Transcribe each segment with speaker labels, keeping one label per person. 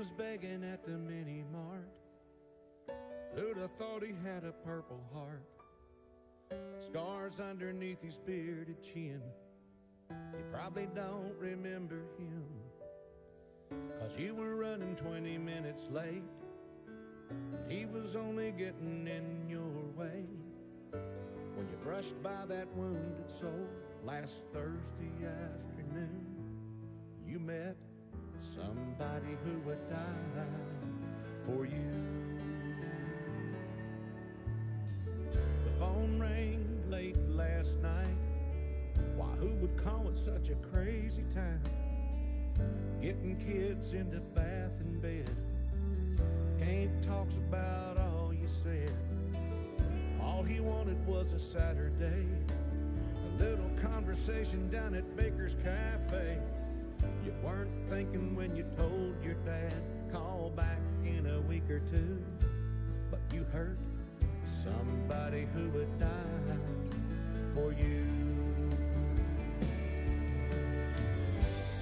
Speaker 1: was begging at the mini mart. Who'd have thought he had a purple heart? Scars underneath his bearded chin. You probably don't remember him, 'cause you were running 20 minutes late. He was only getting in your way when you brushed by that wounded soul last Thursday afternoon. You met somebody who would die for you. The phone rang late last night. Why, who would call it such a crazy time? Getting kids into bath and bed. Kate talks about all you said. All he wanted was a Saturday, a little conversation down at Baker's Cafe. You weren't thinking when you told your dad, call back in a week or two. But you hurt somebody who would die for you.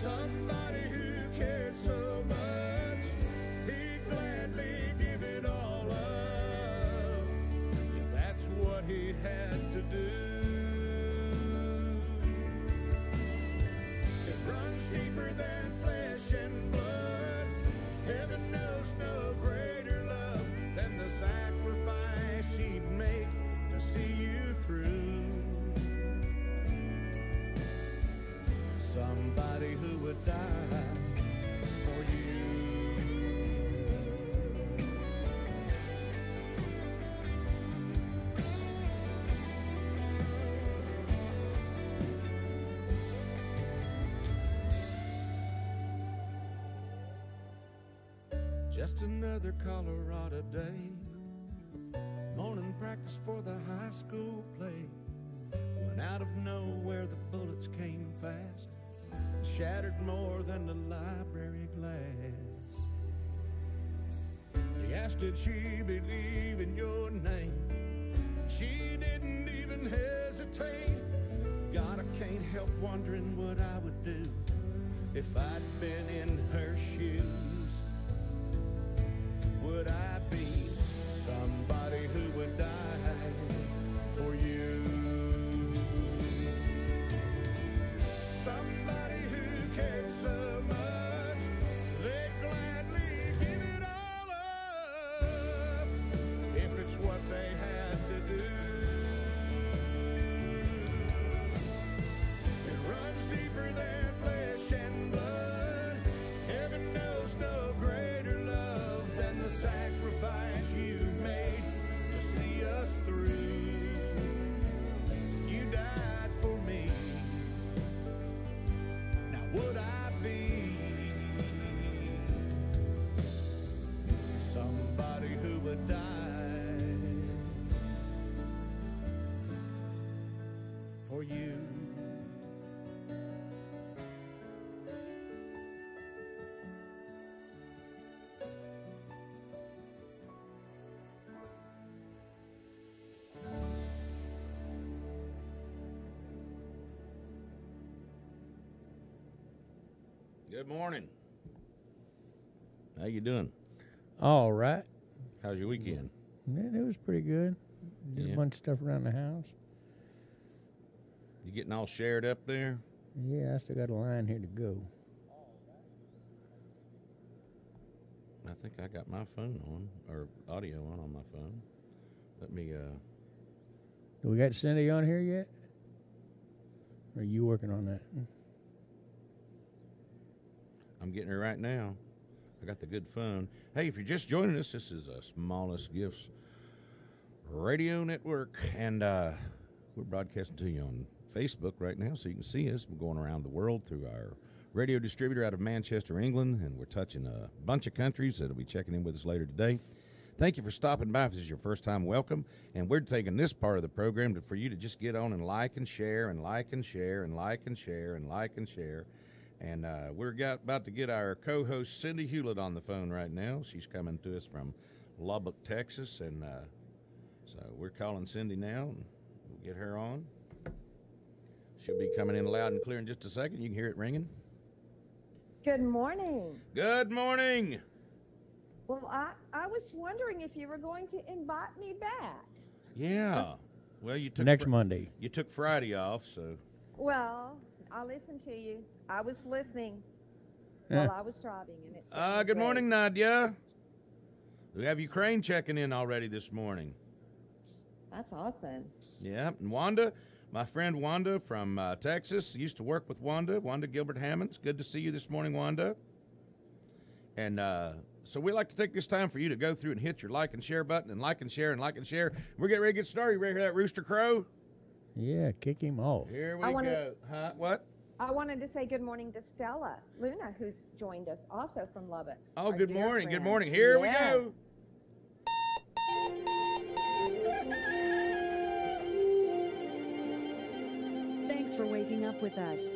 Speaker 1: Somebody who cared so much, he'd gladly give it all up if that's what he had to do. It runs deeper than flesh and blood. Heaven knows no greater love than the sacrifice he'd make to see you through. Somebody who would die for you. Just another Colorado day, morning practice for the high school play. When out of nowhere the bullets came fast, shattered more than the library glass. They asked did she believe in your name, and she didn't even hesitate. God, I can't help wondering what I would do if I'd been in her shoes. Would I be somebody who would die for you? Somebody who cared so much, they'd gladly give it all up if it's what they had to do. It runs deeper than flesh and blood. Heaven knows no greater love than the sacrifice you made to see us through. You died for me. Now would I be somebody who would die for you? Good morning. How you doing?
Speaker 2: All right.
Speaker 1: How's your weekend?
Speaker 2: Yeah, it was pretty good. Did a bunch of stuff around the house.
Speaker 1: You getting all shared up there?
Speaker 2: Yeah, I still got a line here to go.
Speaker 1: I think I got my phone on, or audio on my phone. Let me,
Speaker 2: Do we got Cindy on here yet? Or are you working on that?
Speaker 1: I'm getting her right now. I got the good phone. Hey, if you're just joining us, this is Smallest Gifts Radio Network, and we're broadcasting to you on Facebook right now, so you can see us. We're going around the world through our radio distributor out of Manchester, England, and we're touching a bunch of countries that'll be checking in with us later today. Thank you for stopping by. If this is your first time, welcome. And we're taking this part of the program for you to just get on and like and share and like and share and like and share and like and share. And we're about to get our co-host Cindy Hewlett on the phone right now. She's coming to us from Lubbock, Texas, and so we're calling Cindy now, and we'll get her on. She'll be coming in loud and clear in just a second. You can hear it ringing.
Speaker 3: Good morning.
Speaker 1: Good morning.
Speaker 3: Well, I was wondering if you were going to invite me back.
Speaker 1: Yeah. Well, you took
Speaker 2: Next Monday.
Speaker 1: You took Friday off, so.
Speaker 3: Well, I listened to you. I was listening
Speaker 2: Yeah.
Speaker 3: while I was driving, and it sounded
Speaker 1: Good
Speaker 3: great.
Speaker 1: morning, Nadia. We have Ukraine checking in already this morning.
Speaker 3: That's awesome.
Speaker 1: Yeah, and Wanda, my friend Wanda from Texas, used to work with Wanda Gilbert Hammonds. Good to see you this morning, Wanda. And so we like to take this time for you to go through and hit your like and share button and like and share and like and share. We're getting ready to get started. You ready to hear that rooster crow?
Speaker 2: Yeah, kick him off.
Speaker 1: Here we go. Huh? What?
Speaker 3: I wanted to say good morning to Stella Luna, who's joined us also from Lubbock.
Speaker 1: Oh,
Speaker 3: our
Speaker 1: good
Speaker 3: dear
Speaker 1: morning.
Speaker 3: friend.
Speaker 1: Good morning. Here we
Speaker 3: Yeah.
Speaker 1: go.
Speaker 4: Thanks for waking up with us.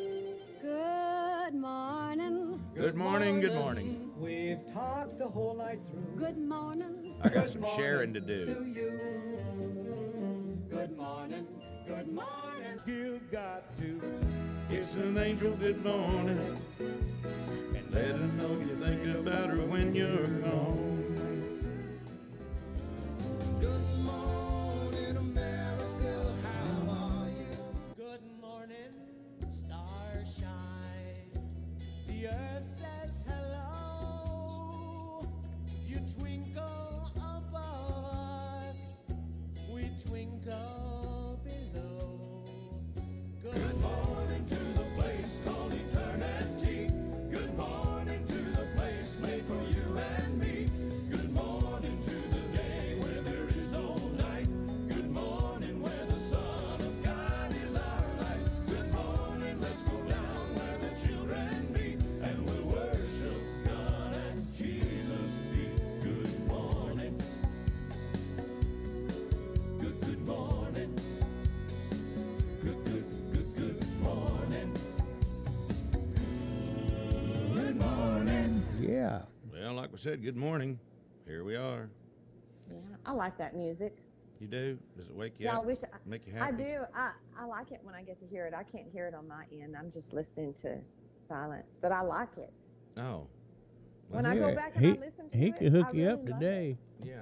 Speaker 5: Good morning.
Speaker 1: Good morning. Good morning.
Speaker 6: We've talked the whole night through.
Speaker 5: Good morning.
Speaker 1: I got some sharing to do.
Speaker 6: To you. Good morning. Good morning.
Speaker 1: You've got to kiss an angel good morning and let her know you're thinking about her when you're gone. Good morning, America, how are you?
Speaker 7: Good morning, stars shine. The earth says hello. You twinkle above us, we twinkle below. Good morning to the place called eternity. Good morning to the place made for you and me. Good morning to the day where there is no night. Good morning where the Son of God is our light. Good morning, let's go down where the children meet, and we'll worship God at Jesus' feet. Good morning. Good morning. Good morning. Good morning.
Speaker 2: Yeah.
Speaker 1: Well, like we said, good morning. Here we are.
Speaker 3: Yeah, I like that music.
Speaker 1: You do? Does it wake you
Speaker 3: Yeah, I
Speaker 1: up?
Speaker 3: wish
Speaker 1: Make you
Speaker 3: I
Speaker 1: happy?
Speaker 3: do. I like it when I get to hear it. I can't hear it on my end. I'm just listening to silence, but I like it.
Speaker 1: Oh.
Speaker 3: When I go
Speaker 2: Yeah,
Speaker 3: back and I listen to
Speaker 2: he
Speaker 3: it,
Speaker 2: could hook
Speaker 3: I
Speaker 2: you
Speaker 3: really
Speaker 2: up
Speaker 3: love it.
Speaker 2: today.
Speaker 1: Yeah,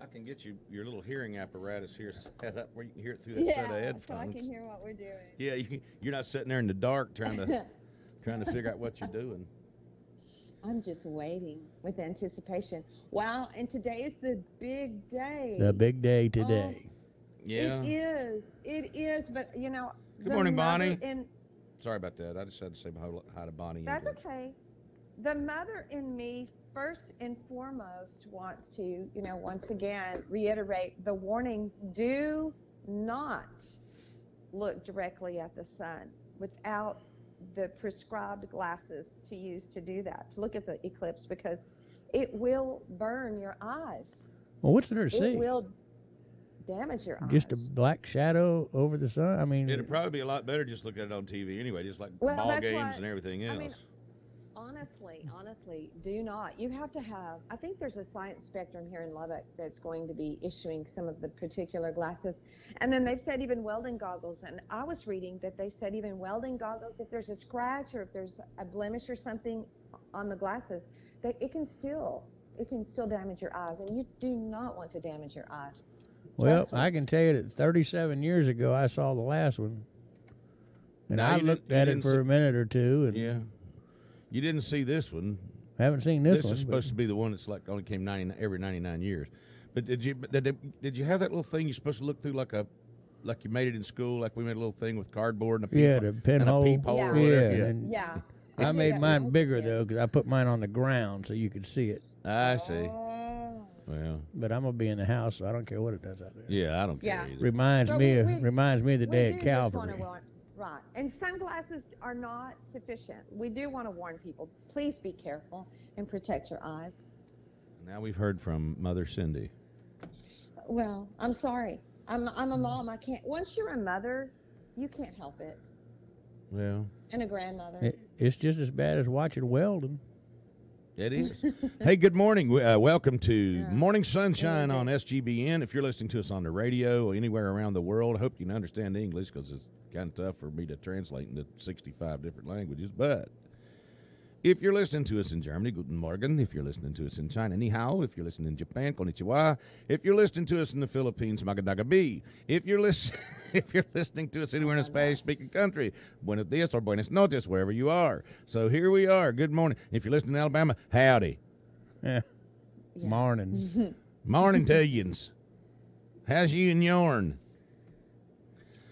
Speaker 1: I can get you your little hearing apparatus here set up where you can hear it through that set of
Speaker 3: Yeah,
Speaker 1: headphones.
Speaker 3: so I can hear what we're doing.
Speaker 1: Yeah, you're not sitting there in the dark trying to figure out what you're doing.
Speaker 3: I'm just waiting with anticipation. Wow, and today is the big day.
Speaker 2: The big day today.
Speaker 1: Yeah.
Speaker 3: It is, but you know.
Speaker 1: Good
Speaker 3: the
Speaker 1: morning,
Speaker 3: mother
Speaker 1: Bonnie.
Speaker 3: in-
Speaker 1: Sorry about that. I just had to say hi to Bonnie.
Speaker 3: That's
Speaker 1: England.
Speaker 3: okay. The mother in me, first and foremost, wants to, you know, once again reiterate the warning: do not look directly at the sun without the prescribed glasses to use to do that, to look at the eclipse, because it will burn your eyes.
Speaker 2: Well, what's there to see?
Speaker 3: It will damage your eyes.
Speaker 2: Just a black shadow over the sun? I mean,
Speaker 1: It'd probably be a lot better just look at it on TV anyway, just like
Speaker 3: Well,
Speaker 1: ball
Speaker 3: that's
Speaker 1: games
Speaker 3: what-
Speaker 1: and everything else.
Speaker 3: I mean, honestly, do not. You have to have, I think there's a science spectrum here in Lubbock that's going to be issuing some of the particular glasses. And then they've said even welding goggles. And I was reading that they said even welding goggles, if there's a scratch or if there's a blemish or something on the glasses, that it can still damage your eyes. And you do not want to damage your eyes.
Speaker 2: well,
Speaker 3: Trust me.
Speaker 2: I can tell you that 37 years ago I saw the last one. And
Speaker 1: No,
Speaker 2: I
Speaker 1: you
Speaker 2: looked
Speaker 1: didn't-
Speaker 2: at
Speaker 1: you
Speaker 2: it
Speaker 1: didn't
Speaker 2: for
Speaker 1: see-
Speaker 2: a minute or two, and
Speaker 1: Yeah. You didn't see this one.
Speaker 2: haven't seen this
Speaker 1: This
Speaker 2: one.
Speaker 1: is supposed to be the one that's like only came every 99 years. But did you have that little thing you're supposed to look through like you made it in school, like we made a little thing with cardboard and a
Speaker 2: Yeah,
Speaker 1: peephole-
Speaker 2: the pinhole.
Speaker 1: and a peephole
Speaker 3: Yeah.
Speaker 1: or whatever.
Speaker 2: Yeah,
Speaker 1: Yeah.
Speaker 2: and
Speaker 3: Yeah.
Speaker 2: I
Speaker 3: did
Speaker 2: made
Speaker 3: that when I
Speaker 2: mine
Speaker 3: was a
Speaker 2: bigger
Speaker 3: kid.
Speaker 2: though, because I put mine on the ground so you could see it.
Speaker 1: I see.
Speaker 3: Oh.
Speaker 1: Well,
Speaker 2: But I'm gonna be in the house, so I don't care what it does out there.
Speaker 1: yeah, I don't care
Speaker 3: Yeah.
Speaker 1: either.
Speaker 2: Reminds
Speaker 3: But
Speaker 2: me
Speaker 3: we-
Speaker 2: of the
Speaker 3: We
Speaker 2: day
Speaker 3: do
Speaker 2: at
Speaker 3: just wanna
Speaker 2: Calvary.
Speaker 3: warn, right. And sunglasses are not sufficient. We do want to warn people. Please be careful and protect your eyes.
Speaker 1: Now we've heard from Mother Cindy.
Speaker 3: Well, I'm sorry. I'm a mom. I can't. Once you're a mother, you can't help it.
Speaker 1: Well,
Speaker 3: And a grandmother.
Speaker 2: It's just as bad as watching welding.
Speaker 1: it is. Hey, good morning. Welcome to Morning Sunshine on SGBN. If you're listening to us on the radio or anywhere around the world, I hope you can understand English because it's kind of tough for me to translate into 65 different languages. But If you're listening to us in Germany, guten Morgen. If you're listening to us in China, ni hao. If you're listening in Japan, konnichiwa. If you're listening to us in the Philippines, magadagabi. If you're listening to us anywhere in a Spanish-speaking country, buenos dias or buenas noches, wherever you are. So here we are. Good morning. If you're listening in Alabama, howdy.
Speaker 2: Yeah. Morning.
Speaker 1: Morning to yous. How's you and yourn?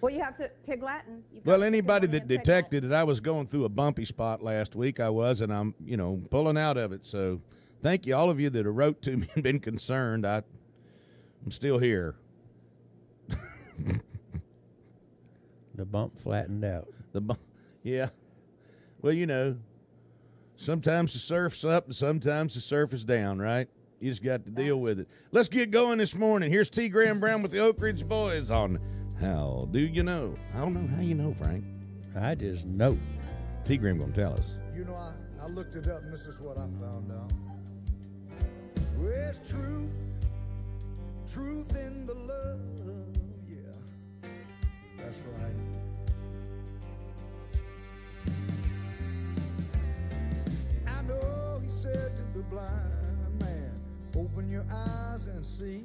Speaker 3: Well, you have to Pig Latin. You've got
Speaker 1: Well,
Speaker 3: to pick
Speaker 1: anybody
Speaker 3: it
Speaker 1: that
Speaker 3: on in Pig
Speaker 1: detected that I was going through a bumpy spot last week, I was, and I'm, pulling out of it. So thank you, all of you that have wrote to me and been concerned. I'm still here.
Speaker 2: The bump flattened out.
Speaker 1: Yeah. Well, sometimes the surf's up and sometimes the surf is down, right? You just got to deal with it. Let's get going this morning. Here's T. Graham Brown with the Oak Ridge Boys on How Do You Know? I don't know how you know, Frank.
Speaker 2: I just know.
Speaker 1: T. Graham gonna tell us.
Speaker 8: I looked it up, and this is what I found out. There's truth in the love, yeah, that's right. I know he said to the blind man, open your eyes and see.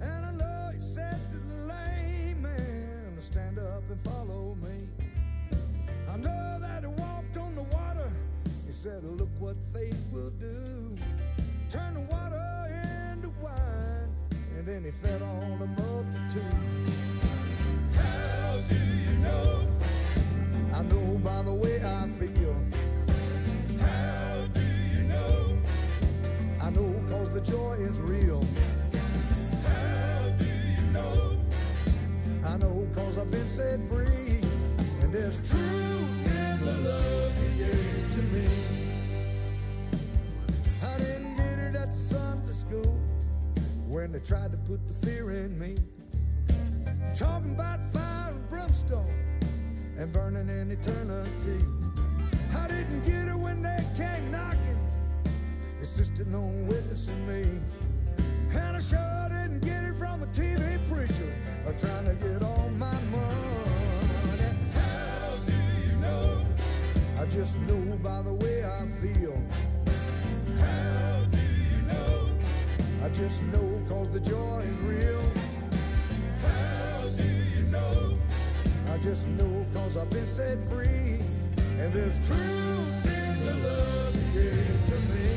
Speaker 8: And I know he said to the lame man, stand up and follow me. I know that he walked on the water. He said, look what faith will do. Turn the water into wine. And then he fed all the multitude. How do you know? I know by the way I feel. How do you know? I know 'cause the joy is real. How do you know? I know 'cause I've been set free. And there's truth in the love he gave to me. I didn't get it at the Sunday school when they tried to put the fear in me. Talking about fire and brimstone and burning in eternity. I didn't get it when they came knocking, insisting on witnessing me. And I sure didn't get it from a TV preacher trying to get all my money. How do you know? I just know by the way I feel. How do you know? I just know 'cause the joy is real. How do you know? I just know 'cause I've been set free. And there's truth in the love he gave to me.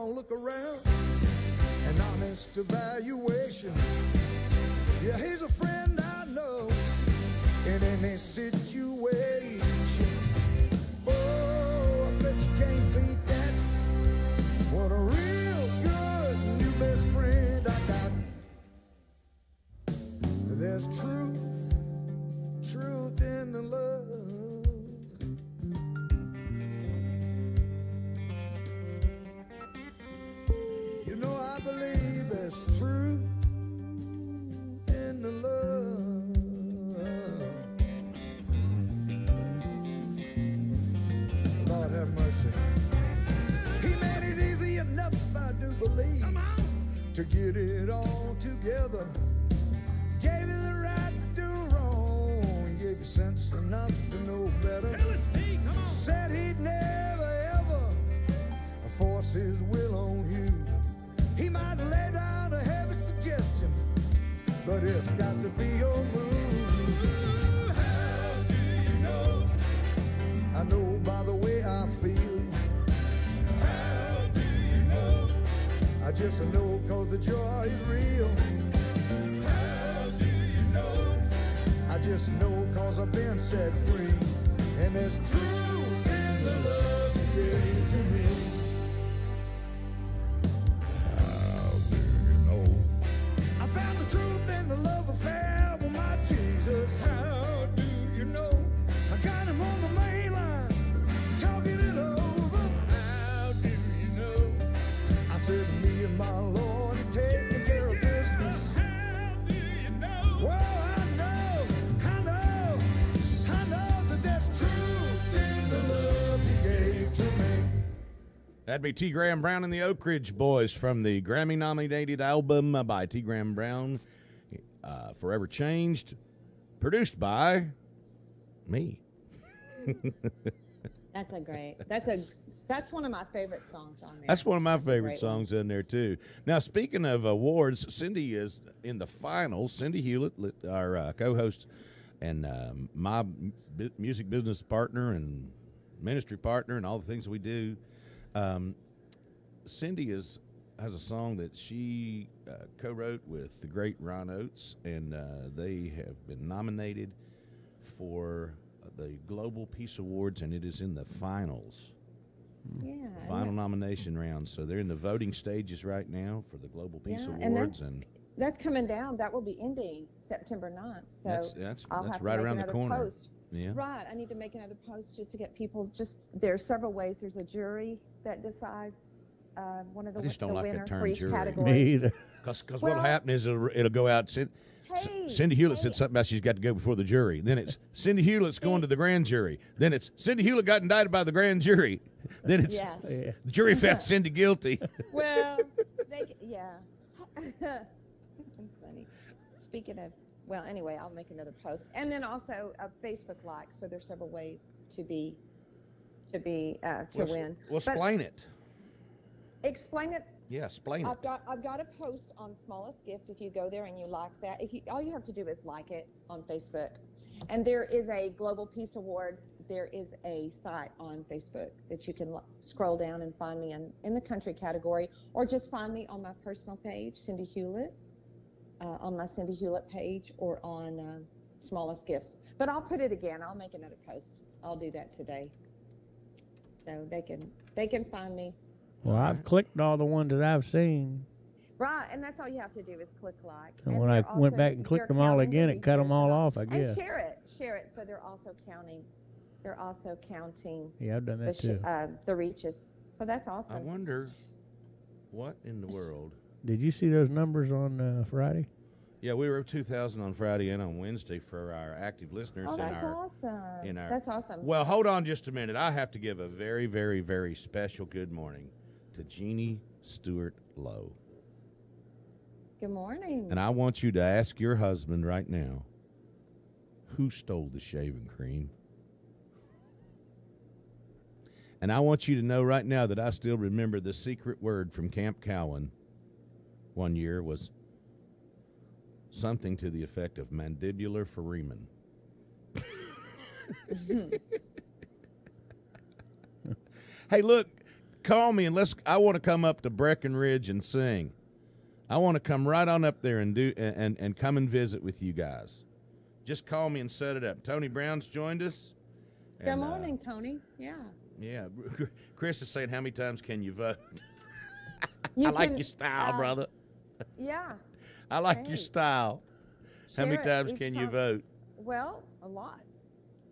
Speaker 8: Look around, an honest evaluation. Yeah, he's a friend I know in any situation. Oh, I bet you can't beat that. What a real good new best friend I got. There's truth in the love. I believe there's truth in the love. Lord have mercy. He made it easy enough, I do believe, to get it all together. Gave you the right to do wrong. He gave you sense enough to know better. Said he'd never ever force his will on you. He might lay down a heavy suggestion, but it's got to be your move. How do you know? I know by the way I feel. How do you know? I just know 'cause the joy is real. How do you know? I just know 'cause I've been set free. And there's truth in the love he gave to me. Truth and the love affair with my Jesus. How do you know? I got him on the main line, talking it over.
Speaker 1: That'd be T. Graham Brown and the Oak Ridge Boys from the Grammy-nominated album by T. Graham Brown, Forever Changed, produced by me.
Speaker 3: That's one of my favorite songs on there.
Speaker 1: That's one of my favorite
Speaker 3: Great
Speaker 1: songs in there, too. Now, speaking of awards, Cindy is in the finals. Cindy Hewlett, our co-host and my music business partner and ministry partner and all the things we do. Cindy has a song that she co-wrote with the great Ron Oates, and they have been nominated for the Global Peace Awards, and it is in the finals.
Speaker 3: Yeah.
Speaker 1: Final nomination round. So they're in the voting stages right now for the Global Peace Awards, and
Speaker 3: that's coming down. That will be ending September 9th. So
Speaker 1: that's
Speaker 3: I'll have
Speaker 1: right
Speaker 3: to make
Speaker 1: around the
Speaker 3: another
Speaker 1: corner.
Speaker 3: Post.
Speaker 1: Yeah.
Speaker 3: Right. I need to make another post just to get people. There are several ways. There's a jury that decides one of the,
Speaker 1: I just don't
Speaker 3: the
Speaker 1: like
Speaker 3: winner
Speaker 1: that term
Speaker 3: for each
Speaker 1: jury.
Speaker 3: category.
Speaker 2: Me either.
Speaker 1: Because
Speaker 3: Well-
Speaker 1: what'll happen is it'll go out. Cindy Hewlett said something about she's got to go before the jury. Then it's Cindy Hewlett's going to the grand jury. Then it's Cindy Hewlett got indicted by the grand jury. Then it's
Speaker 3: Yes.
Speaker 1: the jury found Cindy guilty.
Speaker 3: Well, yeah. That's funny. Speaking of, well, anyway, I'll make another post, and then also a Facebook like. So there's several ways to win.
Speaker 1: Well,
Speaker 3: But
Speaker 1: explain it.
Speaker 3: explain it.
Speaker 1: Yeah, explain it.
Speaker 3: I've got a post on Smallest Gift. If you go there and you like that, all you have to do is like it on Facebook, and there is a Global Peace Award. There is a site on Facebook that you can scroll down and find me in the country category, or just find me on my personal page, Cindy Hewlett, on my Cindy Hewlett page, or on Smallest Gifts. But I'll put it again. I'll make another post. I'll do that today, so they can find me.
Speaker 2: Well, I've clicked all the ones that I've seen.
Speaker 3: Right, and that's all you have to do is click like.
Speaker 2: And when I went back and clicked them all again, it cut them all off, I guess.
Speaker 3: And share it. So they're also counting.
Speaker 2: Yeah, I've done that too.
Speaker 3: The reaches. So that's awesome.
Speaker 1: I wonder what in the world.
Speaker 2: Did you see those numbers on Friday?
Speaker 1: Yeah, we were at 2,000 on Friday and on Wednesday for our active listeners.
Speaker 3: Oh, that's awesome. That's awesome.
Speaker 1: Well, hold on just a minute. I have to give a very, very, very special good morning to Jeannie Stewart Lowe.
Speaker 3: Good morning.
Speaker 1: And I want you to ask your husband right now, who stole the shaving cream? And I want you to know right now that I still remember the secret word from Camp Cowan one year was something to the effect of mandibular foramen. Hey, look, call me and I want to come up to Breckenridge and sing. I want to come right on up there and and come and visit with you guys. Just call me and set it up. Tony Brown's joined us.
Speaker 3: Good morning, Tony. Yeah.
Speaker 1: Yeah. Chris is saying, how many times can you vote?
Speaker 3: You
Speaker 1: like
Speaker 3: can,
Speaker 1: your style, brother.
Speaker 3: Yeah.
Speaker 1: I like your style. How many
Speaker 3: Share it
Speaker 1: times
Speaker 3: each
Speaker 1: can you
Speaker 3: time.
Speaker 1: vote?
Speaker 3: Well, a lot.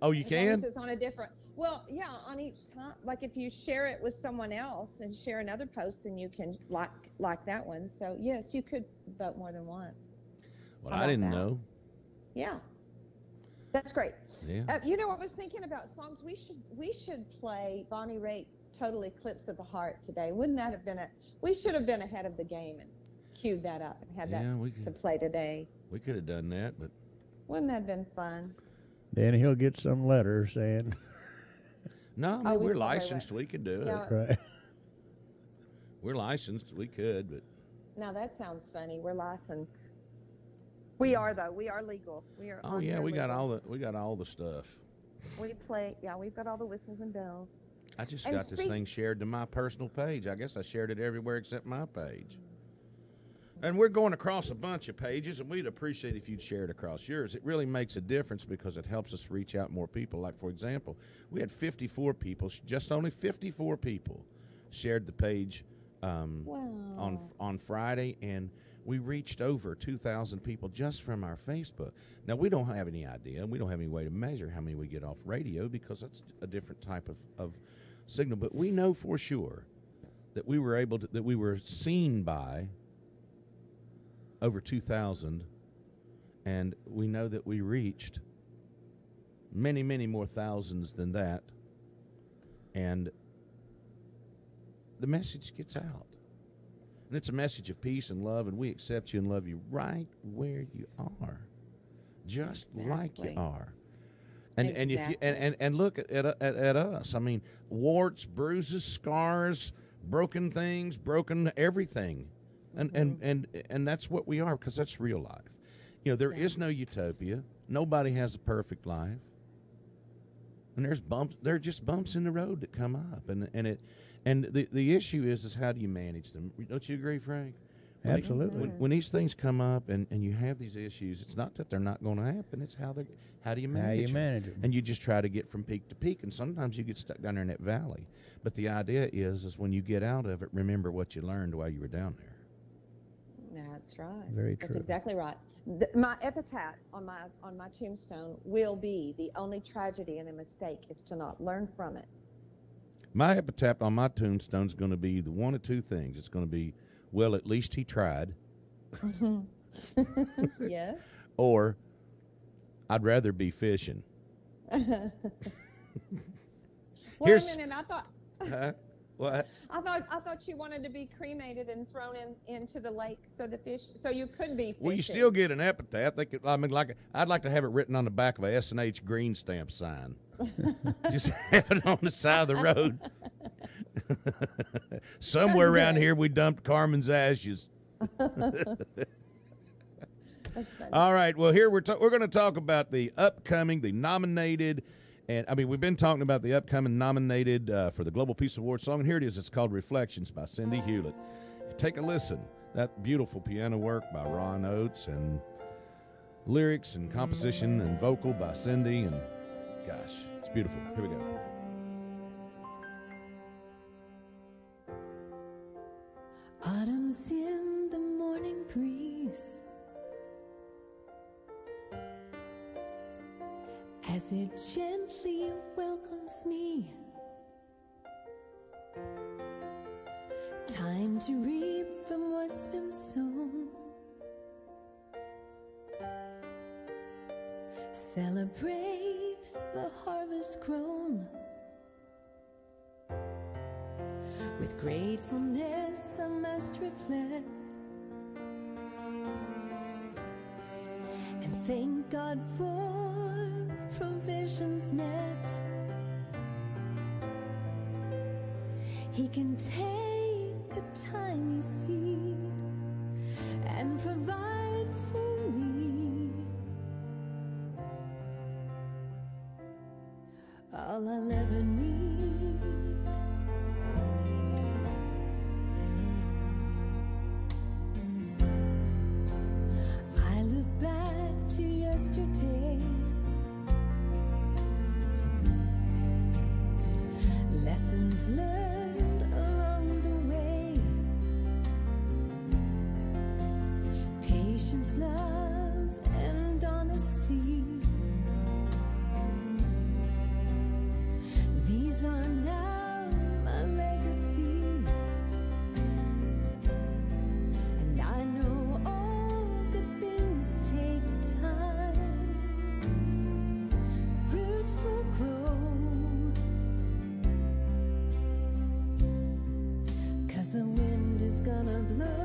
Speaker 1: Oh, you
Speaker 3: As long as
Speaker 1: can?
Speaker 3: it's on a different. Well, yeah, on each time. Like if you share it with someone else and share another post, then you can like that one. So yes, you could vote more than once.
Speaker 1: Well,
Speaker 3: How
Speaker 1: I
Speaker 3: about
Speaker 1: didn't
Speaker 3: that?
Speaker 1: know.
Speaker 3: Yeah. That's great.
Speaker 1: Yeah.
Speaker 3: You know, I was thinking about songs. We should play Bonnie Raitt's "Total Eclipse of the Heart" today. Wouldn't that have been we should have been ahead of the game and queued that up and had that to play today.
Speaker 1: We could have done that, but
Speaker 3: Wouldn't that have been fun?
Speaker 2: Then he'll get some letter saying,
Speaker 1: no, I mean,
Speaker 3: Oh, we
Speaker 1: we're
Speaker 3: probably
Speaker 1: licensed.
Speaker 3: went.
Speaker 1: We can do
Speaker 3: Yeah.
Speaker 1: it.
Speaker 2: right.
Speaker 1: We're licensed. We could, but
Speaker 3: Now that sounds funny. We're licensed. We are though. We are legal. We are.
Speaker 1: oh
Speaker 3: on
Speaker 1: yeah,
Speaker 3: here
Speaker 1: we got
Speaker 3: legal.
Speaker 1: all the stuff.
Speaker 3: We play. Yeah, we've got all the whistles and bells.
Speaker 1: I just
Speaker 3: And
Speaker 1: got this
Speaker 3: speak-
Speaker 1: thing shared to my personal page. I guess I shared it everywhere except my page. And we're going across a bunch of pages, and we'd appreciate if you'd share it across yours. It really makes a difference because it helps us reach out more people. Like, for example, we had 54 people, just only 54 people shared the page
Speaker 3: Wow.
Speaker 1: on Friday, and we reached over 2,000 people just from our Facebook. Now, we don't have any idea. We don't have any way to measure how many we get off radio because that's a different type of signal. But we know for sure that we were seen by over 2,000, and we know that we reached many, many more thousands than that. And the message gets out. And it's a message of peace and love, and we accept you and love you right where you are, just like you are. And if you and look at us. I mean, warts, bruises, scars, broken things, broken everything, and that's what we are, because that's real life. You know, there is no utopia. Nobody has a perfect life. And there's bumps. There are just bumps in the road that come up, and the issue is how do you manage them? Don't you agree, Frank?
Speaker 2: Absolutely.
Speaker 1: When these things come up and you have these issues, it's not that they're not going to happen. It's how do you manage them? And you just try to get from peak to peak, and sometimes you get stuck down there in that valley. But the idea is when you get out of it, remember what you learned while you were down there.
Speaker 3: That's right.
Speaker 2: Very true.
Speaker 3: That's exactly right. My epitaph on my tombstone will be, the only tragedy and a mistake is to not learn from it.
Speaker 1: My epitaph on my tombstone is going to be the one of two things. It's going to be, well, at least he tried.
Speaker 3: Yeah.
Speaker 1: Or, I'd rather be fishing.
Speaker 3: Wait a minute, I thought.
Speaker 1: What?
Speaker 3: I thought you wanted to be cremated and thrown into the lake so you could be fishing.
Speaker 1: Well, you still get an epitaph. I'd like to have it written on the back of a S&H green stamp sign. Just have it on the side of the road. Somewhere around here, we dumped Carmen's ashes. All right. Well, here we're going to talk about the nominated. And, I mean, we've been talking about the upcoming nominated for the Global Peace Award song, and here it is. It's called Reflections by Cindy Hewlett. Take a listen. That beautiful piano work by Ron Oates, and lyrics and composition and vocal by Cindy, and gosh, it's beautiful. Here we go.
Speaker 9: Autumn's in the morning breeze, as it gently welcomes me. Time to reap from what's been sown. Celebrate the harvest grown. With gratefulness I must reflect and thank God for provisions met. He can take a tiny seed and provide for me all I'll ever need. I look back to yesterday, lessons learned along the way, patience, love, and honesty. These are now my legacy, and I know all good things take time. Roots will grow, 'cause the wind is gonna blow.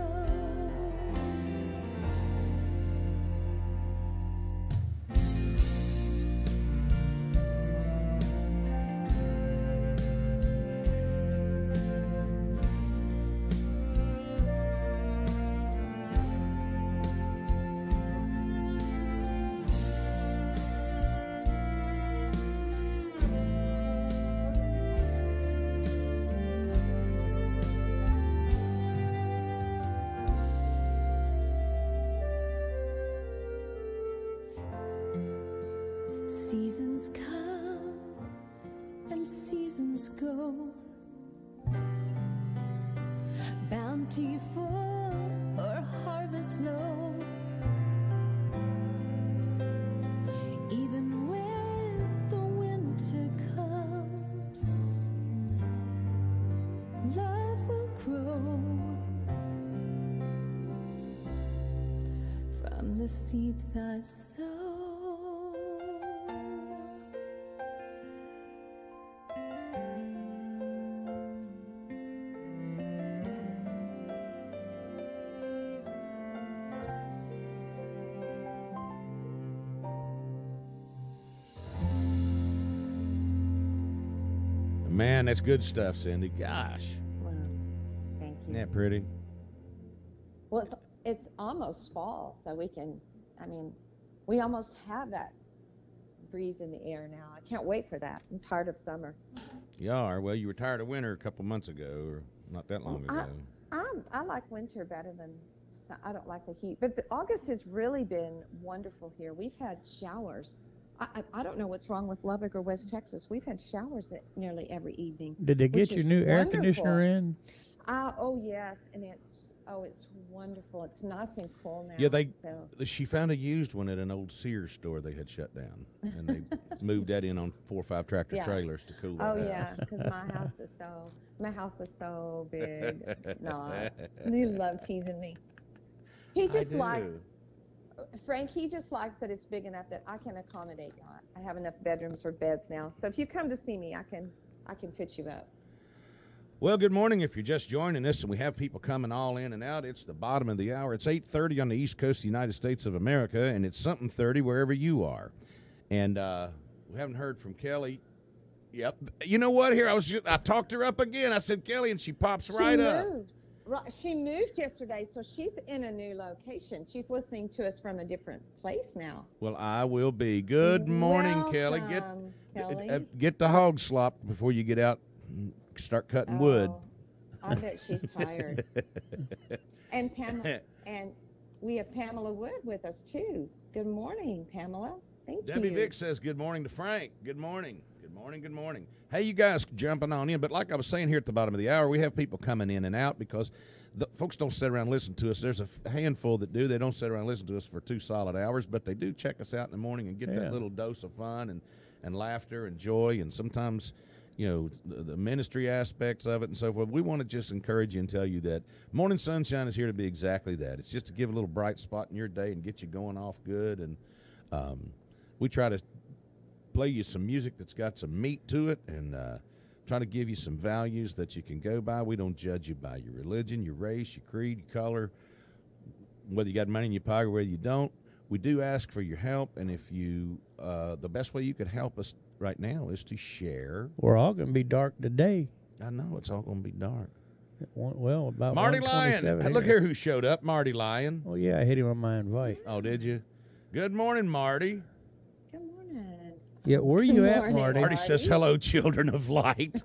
Speaker 9: Seasons come and seasons go, bountiful or harvest low. Even when the winter comes, love will grow from the seeds I sow.
Speaker 1: Man, that's good stuff, Cindy. Gosh.
Speaker 3: Wow. Thank you.
Speaker 1: Isn't that pretty?
Speaker 3: Well, it's almost fall, so we can, I mean, we almost have that breeze in the air now. I can't wait for that. I'm tired of summer.
Speaker 1: You are. Well, you were tired of winter a couple months ago, or not that long ago.
Speaker 3: I like winter better than, I don't like the heat. But August has really been wonderful here. We've had showers. I don't know what's wrong with Lubbock or West Texas. We've had showers nearly every evening.
Speaker 2: Did they get your new air conditioner in?
Speaker 3: Oh, yes, and it's wonderful. It's nice and cool now.
Speaker 1: Yeah, she found a used one at an old Sears store they had shut down, and they moved that in on 4 or 5 tractor trailers to cool that
Speaker 3: Oh,
Speaker 1: out.
Speaker 3: yeah, because my house is so big. No, they love teasing me. He just likes, Frank, he just likes that it's big enough that I can accommodate you. I have enough bedrooms or beds now. So if you come to see me, I can fit you up.
Speaker 1: Well, good morning. If you're just joining us, and we have people coming all in and out, it's the bottom of the hour. It's 8:30 on the East Coast of the United States of America, and it's something 30 wherever you are. And we haven't heard from Kelly. Yep. You know what? Here, I talked her up again. I said, Kelly, and she pops right up.
Speaker 3: She moved yesterday, so she's in a new location. She's listening to us from a different place now.
Speaker 1: Well, I will be. Good morning, Kelly. Get the hog slop before you get out and start cutting wood.
Speaker 3: I bet she's tired. And Pamela, and we have Pamela Wood with us too. Good morning, Pamela. Thank you.
Speaker 1: Debbie Vick says good morning to Frank. Good morning. Good morning. Good morning. Hey, you guys jumping on in, but like I was saying here at the bottom of the hour, we have people coming in and out because the folks don't sit around and listen to us. There's a handful that do. They don't sit around and listen to us for 2 solid hours, but they do check us out in the morning and get that little dose of fun and laughter and joy, and sometimes, you know, the ministry aspects of it and so forth. We want to just encourage you and tell you that Morning Sunshine is here to be exactly that. It's just to give a little bright spot in your day and get you going off good. And we try to play you some music that's got some meat to it, and try to give you some values that you can go by. We don't judge you by your religion, your race, your creed, your color, whether you got money in your pocket or whether you don't. We do ask for your help, and if you, the best way you could help us right now is to share.
Speaker 2: We're all going to be dark today.
Speaker 1: I know, it's all going to be dark.
Speaker 2: Well, about
Speaker 1: Marty Lyon. Look here who showed up, Marty Lyon.
Speaker 2: Oh, yeah, I hit him on my invite.
Speaker 1: Oh, did you? Good morning, Marty.
Speaker 3: Good morning.
Speaker 2: Yeah, where are you at, Marty?
Speaker 1: Marty says, hello, children of light.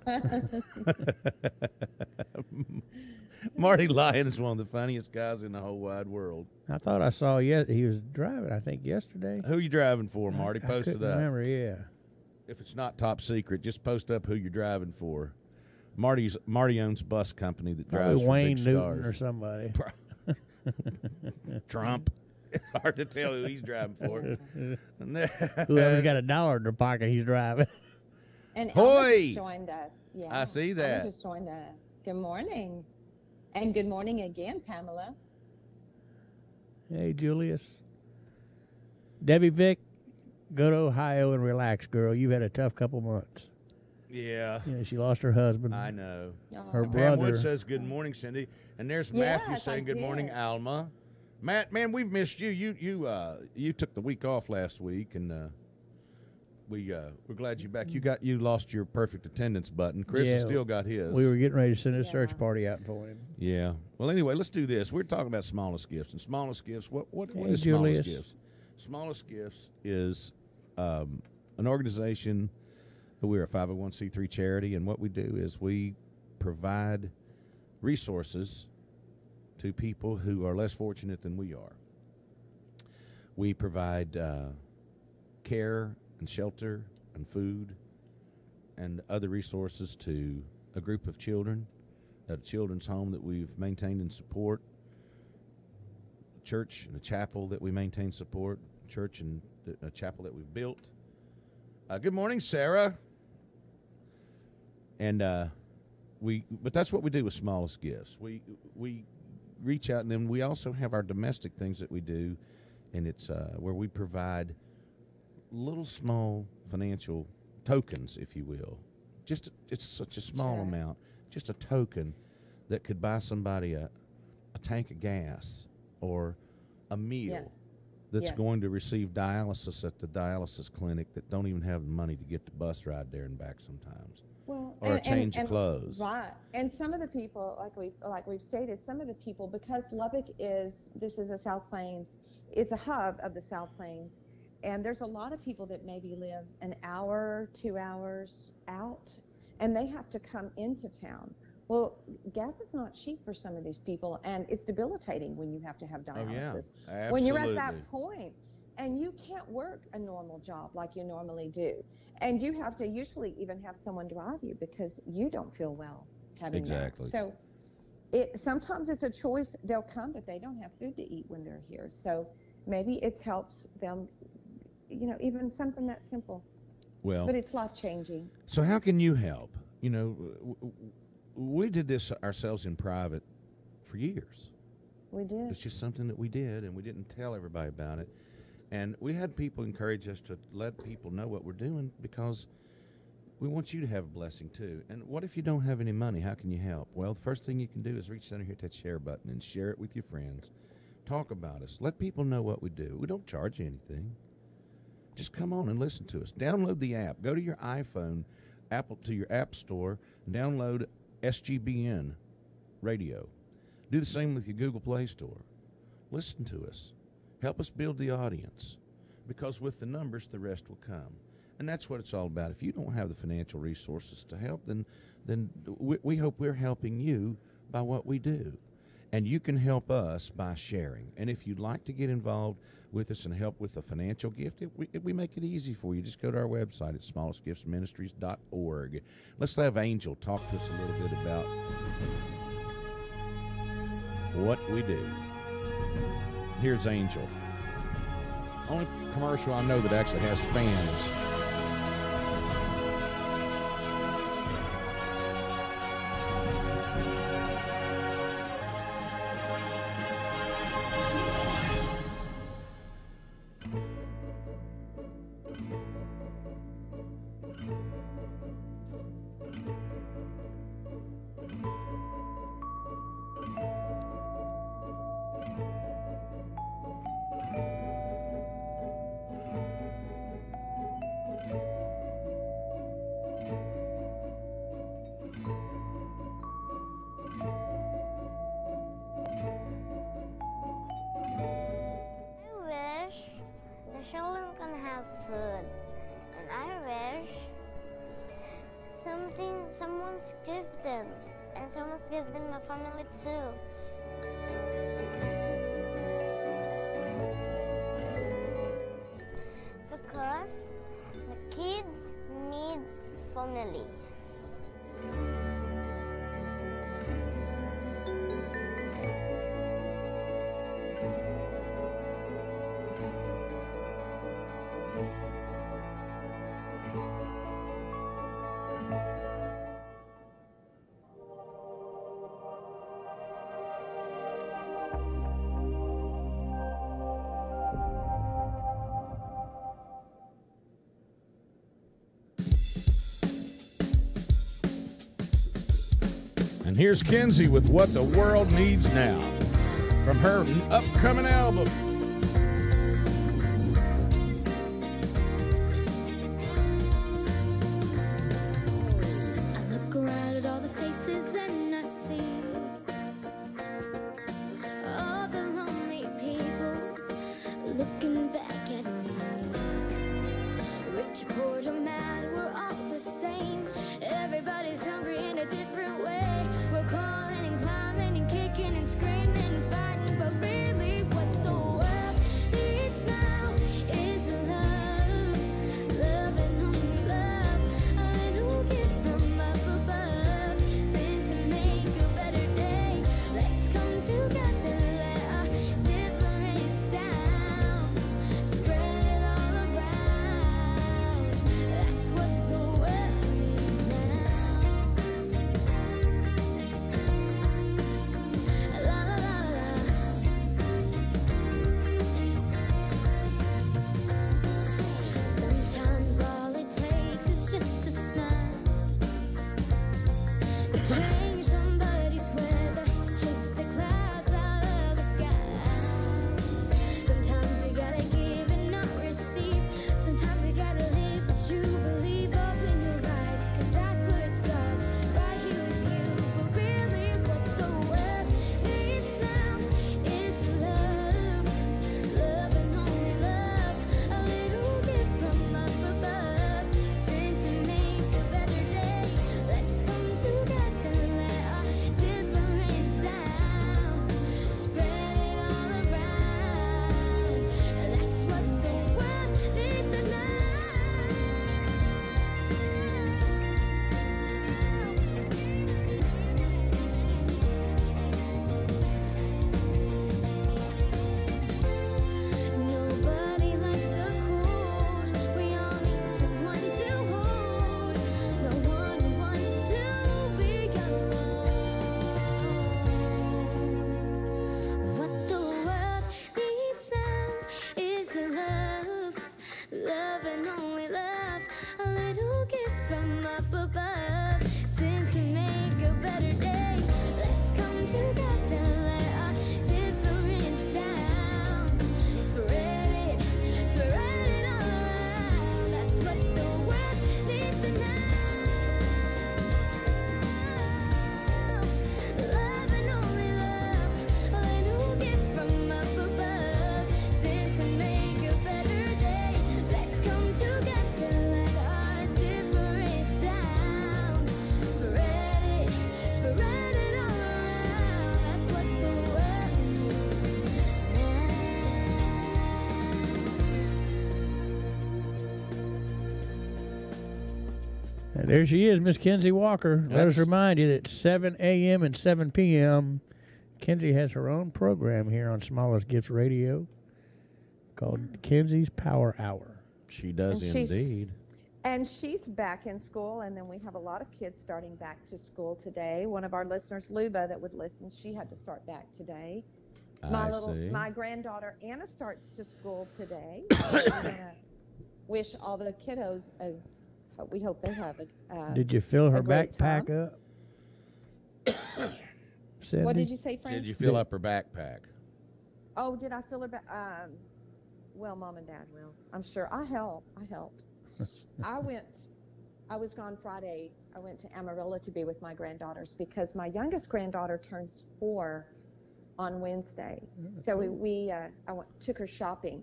Speaker 1: Marty Lyon is one of the funniest guys in the whole wide world.
Speaker 2: I thought I saw he was driving, I think, yesterday.
Speaker 1: Who you driving for, Marty? Post it up.
Speaker 2: Remember, yeah.
Speaker 1: If it's not top secret, just post up who you're driving for. Marty owns a bus company that drives for
Speaker 2: Wayne
Speaker 1: big
Speaker 2: Newton
Speaker 1: stars.
Speaker 2: or somebody.
Speaker 1: Trump. Hard to tell who he's driving for.
Speaker 2: Whoever's got $1 in their pocket, he's driving.
Speaker 3: And
Speaker 1: Hoy!
Speaker 3: Elvis just joined us. Yeah,
Speaker 1: I see that.
Speaker 3: Elvis just joined us. Good morning. And good morning again, Pamela.
Speaker 2: Hey, Julius. Debbie Vick, go to Ohio and relax, girl. You've had a tough couple months.
Speaker 1: Yeah.
Speaker 2: Yeah, she lost her husband.
Speaker 1: I know.
Speaker 2: Her
Speaker 1: Pam
Speaker 2: brother.
Speaker 1: Wood says good morning, Cindy. And there's Matthew saying good morning, Alma. Matt, man, we've missed you. You took the week off last week, and we're glad you're back. You lost your perfect attendance button. Chris has still got his.
Speaker 2: We were getting ready to send a search party out for him.
Speaker 1: Yeah. Well, anyway, let's do this. We're talking about smallest gifts, and smallest gifts. What
Speaker 2: Hey,
Speaker 1: is
Speaker 2: Julius.
Speaker 1: smallest gifts? Smallest Gifts is an organization. We're a 501c3 charity, and what we do is we provide resources to people who are less fortunate than we are. We provide care and shelter and food and other resources to a group of children at a children's home that we've maintained and support, a church and a chapel that we maintain support, church and a chapel that we've built. Good morning, Sarah. And but that's what we do with smallest gifts. We reach out, and then we also have our domestic things that we do, and it's where we provide little small financial tokens, if you will. It's such a small amount, just a token that could buy somebody a tank of gas or a meal that's going to receive dialysis at the dialysis clinic that don't even have the money to get the bus ride there and back sometimes.
Speaker 3: Well,
Speaker 1: or a change of clothes.
Speaker 3: Right. And some of the people, like we've stated, some of the people, because Lubbock this is a South Plains, it's a hub of the South Plains, and there's a lot of people that maybe live an hour, 2 hours out, and they have to come into town. Well, gas is not cheap for some of these people, and it's debilitating when you have to have dialysis.
Speaker 1: Oh, yeah.
Speaker 3: When you're at
Speaker 1: Absolutely.
Speaker 3: that point, and you can't work a normal job like you normally do. And you have to usually even have someone drive you because you don't feel well having
Speaker 1: Exactly.
Speaker 3: that. So sometimes it's a choice. They'll come, but they don't have food to eat when they're here. So maybe it helps them, even something that simple.
Speaker 1: Well,
Speaker 3: but it's life-changing.
Speaker 1: So how can you help? We did this ourselves in private for years.
Speaker 3: We did.
Speaker 1: It's just something that we did, and we didn't tell everybody about it. And we had people encourage us to let people know what we're doing because we want you to have a blessing too. And what if you don't have any money? How can you help? Well, the first thing you can do is reach down here, hit that share button, and share it with your friends. Talk about us. Let people know what we do. We don't charge you anything. Just come on and listen to us. Download the app. Go to your iPhone, to your app store, and download SGBN radio. Do the same with your Google Play Store. Listen to us. Help us build the audience, because with the numbers, the rest will come. And that's what it's all about. If you don't have the financial resources to help, then we hope we're helping you by what we do. And you can help us by sharing. And if you'd like to get involved with us and help with a financial gift, we make it easy for you. Just go to our website at smallestgiftsministries.org. Let's have Angel talk to us a little bit about what we do. Here's Angel. Only commercial I know that actually has fans.
Speaker 10: Someone's give them, and someone's give them a family too. Because the kids need family.
Speaker 1: And here's Kenzie with What the World Needs Now from her upcoming album.
Speaker 9: I look around at all the faces and I see all the lonely people looking back at me. Rich or poor, don't matter, we're all the same. Everybody's hungry in a different way. We're crawling and climbing and kicking and screaming and fighting, but really what the world needs now is love. Love and only love. A little gift from up above, sent to make a better day. Let's come together, let our difference down, spread it all around.
Speaker 2: And there she is, Miss Kenzie Walker. Let us
Speaker 1: That's-
Speaker 2: remind you that 7 a.m. and 7 p.m., Kenzie has her own program here on Smallest Gifts Radio called Kenzie's Power Hour.
Speaker 1: She does
Speaker 3: And she's-
Speaker 1: indeed.
Speaker 3: And she's back in school, and then we have a lot of kids starting back to school today. One of our listeners, Luba, that would listen, she had to start back today.
Speaker 1: I see.
Speaker 3: My granddaughter Anna starts to school today. So we want to wish all the kiddos we hope they have a.
Speaker 2: Did you fill her
Speaker 3: a great
Speaker 2: backpack
Speaker 3: time.
Speaker 2: up? Cindy?
Speaker 3: What did you say, Frank?
Speaker 1: Did you fill up her backpack?
Speaker 3: Oh, did I fill her back? Well, Mom and Dad will. I'm sure. I helped. I was gone Friday. I went to Amarillo to be with my granddaughters because my youngest granddaughter turns 4 on Wednesday. So took her shopping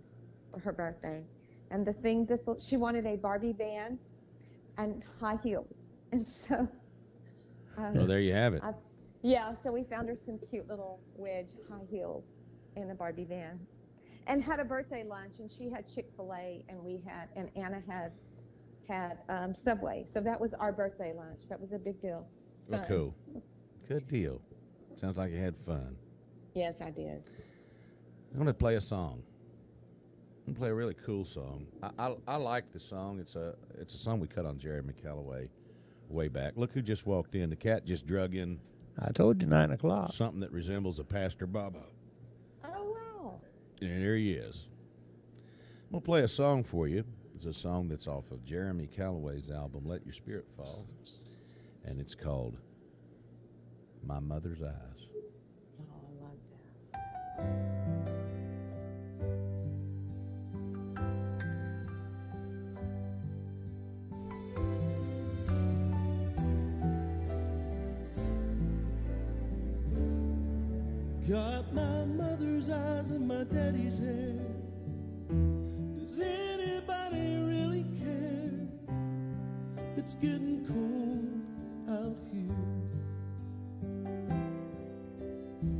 Speaker 3: for her birthday. And the thing, she wanted a Barbie van and high heels. And so.
Speaker 1: Well, there you have it.
Speaker 3: So we found her some cute little wedge high heels in a Barbie van. And had a birthday lunch, and she had Chick-fil-A, and Anna had Subway. So that was our birthday lunch. That was a big deal.
Speaker 1: Well,
Speaker 3: Fun.
Speaker 1: cool. Good deal. Sounds like you had fun.
Speaker 3: Yes, I did.
Speaker 1: I'm going to play a song. I'm going to play a really cool song. I like the song. It's a song we cut on Jeremy Calloway way back. Look who just walked in. The cat just drug in
Speaker 2: I told you 9 o'clock.
Speaker 1: something that resembles a Pastor Baba.
Speaker 3: Oh, wow.
Speaker 1: And there he is. I'm going to play a song for you. It's a song that's off of Jeremy Calloway's album, Let Your Spirit Fall. And it's called My Mother's Eyes.
Speaker 3: Oh, I love that.
Speaker 7: Got my mother's eyes and my daddy's hair. Does anybody really care? It's getting cold out here.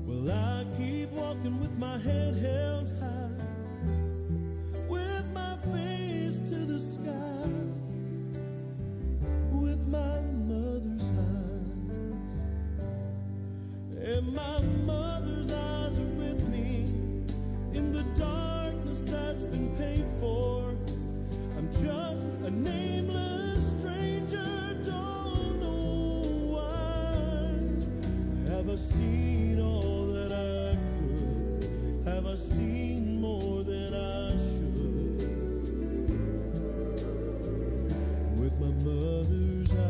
Speaker 7: Well, I keep walking with my head held high, with my face to the sky, with my mother's eyes. And my mother's eyes are with me in the darkness that's been paid for. I'm just a nameless stranger, don't know why. Have I seen all that I could? Have I seen more than I should? With my mother's eyes.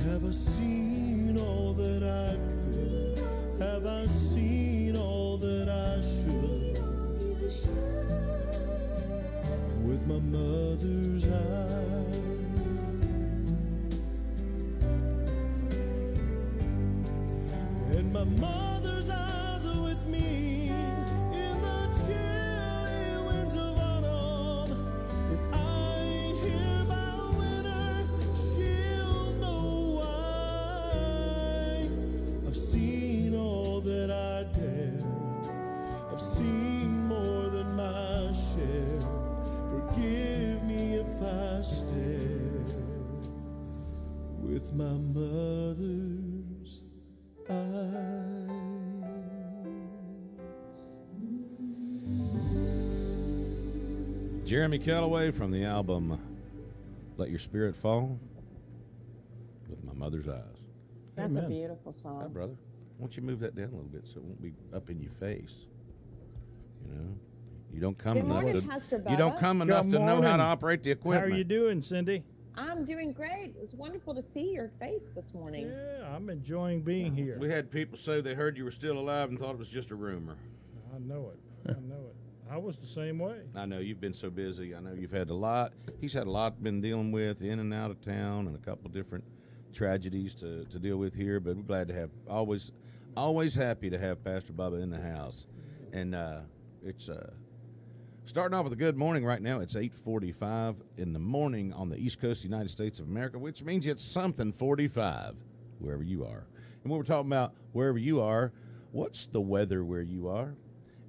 Speaker 7: Have I seen all that I could? Have I seen all that I should? With my mother's eyes. And my mother's eyes are with me in the chilly winds of autumn. If I ain't here by winter, she'll know why. I've seen all that I dare. I've seen more than my share. Forgive me if I stare with my mother's eyes.
Speaker 1: Jeremy Calloway from the album Let Your Spirit Fall, with My Mother's Eyes.
Speaker 3: That's
Speaker 2: Amen.
Speaker 3: a beautiful song.
Speaker 1: Hi, brother. Why don't you move that down a little bit so it won't be up in your face? You know, you don't come
Speaker 3: Good
Speaker 1: enough
Speaker 3: morning,
Speaker 1: to
Speaker 3: Pastor
Speaker 1: you don't
Speaker 3: Bubba.
Speaker 1: come enough to know how
Speaker 2: morning.
Speaker 1: to operate the
Speaker 2: How
Speaker 1: equipment.
Speaker 2: are you doing, Cindy?
Speaker 3: I'm doing great. It was wonderful to see your face this morning.
Speaker 11: Yeah, I'm enjoying being here.
Speaker 1: We had people say they heard you were still alive and thought it was just a rumor.
Speaker 11: I know it. I know it. I was the same way.
Speaker 1: I know you've been so busy. I know you've had a lot. He's had a lot been dealing with in and out of town and a couple different tragedies to deal with here. But we're glad to have always happy to have Pastor Bubba in the house, and it's Starting off with a good morning right now. It's 8:45 in the morning on the East Coast of the United States of America, which means it's something 45 wherever you are. And when we're talking about wherever you are, what's the weather where you are?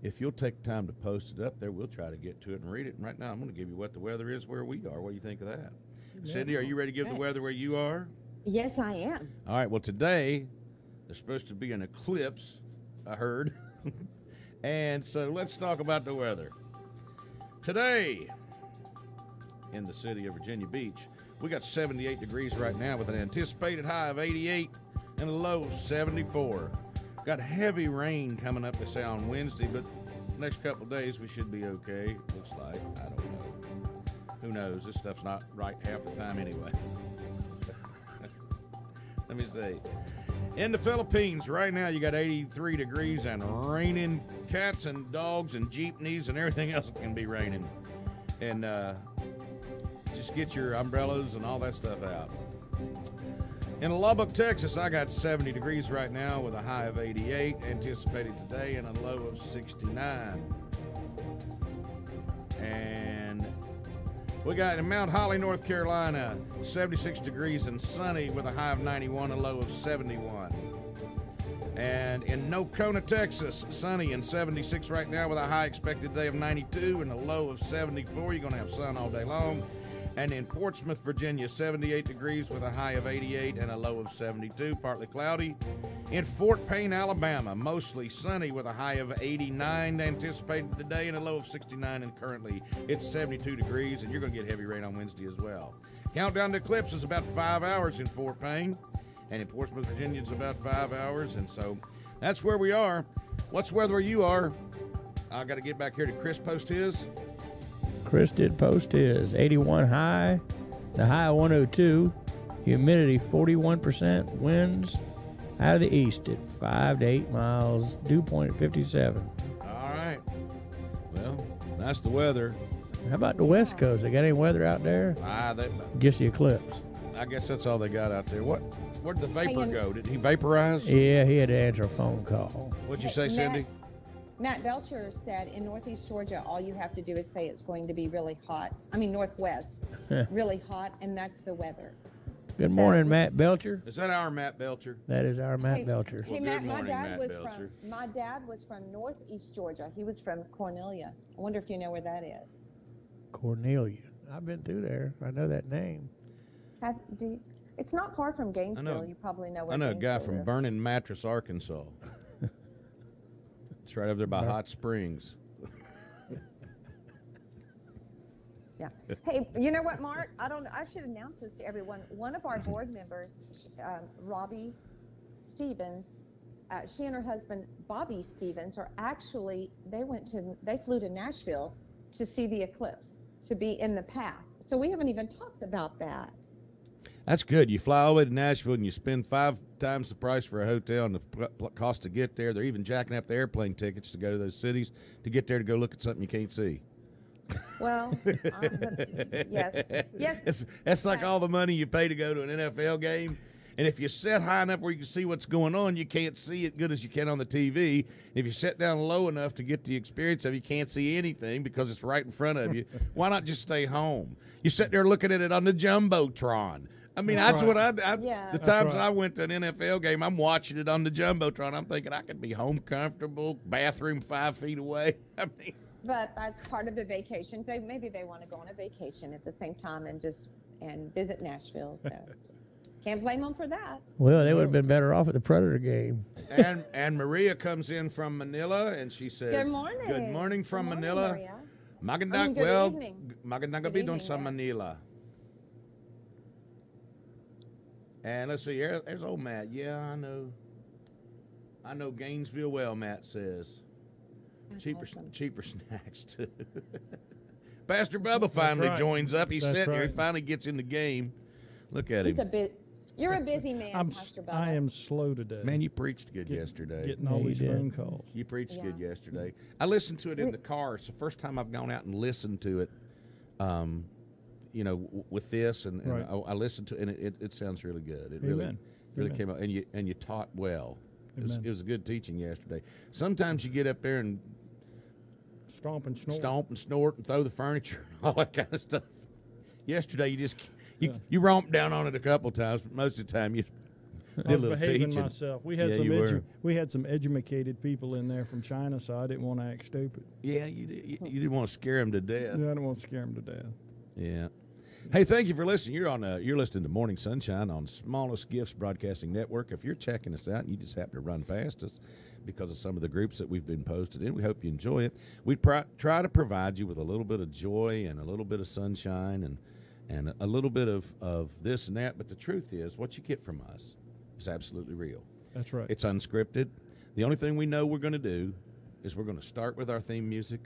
Speaker 1: If you'll take time to post it up there, we'll try to get to it and read it. And right now, I'm going to give you what the weather is where we are. What do you think of that? Yeah. Cindy, are you ready to give the weather where you are?
Speaker 3: Yes, I am.
Speaker 1: All right. Well, today, there's supposed to be an eclipse, I heard. And so let's talk about the weather. Today, in the city of Virginia Beach, we got 78 degrees right now with an anticipated high of 88 and a low of 74. Got heavy rain coming up, they say, on Wednesday, but next couple of days we should be okay. Looks like. I don't know. Who knows? This stuff's not right half the time anyway. Let me see. In the Philippines, right now you got 83 degrees and raining. Cats and dogs and jeepneys and everything else can be raining. And just get your umbrellas and all that stuff out. In Lubbock, Texas, I got 70 degrees right now with a high of 88 anticipated today and a low of 69. And we got in Mount Holly, North Carolina, 76 degrees and sunny with a high of 91 and a low of 71. And in Nocona, Texas, sunny and 76 right now with a high expected day of 92 and a low of 74. You're going to have sun all day long. And in Portsmouth, Virginia, 78 degrees with a high of 88 and a low of 72, partly cloudy. In Fort Payne, Alabama, mostly sunny with a high of 89 anticipated today and a low of 69, and currently it's 72 degrees, and you're going to get heavy rain on Wednesday as well. Countdown to eclipse is about 5 hours in Fort Payne, and in Portsmouth, Virginia, it's about 5 hours, and so that's where we are. What's weather where you are? I got to get back here to Chris post his.
Speaker 2: Chris did post his 81 high, the high 102, humidity 41%, winds out of the east at 5 to 8 miles, dew point at 57.
Speaker 1: All right. Well, that's the weather.
Speaker 2: How about the West Coast? They got any weather out there? Just the eclipse.
Speaker 1: I guess that's all they got out there. Where'd the vapor go? Did he vaporize?
Speaker 2: Yeah, he had to answer a phone call.
Speaker 1: What'd you say, Cindy?
Speaker 3: Matt Belcher said in Northeast Georgia, all you have to do is say it's going to be really hot. I mean, Northwest, really hot, and that's the weather.
Speaker 2: Good morning, Matt Belcher.
Speaker 1: Is that our Matt Belcher?
Speaker 2: That is our Matt Belcher.
Speaker 3: Hey,
Speaker 1: Well,
Speaker 3: Matt,
Speaker 1: good morning,
Speaker 3: my dad was from Northeast Georgia. He was from Cornelia. I wonder if you know where that is.
Speaker 2: Cornelia. I've been through there. I know that name.
Speaker 3: It's not far from Gainesville. You probably know where
Speaker 1: I know a guy
Speaker 3: Gainesville
Speaker 1: from
Speaker 3: is.
Speaker 1: Burning Mattress, Arkansas. It's right up there by Hot Springs.
Speaker 3: Yeah. Hey, you know what, Mark? I should announce this to everyone. One of our board members, Robbie Stevens, she and her husband, Bobby Stevens, are actually, they flew to Nashville to see the eclipse, to be in the path. So we haven't even talked about that.
Speaker 1: That's good. You fly all the way to Nashville and you spend 5 times the price for a hotel and the cost to get there. They're even jacking up the airplane tickets to go to those cities to get there to go look at something you can't see.
Speaker 3: Well, yes.
Speaker 1: That's like all the money you pay to go to an NFL game. And if you sit high enough where you can see what's going on, you can't see it good as you can on the TV. If you sit down low enough to get the experience of it, you can't see anything because it's right in front of you. Why not just stay home? You sit there looking at it on the Jumbotron. I mean, that's what the times I went to an NFL game, I'm watching it on the Jumbotron. I'm thinking I could be home comfortable, bathroom 5 feet away. I mean,
Speaker 3: but that's part of the vacation. Maybe they want to go on a vacation at the same time and visit Nashville. So can't blame them for that.
Speaker 2: Well, they would have been better off at the Predator game.
Speaker 1: And Maria comes in from Manila, and she says,
Speaker 3: "Good morning.
Speaker 1: Good morning from
Speaker 3: Good morning,
Speaker 1: Manila.
Speaker 3: Maria.
Speaker 1: Magandang
Speaker 3: evening.
Speaker 1: Magandang
Speaker 3: Good
Speaker 1: gabi doon
Speaker 3: evening
Speaker 1: sa
Speaker 3: there.
Speaker 1: Manila." And let's see, there's old Matt. Yeah, I know Gainesville well, Matt says.
Speaker 3: That's
Speaker 1: Cheaper
Speaker 3: awesome.
Speaker 1: cheaper snacks, too. Pastor Bubba finally joins up. He's sitting here. He finally gets in the game. Look at him.
Speaker 3: You're a busy man, Pastor Bubba.
Speaker 11: I am slow today.
Speaker 1: Man, you preached good yesterday.
Speaker 11: Getting all these phone calls.
Speaker 1: You preached good yesterday. I listened to it in the car. It's the first time I've gone out and listened to it, with this, and
Speaker 11: Right.
Speaker 1: I listened to it, and it sounds really good. It
Speaker 11: Amen.
Speaker 1: really
Speaker 11: Amen.
Speaker 1: came out, and you taught well.
Speaker 11: Amen.
Speaker 1: It was a good teaching yesterday. Sometimes you get up there and
Speaker 11: Stomp and snort.
Speaker 1: Stomp and snort and throw the furniture and all that kind of stuff. Yesterday, you romped down on it a couple times, but most of the time you
Speaker 11: I
Speaker 1: did a
Speaker 11: was
Speaker 1: little
Speaker 11: behaving
Speaker 1: teaching.
Speaker 11: myself. We had some educated people in there from China, so I didn't want to act stupid.
Speaker 1: Yeah, you didn't want to scare them to death.
Speaker 11: Yeah, I didn't want to scare them to death.
Speaker 1: Yeah. Hey, thank you for listening. You're listening to Morning Sunshine on Smallest Gifts Broadcasting Network. If you're checking us out and you just happen to run past us because of some of the groups that we've been posted in, we hope you enjoy it. We try to provide you with a little bit of joy and a little bit of sunshine and a little bit of this and that. But the truth is, what you get from us is absolutely real.
Speaker 11: That's right.
Speaker 1: It's unscripted. The only thing we know we're going to do is we're going to start with our theme music.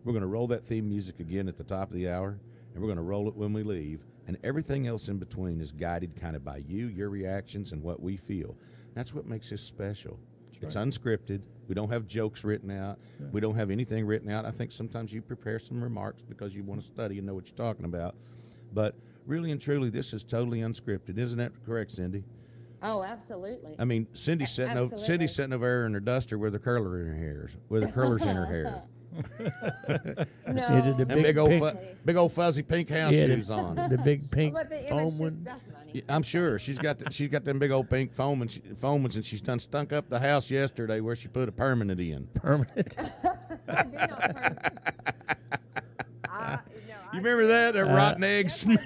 Speaker 1: We're going to roll that theme music again at the top of the hour, and we're going to roll it when we leave. And everything else in between is guided kind of by you, your reactions, and what we feel. That's what makes this special. It's unscripted. We don't have jokes written out. Yeah. We don't have anything written out. I think sometimes you prepare some remarks because you want to study and know what you're talking about. But really and truly, this is totally unscripted. Isn't that correct, Cindy?
Speaker 3: Oh, absolutely.
Speaker 1: I mean, Cindy's sitting over there in her duster with her curler in her hair, with her curlers in her hair.
Speaker 3: No,
Speaker 2: the
Speaker 1: big old fuzzy pink house shoes on.
Speaker 2: The big pink foam one.
Speaker 1: Yeah, I'm sure she's got them big old pink foam ones, and she's done stunk up the house yesterday where she put a permanent in.
Speaker 2: Permanent.
Speaker 3: I do not permanent.
Speaker 1: You remember that rotten egg smell?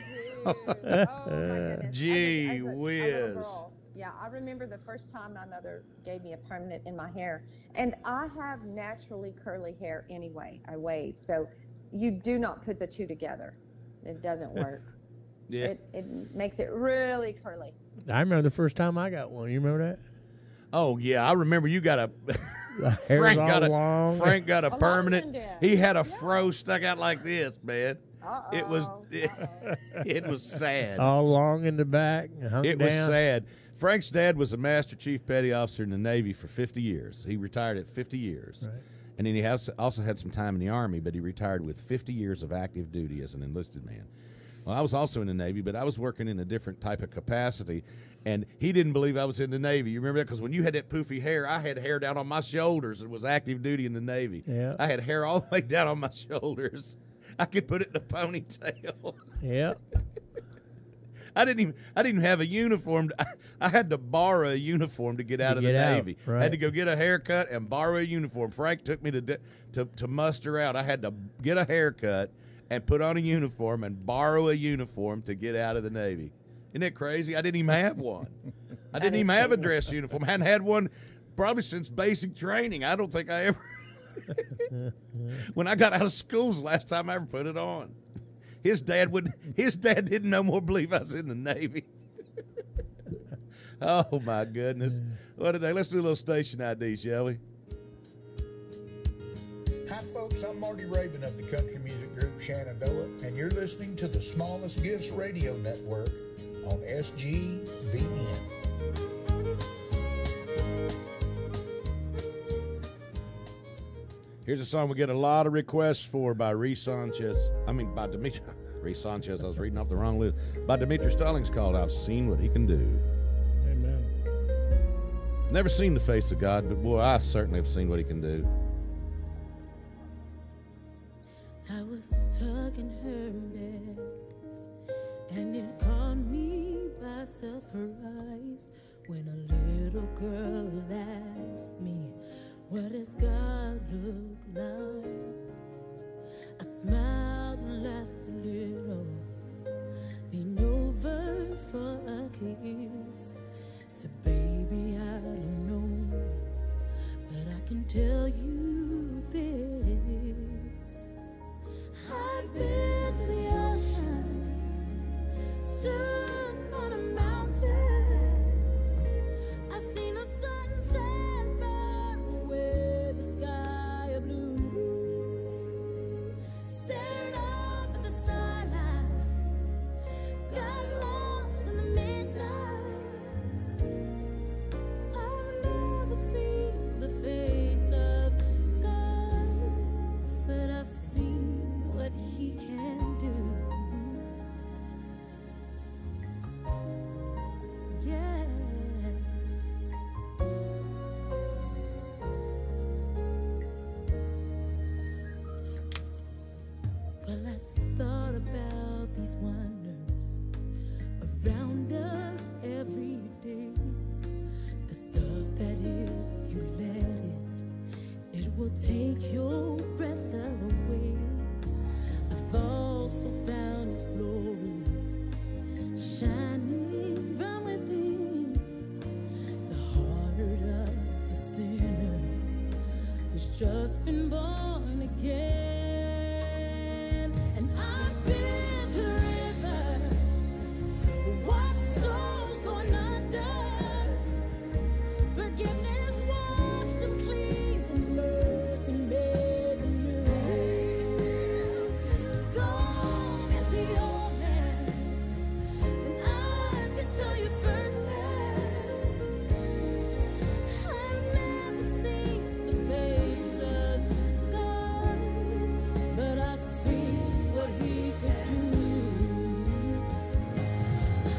Speaker 3: Oh my goodness.
Speaker 1: Gee
Speaker 3: as a
Speaker 1: whiz.
Speaker 3: girl, yeah, I remember the first time my mother gave me a permanent in my hair. And I have naturally curly hair anyway. I wave. So you do not put the two together. It doesn't work.
Speaker 1: Yeah.
Speaker 3: It makes it really curly.
Speaker 2: I remember the first time I got one. You remember that?
Speaker 1: Oh, yeah. I remember you got a...
Speaker 2: Frank long.
Speaker 1: Frank got a permanent. He had a fro stuck out like this, man. It was sad.
Speaker 2: All long in the back.
Speaker 1: It was sad. Frank's dad was a Master Chief Petty Officer in the Navy for 50 years. He retired at 50 years.
Speaker 2: Right.
Speaker 1: And then he also had some time in the Army, but he retired with 50 years of active duty as an enlisted man. Well, I was also in the Navy, but I was working in a different type of capacity, and he didn't believe I was in the Navy. You remember that? Because when you had that poofy hair, I had hair down on my shoulders. It was active duty in the Navy.
Speaker 2: Yeah.
Speaker 1: I had hair all the way down on my shoulders. I could put it in a ponytail.
Speaker 2: Yep.
Speaker 1: I didn't even have a uniform. I had to borrow a uniform to get out of the Navy.
Speaker 2: Right.
Speaker 1: I had to go get a haircut and borrow a uniform. Frank took me to muster out. I had to get a haircut and put on a uniform and borrow a uniform to get out of the Navy. Isn't that crazy? I didn't even have one. I didn't even have a dress uniform. I hadn't had one probably since basic training. I don't think I ever. When I got out of school was the last time I ever put it on. His dad didn't no more believe I was in the Navy. Oh my goodness. What a day. Let's do a little station ID, shall we?
Speaker 8: Hi folks, I'm Marty Raven of the country music group Shenandoah, and you're listening to the Smallest Gifts Radio Network on SGBN.
Speaker 1: Here's a song we get a lot of requests for by Reese Sanchez. I mean, by Dimitri. Reese Sanchez, I was reading off the wrong list. By Dimitri Stallings, called I've Seen What He Can Do.
Speaker 11: Amen.
Speaker 1: Never seen the face of God, but boy, I certainly have seen what He can do.
Speaker 12: I was stuck in her bed, and it caught me by surprise when a little girl asked me, what does God look like? I smiled and laughed a little, leaned over for a kiss, said, baby, I don't know, but I can tell you this. I've been to the ocean, stood on a mountain, I've seen a sunset burn with the sky blue, stared up at the starlight, got lost in the midnight. I've never seen the face of take your breath away. I've also found His glory shining from within. The heart of the sinner has just been born again. And I've been to river, watched souls going under. Forgiveness washed them clean, and mercy made them new. Gone is the old man, and I can tell you firsthand, I've never seen the face of God, but I see what He can do.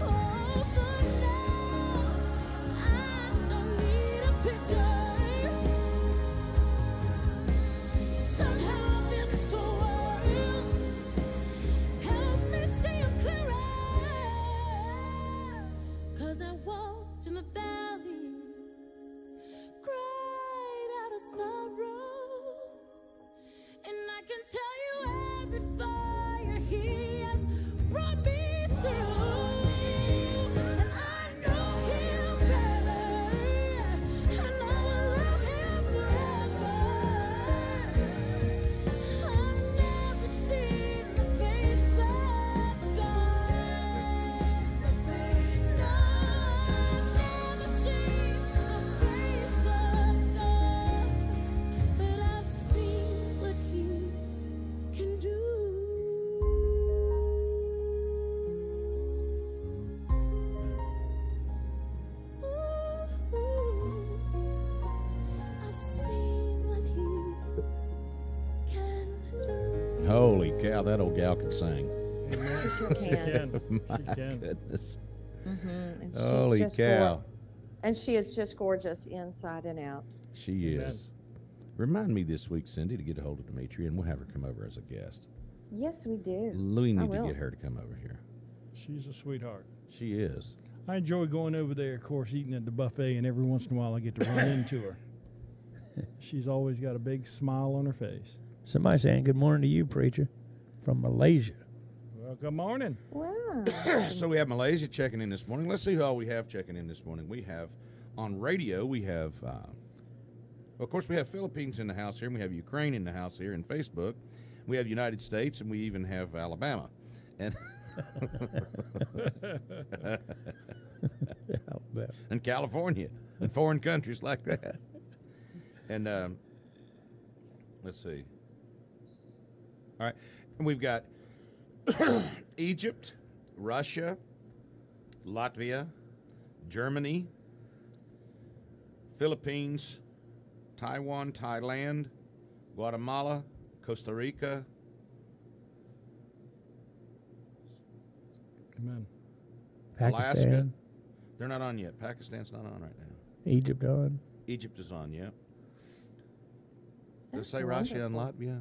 Speaker 12: Oh, for now, I don't need a picture. Somehow this world helps me see Him clearer. 'Cause I walked in the valley, cried out of sorrow, and I can tell you every fire He has brought me through. And I know Him better, and I will love Him forever. I've never seen the face of God. No, I've never seen the face of God, but I've seen what He can do. I've seen what He can do.
Speaker 1: Holy cow, that old gal can sing.
Speaker 3: She sure can.
Speaker 1: My
Speaker 11: can.
Speaker 1: goodness.
Speaker 3: And she's
Speaker 1: Holy
Speaker 3: just
Speaker 1: cow.
Speaker 3: and she is just gorgeous inside and out.
Speaker 1: She
Speaker 11: Amen.
Speaker 1: is. Remind me this week, Cindy, to get a hold of Demetria, and we'll have her come over as a guest.
Speaker 3: Yes, we do.
Speaker 1: We need to
Speaker 3: will.
Speaker 1: get her to come over here.
Speaker 11: She's a sweetheart.
Speaker 1: She is.
Speaker 11: I enjoy going over there, of course, eating at the buffet, and every once in a while I get to run into her. She's always got a big smile on her face.
Speaker 2: Somebody saying good morning to you, preacher, from Malaysia.
Speaker 11: Well, good morning.
Speaker 3: Wow.
Speaker 1: So we have Malaysia checking in this morning. Let's see who all we have checking in this morning. We have on radio, we have, of course, we have Philippines in the house here, and we have Ukraine in the house here in Facebook. We have United States, and we even have Alabama. And and California and foreign countries like that. And let's see. All right. And we've got Egypt, Russia, Latvia, Germany, Philippines, Taiwan, Thailand, Guatemala, Costa Rica.
Speaker 11: Amen.
Speaker 1: Alaska.
Speaker 2: Pakistan,
Speaker 1: They're not on yet. Pakistan's not on right now.
Speaker 2: Egypt on.
Speaker 1: Egypt is on, yeah. Did I
Speaker 3: That's
Speaker 1: say Russia and
Speaker 3: wonderful.
Speaker 1: Latvia?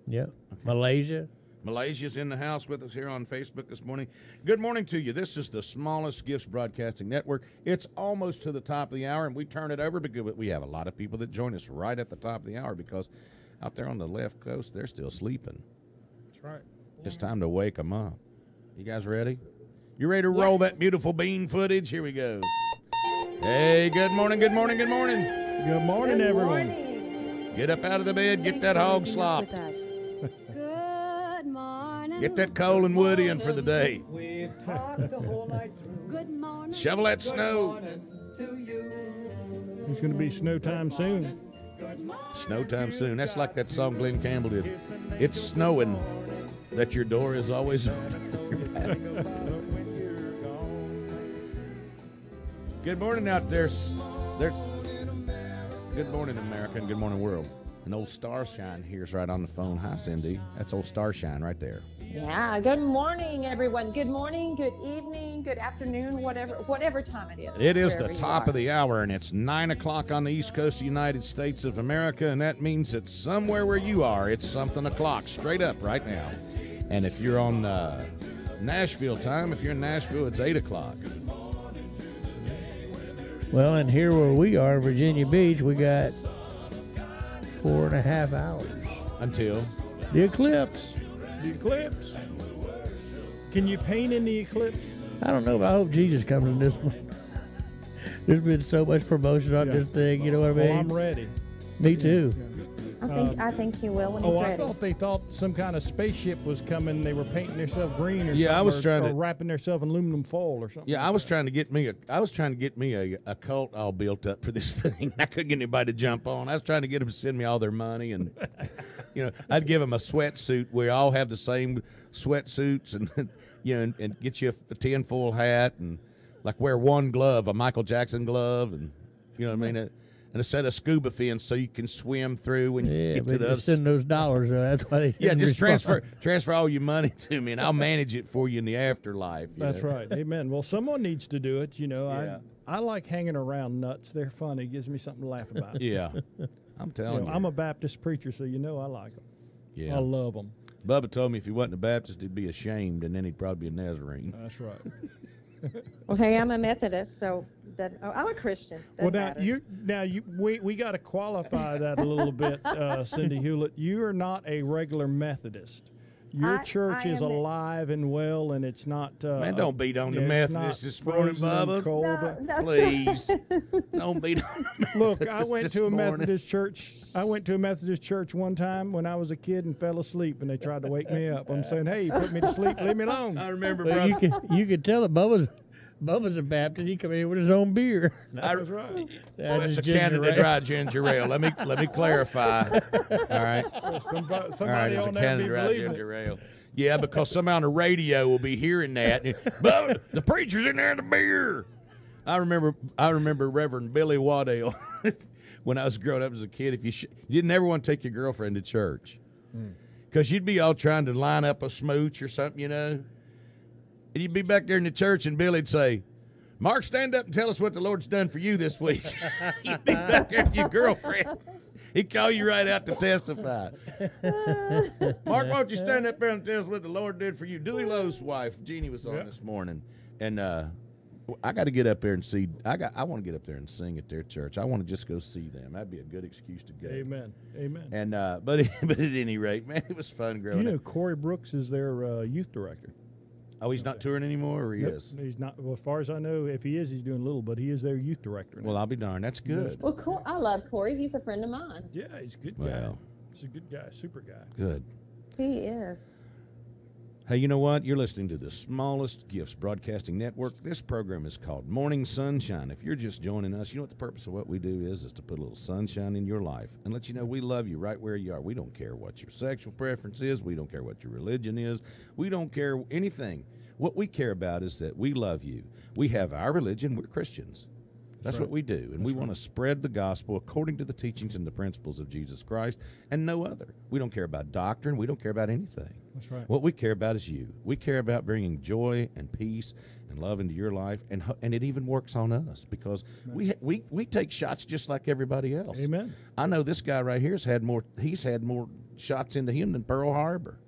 Speaker 2: Yep. Malaysia.
Speaker 1: Malaysia's in the house with us here on Facebook this morning. Good morning to you. This is the Smallest Gifts Broadcasting Network. It's almost to the top of the hour, and we turn it over because we have a lot of people that join us right at the top of the hour because out there on the left coast, they're still sleeping.
Speaker 11: That's right.
Speaker 1: It's time to wake them up. You guys ready? You ready to roll that beautiful bean footage? Here we go. Hey, good morning, good morning, good morning.
Speaker 11: Good morning,
Speaker 3: Good
Speaker 11: everyone.
Speaker 3: morning.
Speaker 1: Get up out of the bed, get
Speaker 4: Thanks
Speaker 1: that
Speaker 4: for
Speaker 1: hog
Speaker 4: waking up
Speaker 1: slop.
Speaker 4: with us.
Speaker 5: Good morning.
Speaker 1: Get that coal and wood in for the day.
Speaker 6: We've talked the whole night through.
Speaker 5: Good morning.
Speaker 1: Shovel that
Speaker 6: Good
Speaker 1: snow.
Speaker 6: morning to you.
Speaker 11: It's going to be snow time soon.
Speaker 1: Snow time soon. That's like that song Glenn Campbell did. It's snowing that your door is always open. Good morning out there. There's good morning, America, and good morning, world. And old Starshine here's right on the phone. Hi, Cindy. That's old Starshine right there.
Speaker 3: Yeah, good morning, everyone. Good morning, good evening, good afternoon, whatever time it is.
Speaker 1: It is the
Speaker 3: wherever you
Speaker 1: top
Speaker 3: are.
Speaker 1: of the hour, and it's 9 o'clock on the East Coast of the United States of America, and that means it's somewhere where you are. It's something o'clock, straight up right now. And if you're on Nashville time, if you're in Nashville, it's 8 o'clock.
Speaker 2: Well, and here where we are, Virginia Beach, we got 4.5 hours.
Speaker 1: Until
Speaker 2: The eclipse.
Speaker 11: The eclipse. Can you paint in the eclipse?
Speaker 2: I don't know, but I hope Jesus comes in this one. There's been so much promotion on this thing, you know what I mean?
Speaker 11: Well, I'm ready.
Speaker 2: Me too.
Speaker 3: I think he will when he's
Speaker 11: I
Speaker 3: ready.
Speaker 11: thought they thought some kind of spaceship was coming. They were painting themselves green or something.
Speaker 1: Yeah, I was trying
Speaker 11: or
Speaker 1: to
Speaker 11: wrapping themselves in aluminum foil or something.
Speaker 1: Yeah, I was trying to get me a cult all built up for this thing. I couldn't get anybody to jump on. I was trying to get them to send me all their money, and I'd give them a sweatsuit. We all have the same sweatsuits, and and get you a tinfoil hat, and like wear one glove, a Michael Jackson glove, and you know what I mean. And a set of scuba fins so you can swim through when you get to the other
Speaker 2: send those dollars. That's why they
Speaker 1: Yeah,
Speaker 2: didn't
Speaker 1: just
Speaker 2: respond.
Speaker 1: transfer all your money to me, and I'll manage it for you in the afterlife.
Speaker 11: That's right. Amen. Well, someone needs to do it.
Speaker 1: Yeah.
Speaker 11: I like hanging around nuts. They're funny. It gives me something to laugh about.
Speaker 1: Yeah, I'm telling you.
Speaker 11: I'm a Baptist preacher, so I like them.
Speaker 1: Yeah,
Speaker 11: I love them.
Speaker 1: Bubba told me if he wasn't a Baptist, he'd be ashamed, and then he'd probably be a Nazarene.
Speaker 11: That's right.
Speaker 3: Okay, I'm a Methodist, so I'm a Christian. Doesn't matter.
Speaker 11: We got to qualify that a little bit, Cindy Hewlett. You are not a regular Methodist. Your church is alive and well, and it's not.
Speaker 1: Man, don't beat on the Methodists this morning, Bubba. Please, don't beat on the Methodists.
Speaker 11: Look, I went to a
Speaker 1: morning.
Speaker 11: Methodist church. I went to a Methodist church one time when I was a kid and fell asleep, and they tried to wake me up. I'm saying, "Hey, you put me to sleep. Leave me alone."
Speaker 1: I remember,
Speaker 2: Well,
Speaker 1: brother.
Speaker 2: you could tell that Bubba's a Baptist. He come in here with his own beer.
Speaker 11: That's right.
Speaker 1: That's a Canada Dry ginger ale. Let me clarify. All right.
Speaker 11: Somebody
Speaker 1: All right, it's a
Speaker 11: on there
Speaker 1: Canada
Speaker 11: be
Speaker 1: Dry
Speaker 11: believing it.
Speaker 1: ginger ale. Yeah, because somebody on the radio will be hearing that. But the preacher's in there in the beer. I remember Reverend Billy Waddell when I was growing up as a kid. If you didn't ever want to take your girlfriend to church because you'd be all trying to line up a smooch or something, and you'd be back there in the church, and Billy'd say, "Mark, stand up and tell us what the Lord's done for you this week." You'd be back there with your girlfriend. He'd call you right out to testify. Mark, why don't you stand up there and tell us what the Lord did for you? Dewey Lowe's wife, Jeannie, was on this morning. And I got to get up there and see. I want to get up there and sing at their church. I want to just go see them. That'd be a good excuse to go.
Speaker 11: Amen. Amen.
Speaker 1: And but at any rate, man, it was fun growing up.
Speaker 11: Corey Brooks is their youth director.
Speaker 1: Oh, he's not touring anymore, or he
Speaker 11: Nope,
Speaker 1: is?
Speaker 11: He's not. Well, as far as I know, if he is, he's doing little, but he is their youth director now.
Speaker 1: Well, I'll be darned. That's good.
Speaker 3: Well, I love Corey. He's a friend of mine.
Speaker 11: Yeah, he's a good guy.
Speaker 1: Well.
Speaker 11: He's a good guy, super guy.
Speaker 1: Good.
Speaker 3: He is.
Speaker 1: Hey, you know what? You're listening to the Smallest Gifts Broadcasting Network. This program is called Morning Sunshine. If you're just joining us, you know what the purpose of what we do is to put a little sunshine in your life and let you know we love you right where you are. We don't care what your sexual preference is. We don't care what your religion is. We don't care anything. What we care about is that we love you. We have our religion. We're Christians. That's what we do. And we want to spread the gospel according to the teachings and the principles of Jesus Christ and no other. We don't care about doctrine. We don't care about anything.
Speaker 11: That's right.
Speaker 1: What we care about is you. We care about bringing joy and peace and love into your life, and it even works on us because we take shots just like everybody else.
Speaker 11: Amen.
Speaker 1: I know this guy right here has had more. He's had more shots into him than Pearl Harbor.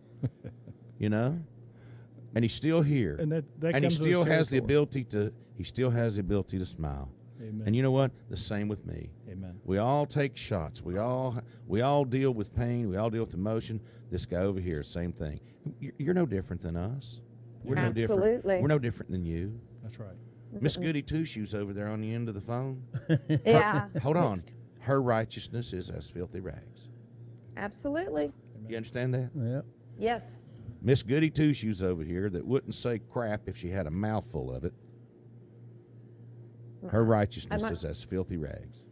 Speaker 1: And he's still here,
Speaker 11: and he
Speaker 1: comes still has the ability to. He still has the ability to smile.
Speaker 11: Amen.
Speaker 1: And you know what? The same with me.
Speaker 11: Amen.
Speaker 1: We all take shots. We all deal with pain. We all deal with emotion. This guy over here, same thing. You're no different than us. We're no different.
Speaker 3: Absolutely.
Speaker 1: We're no different than you.
Speaker 11: That's right.
Speaker 1: Miss Goody Two Shoes over there on the end of the phone.
Speaker 3: Yeah.
Speaker 1: Hold on. Her righteousness is as filthy rags.
Speaker 3: Absolutely.
Speaker 1: You understand that?
Speaker 2: Yeah.
Speaker 3: Yes.
Speaker 1: Miss Goody Two Shoes over here that wouldn't say crap if she had a mouthful of it. Her righteousness is as filthy rags.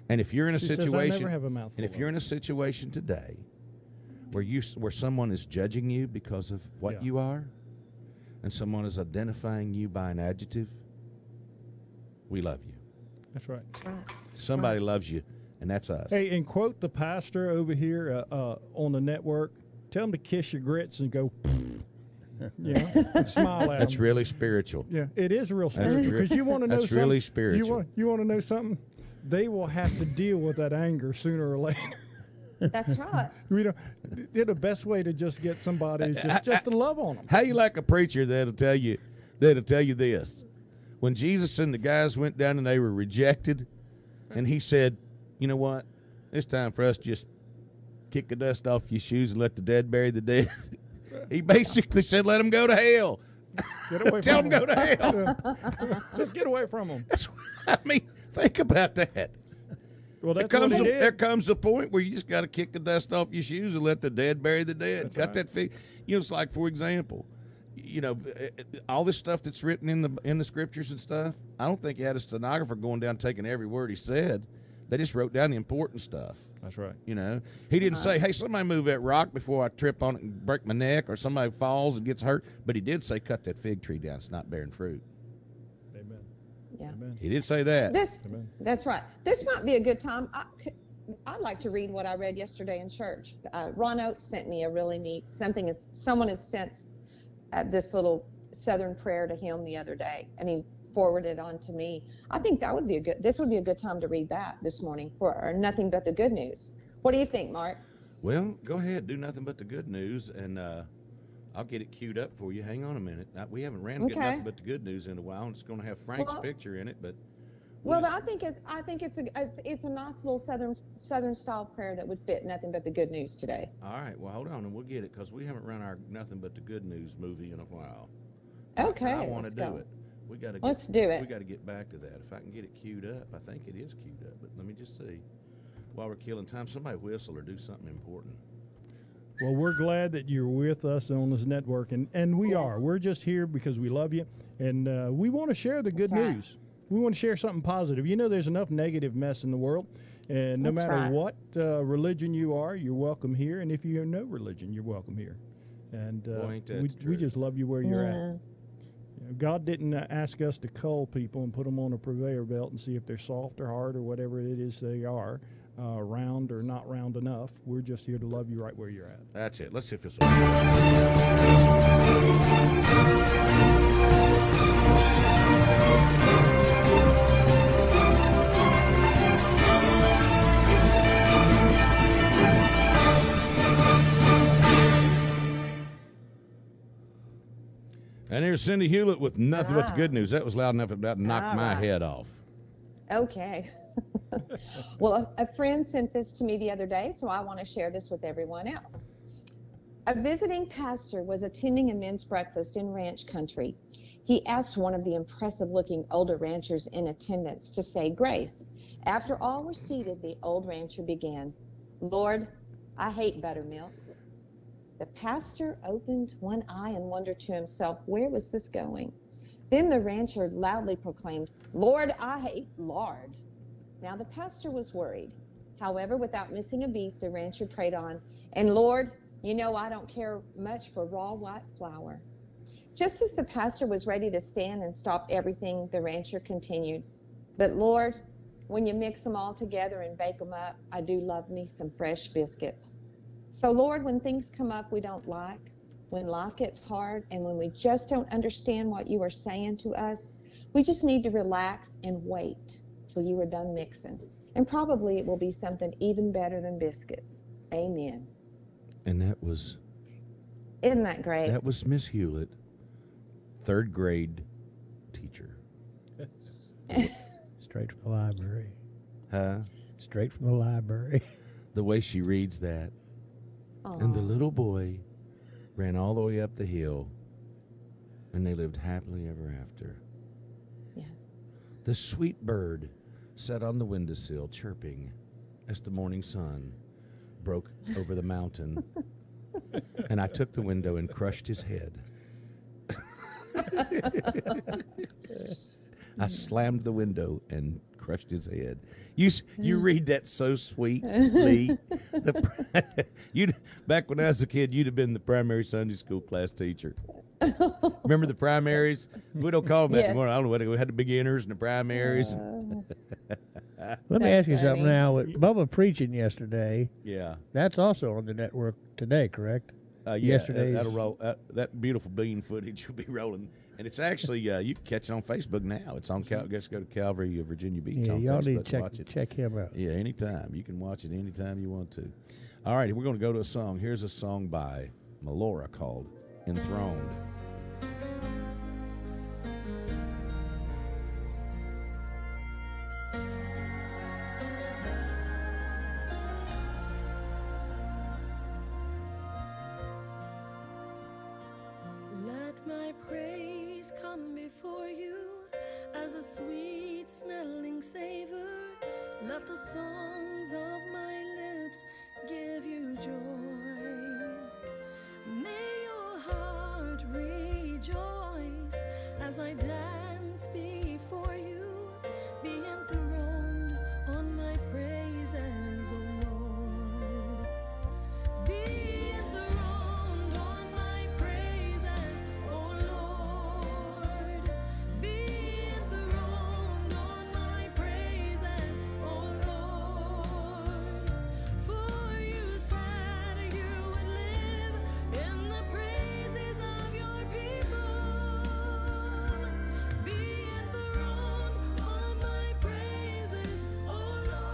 Speaker 1: And if you're in a situation,
Speaker 11: says, I never have a mouthful
Speaker 1: and if you're in a situation today where someone is judging you because of what you are, and someone is identifying you by an adjective, we love you.
Speaker 11: That's right.
Speaker 1: Somebody loves you, and that's us.
Speaker 11: Hey, and quote the pastor over here on the network. Tell him to kiss your grits and go. And smile at
Speaker 1: That's
Speaker 11: them.
Speaker 1: really spiritual.
Speaker 11: Yeah, it is real spiritual because you want to know
Speaker 1: that's
Speaker 11: something.
Speaker 1: really spiritual.
Speaker 11: You want to know something? They will have to deal with that anger sooner or later.
Speaker 3: That's right.
Speaker 11: The best way to just get somebody is just to love on them.
Speaker 1: How you like a preacher that'll tell you this? When Jesus and the guys went down and they were rejected, and he said, "You know what? It's time for us to just kick the dust off your shoes and let the dead bury the dead. He basically said, let them go to hell.
Speaker 11: Get away
Speaker 1: Tell
Speaker 11: from
Speaker 1: them go to hell.
Speaker 11: Just get away from them.
Speaker 1: I mean, think about that.
Speaker 11: Well,
Speaker 1: there comes a point where you just got to kick the dust off your shoes and let the dead bury the dead.
Speaker 11: That's
Speaker 1: Cut
Speaker 11: right.
Speaker 1: that fig. You know, it's like, for example, you know, all this stuff that's written in the scriptures and stuff. I don't think he had a stenographer going down taking every word he said. They just wrote down the important stuff.
Speaker 11: That's right.
Speaker 1: You know, he didn't say, "Hey, somebody move that rock before I trip on it and break my neck," or somebody falls and gets hurt. But he did say, "Cut that fig tree down; it's not bearing fruit."
Speaker 11: Amen.
Speaker 3: Yeah.
Speaker 11: Amen.
Speaker 1: He did say that.
Speaker 3: That's right. This might be a good time. I'd like to read what I read yesterday in church. Ron Oates sent me a really neat something. Someone has sent this little Southern prayer to him the other day, and he forwarded it on to me. I think that would be this would be a good time to read that this morning for Nothing But the Good News. What do you think, Mark?
Speaker 1: Well, go ahead, do nothing but the good news, and I'll get it queued up for you. Hang on a minute. We haven't ran nothing but the good news in a while, and it's going to have Frank's picture in it, but.
Speaker 3: I think it's a nice little Southern style prayer that would fit Nothing But the Good News today.
Speaker 1: All right, well, hold on, and we'll get it because we haven't run our Nothing But the Good News movie in a while.
Speaker 3: Okay,
Speaker 1: I want to do it.
Speaker 3: Let's do it.
Speaker 1: We got to get back to that. If I can get it queued up, I think it is queued up. But let me just see. While we're killing time, somebody whistle or do something important.
Speaker 11: Well, we're glad that you're with us on this network, and we are. We're just here because we love you, and we want to share the good news. We want to share something positive. You know, there's enough negative mess in the world, and no matter what religion you are, you're welcome here. And if you have no religion, you're welcome here. And we just love you where you're at. God didn't ask us to cull people and put them on a conveyor belt and see if they're soft or hard or whatever it is they are, round or not round enough. We're just here to love you right where you're at.
Speaker 1: That's it. Let's see if it's And here's Cindy Hewlett with Nothing But the Good News. That was loud enough about to knock my head off.
Speaker 3: Okay. Well, a friend sent this to me the other day, so I want to share this with everyone else. A visiting pastor was attending a men's breakfast in ranch country. He asked one of the impressive-looking older ranchers in attendance to say grace. After all were seated, the old rancher began, "Lord, I hate buttermilk." The pastor opened one eye and wondered to himself, where was this going? Then the rancher loudly proclaimed, "Lord, I hate lard." Now the pastor was worried. However, without missing a beat, the rancher prayed on, "And Lord, you know I don't care much for raw white flour." Just as the pastor was ready to stand and stop everything, the rancher continued, "But Lord, when you mix them all together and bake them up, I do love me some fresh biscuits. So Lord, when things come up we don't like, when life gets hard, and when we just don't understand what you are saying to us, we just need to relax and wait till you are done mixing. And probably it will be something even better than biscuits. Amen."
Speaker 1: And that was...
Speaker 3: Isn't that great?
Speaker 1: That was Miss Hewlett, third grade teacher.
Speaker 2: Straight from the library.
Speaker 1: Huh?
Speaker 2: Straight from the library.
Speaker 1: The way she reads that.
Speaker 3: Aww.
Speaker 1: And the little boy ran all the way up the hill, and they lived happily ever after.
Speaker 3: Yes.
Speaker 1: The sweet bird sat on the windowsill chirping as the morning sun broke over the mountain, and I took the window and crushed his head. I slammed the window and crushed his head. You read that so sweetly. Back when I was a kid, you'd have been the primary Sunday school class teacher. Remember the primaries? We don't call them that anymore. I don't know what we had, the beginners and the primaries.
Speaker 2: Let me ask you something now. With Bubba preaching yesterday,
Speaker 1: yeah,
Speaker 2: that's also on the network today, correct?
Speaker 1: Yesterday's that'll roll. That beautiful bean footage will be rolling, and it's actually you can catch it on Facebook now. It's on. Just go to Calvary, Virginia Beach.
Speaker 2: Yeah,
Speaker 1: on
Speaker 2: y'all
Speaker 1: Facebook
Speaker 2: need to
Speaker 1: watch it.
Speaker 2: check him out.
Speaker 1: Yeah, anytime you can watch it anytime you want to. All right, we're going to go to a song. Here's a song by Melora called "Enthroned."
Speaker 12: my praise come before you as a sweet smelling savor. Let the songs of my lips give you joy. May your heart rejoice as I dance before you, be enthroned on my praises, O Lord. Be enthroned on my praises, O Lord. Be enthroned on my praises, O Lord. For you said you would live in the praises of your people. Be enthroned on my praises, O Lord.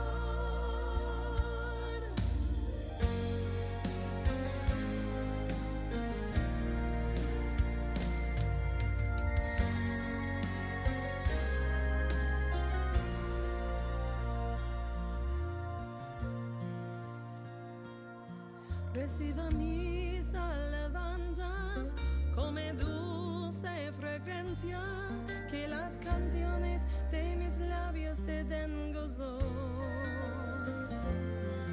Speaker 12: Reciba mis alabanzas como dulce fragancia, que las canciones de mis labios te den gozo.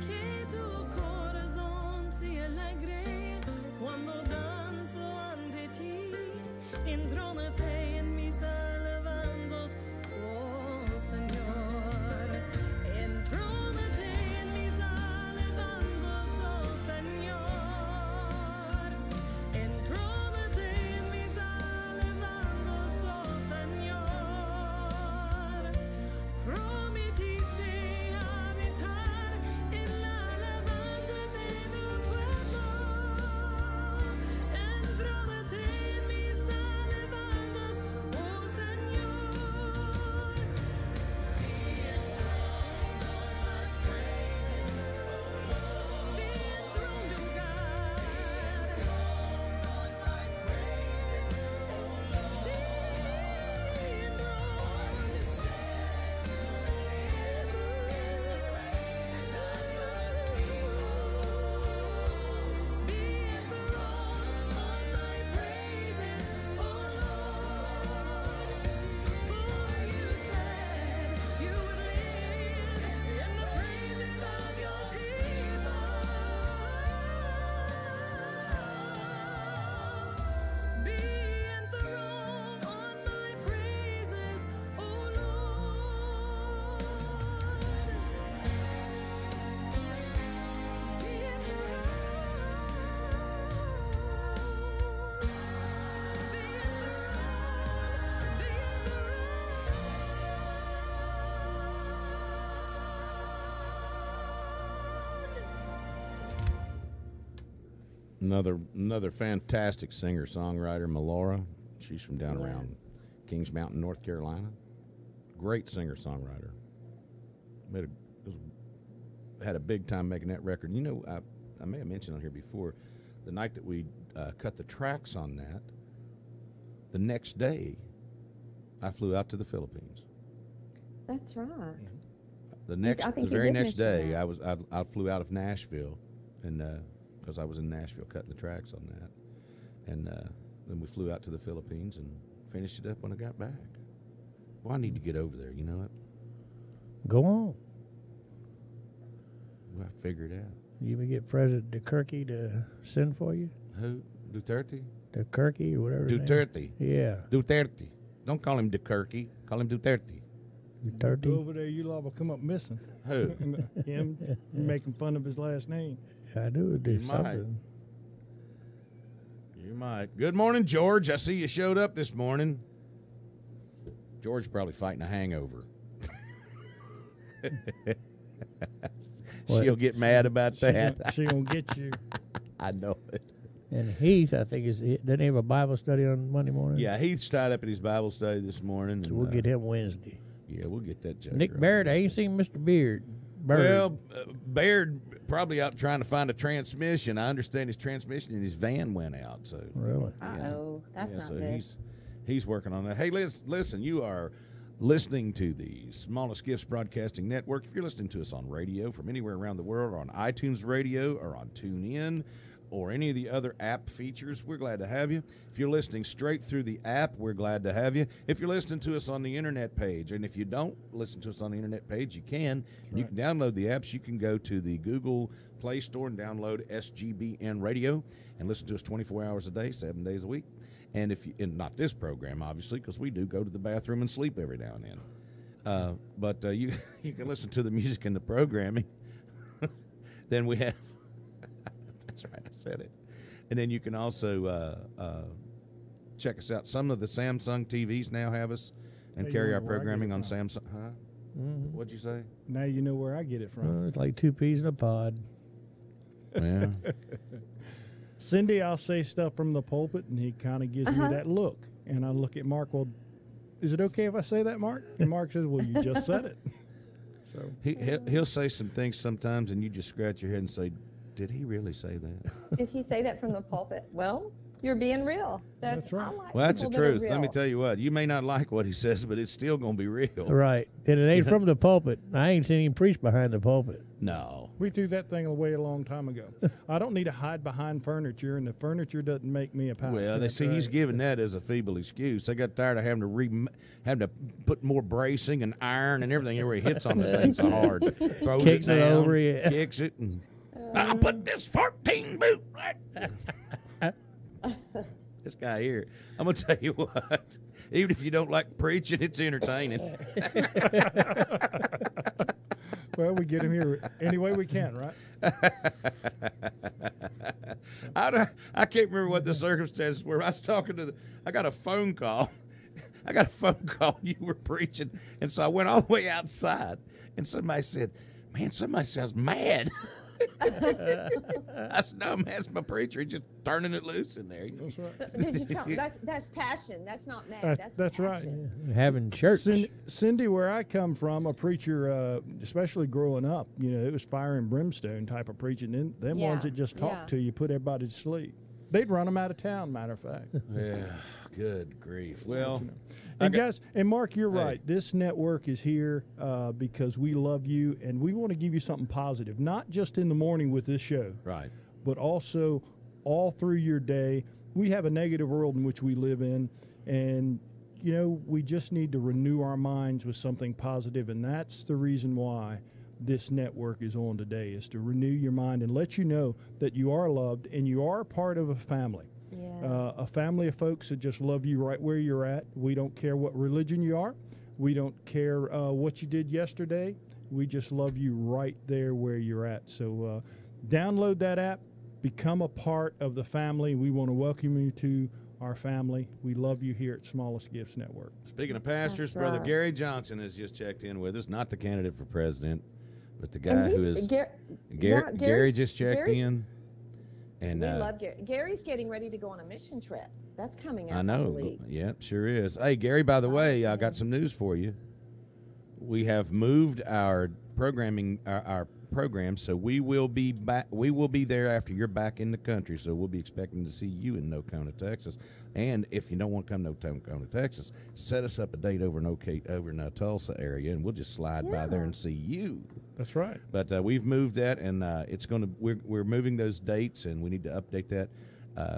Speaker 12: Que tu corazón se alegre cuando danzo ante ti. Entrónate en mis alabanzas, oh Señor. Entrónate en mis alabanzas, oh Señor. Entrónate en mis alabanzas, oh Señor. Prometiste habitar en la alabanza de tu pueblo. Entrónate en mis alabanzas, oh Señor. Be enthroned on my praises, oh Lord. Be enthroned, oh God. On my praises, oh Lord. Be
Speaker 1: Another fantastic singer-songwriter, Melora. She's from down around Kings Mountain, North Carolina. Great singer-songwriter. Had a big time making that record. You know, I may have mentioned on here before, the night that we cut the tracks on that, the next day, I flew out to the Philippines.
Speaker 3: That's right.
Speaker 1: The very next day, I flew out of Nashville, and because I was in Nashville cutting the tracks on that, and then we flew out to the Philippines and finished it up when I got back. Well, I need to get over there. You know what?
Speaker 2: Go on.
Speaker 1: We'll have to figure it out.
Speaker 2: You may get President Duterte to send for you.
Speaker 1: Who? Duterte?
Speaker 2: Duterte or whatever.
Speaker 1: Duterte.
Speaker 2: Yeah.
Speaker 1: Duterte. Don't call him Duterte. Call him Duterte.
Speaker 2: Duterte.
Speaker 11: Go over there, you lot will come up missing.
Speaker 1: Who?
Speaker 11: Him making fun of his last name.
Speaker 2: I knew it did something.
Speaker 1: You might. Good morning, George. I see you showed up this morning. George's probably fighting a hangover. She'll get mad about that.
Speaker 11: She gonna get you.
Speaker 1: I know it.
Speaker 2: And Heath, I think, doesn't he have a Bible study on Monday morning?
Speaker 1: Yeah, Heath's tied up at his Bible study this morning.
Speaker 2: So we'll get him Wednesday.
Speaker 1: Yeah, we'll get that joke.
Speaker 2: Nick Baird, I ain't seen Mr. Beard.
Speaker 1: Well, Baird probably out trying to find a transmission. I understand his transmission in his van went out. So
Speaker 2: really,
Speaker 3: uh-oh, that's not
Speaker 1: so
Speaker 3: good.
Speaker 1: He's working on that. Hey, listen, you are listening to the Smallest Gifts Broadcasting Network. If you're listening to us on radio from anywhere around the world, or on iTunes Radio, or on TuneIn, or any of the other app features, we're glad to have you. If you're listening straight through the app, we're glad to have you. If you're listening to us on the internet page, and if you don't listen to us on the internet page, you can. You can download the apps. You can go to the Google Play Store and download SGBN Radio and listen to us 24 hours a day, 7 days a week. And and not this program, obviously, because we do go to the bathroom and sleep every now and then. But you can listen to the music and the programming. Then we have, that's right, I said it. And then you can also check us out. Some of the Samsung TVs now have us and carry our programming on Samsung. Huh?
Speaker 2: Mm-hmm.
Speaker 1: What'd you say?
Speaker 11: Now you know where I get it from.
Speaker 2: It's like 2 peas in a pod.
Speaker 1: Yeah.
Speaker 11: Cindy, I'll say stuff from the pulpit, and he kind of gives me that look. And I look at Mark, well, is it okay if I say that, Mark? And Mark says, well, you just said it. So
Speaker 1: He'll say some things sometimes, and you just scratch your head and say, did he really say that?
Speaker 3: Did he say that from the pulpit? Well, you're being real.
Speaker 11: That's right.
Speaker 1: Well, that's the truth. Let me
Speaker 3: you.
Speaker 1: tell you what. You may not like what he says, but it's still going to be real.
Speaker 2: Right. And it ain't from the pulpit. I ain't seen him preach behind the pulpit.
Speaker 1: No.
Speaker 11: We threw that thing away a long time ago. I don't need to hide behind furniture, and the furniture doesn't make me a pastor.
Speaker 1: Well, they see he's giving that as a feeble excuse. They got tired of having to put more bracing and iron and everything everywhere he hits on the thing so hard. Throws
Speaker 2: Kicks
Speaker 1: it
Speaker 2: it
Speaker 1: down,
Speaker 2: over, yeah.
Speaker 1: kicks it, and I'll put this 14 boot right. This guy here, I'm going to tell you what, even if you don't like preaching, it's entertaining.
Speaker 11: Well, we get him here any way we can, right?
Speaker 1: I can't remember what the circumstances were. I was talking I got a phone call. You were preaching, and so I went all the way outside, and somebody said, man, somebody sounds mad. I said, no, man, it's my preacher. He's just turning it loose in there.
Speaker 11: That's right.
Speaker 3: Did you tell that's passion. That's not mad.
Speaker 11: That's right.
Speaker 2: Yeah. Having church.
Speaker 11: Cindy, where I come from, a preacher, especially growing up, it was fire and brimstone type of preaching. Them ones that just talk to you, put everybody to sleep. They'd run them out of town, matter of fact.
Speaker 1: Yeah, good grief. Well,
Speaker 11: and guys, and Mark, you're right. This network is here because we love you, and we want to give you something positive, not just in the morning with this show,
Speaker 1: right,
Speaker 11: but also all through your day. We have a negative world in which we live in, and we just need to renew our minds with something positive, and that's the reason why this network is on today, is to renew your mind and let you know that you are loved and you are part of a family.
Speaker 3: Yes.
Speaker 11: A family of folks that just love you right where you're at. We don't care what religion you are. We don't care what you did yesterday. We just love you right there where you're at. So download that app. Become a part of the family. We want to welcome you to our family. We love you here at Smallest Gifts Network.
Speaker 1: Speaking of pastors, Brother Gary Johnson has just checked in with us, not the candidate for president, but the guy who is Gary just checked in. And
Speaker 3: we love Gary. Gary's getting ready to go on a mission trip. That's coming up.
Speaker 1: I know. Yeah, sure is. Hey, Gary, by the way, I got some news for you. We have moved our programming, our program, so we will be back. We will be there after you're back in the country. So we'll be expecting to see you in Nocona, Texas. And if you don't want to come to Nocona, Texas, set us up a date over in Tulsa area, and we'll just slide by there and see you.
Speaker 11: That's right.
Speaker 1: But we've moved that, and it's going to. We're moving those dates, and we need to update that.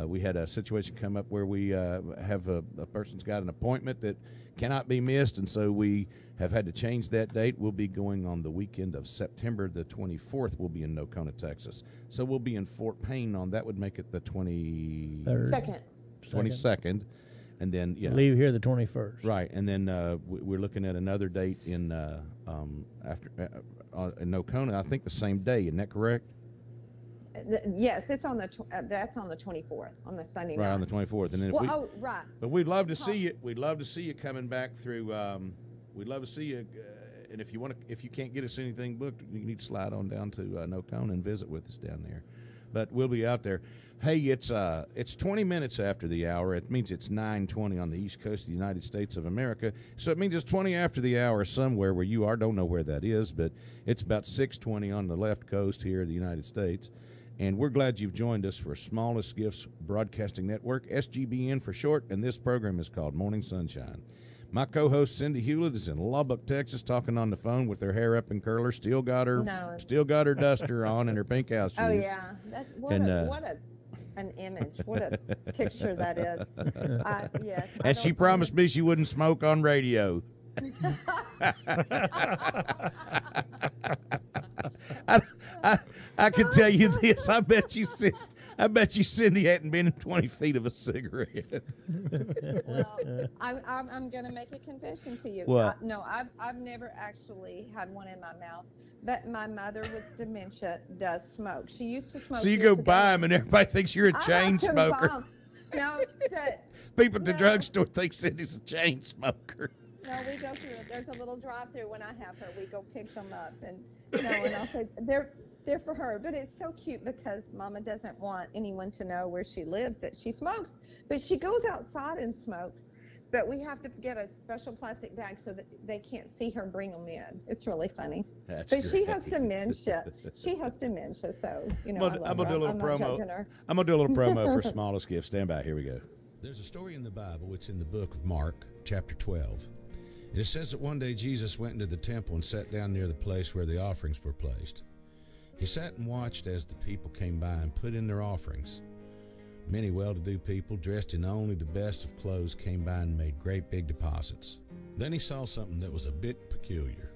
Speaker 1: We had a situation come up where we have a person's got an appointment that cannot be missed, and so we have had to change that date. We'll be going on the weekend of September the 24th. We'll be in Nocona, Texas. So we'll be in Fort Payne on that would make it the 22nd. And then
Speaker 2: leave here the 21st.
Speaker 1: Right, and then we're looking at another date in after in Nocona. I think the same day. Isn't that correct?
Speaker 3: Yes, it's on that's on the 24th, on the Sunday night.
Speaker 1: Right, on the 24th, and then
Speaker 3: right.
Speaker 1: But we'd love to see you. We'd love to see you coming back through. We'd love to see you, and if you can't get us anything booked, you need to slide on down to Nocona and visit with us down there. But we'll be out there. Hey, it's 20 minutes after the hour. It means it's 9:20 on the East Coast of the United States of America. So it means it's 20 after the hour somewhere where you are. Don't know where that is, but it's about 6:20 on the left coast here of the United States. And we're glad you've joined us for Smallest Gifts Broadcasting Network, SGBN for short, and this program is called Morning Sunshine. My co-host Cindy Hewlett is in Lubbock, Texas, talking on the phone with her hair up in curlers. Still got her duster on and her pink house shoes.
Speaker 3: Oh yeah, what an image. What a picture that is. Yes.
Speaker 1: And she promised me she wouldn't smoke on radio. I can tell you this. I bet you Cindy hadn't been in 20 feet of a cigarette.
Speaker 3: Well, I'm going to make a confession to you.
Speaker 1: What?
Speaker 3: No, I've never actually had one in my mouth. But my mother with dementia does smoke. She used to smoke.
Speaker 1: So you go buy them, and everybody thinks you're a chain smoker.
Speaker 3: No,
Speaker 1: people at the drugstore think Cindy's a chain smoker.
Speaker 3: No, we go through it. There's a little drive-through when I have her. We go pick them up, and and I'll say they're for her. But it's so cute because Mama doesn't want anyone to know where she lives that she smokes. But she goes outside and smokes. But we have to get a special plastic bag so that they can't see her bring them in. It's really funny.
Speaker 1: That's
Speaker 3: but
Speaker 1: great.
Speaker 3: she has dementia. She has dementia, so
Speaker 1: I'm gonna do a little promo. I'm gonna do a little promo for Smallest Gift. Stand by. Here we go. There's a story in the Bible. It's in the book of Mark, chapter 12. And it says that one day Jesus went into the temple and sat down near the place where the offerings were placed. He sat and watched as the people came by and put in their offerings. Many well-to-do people, dressed in only the best of clothes, came by and made great big deposits. Then he saw something that was a bit peculiar.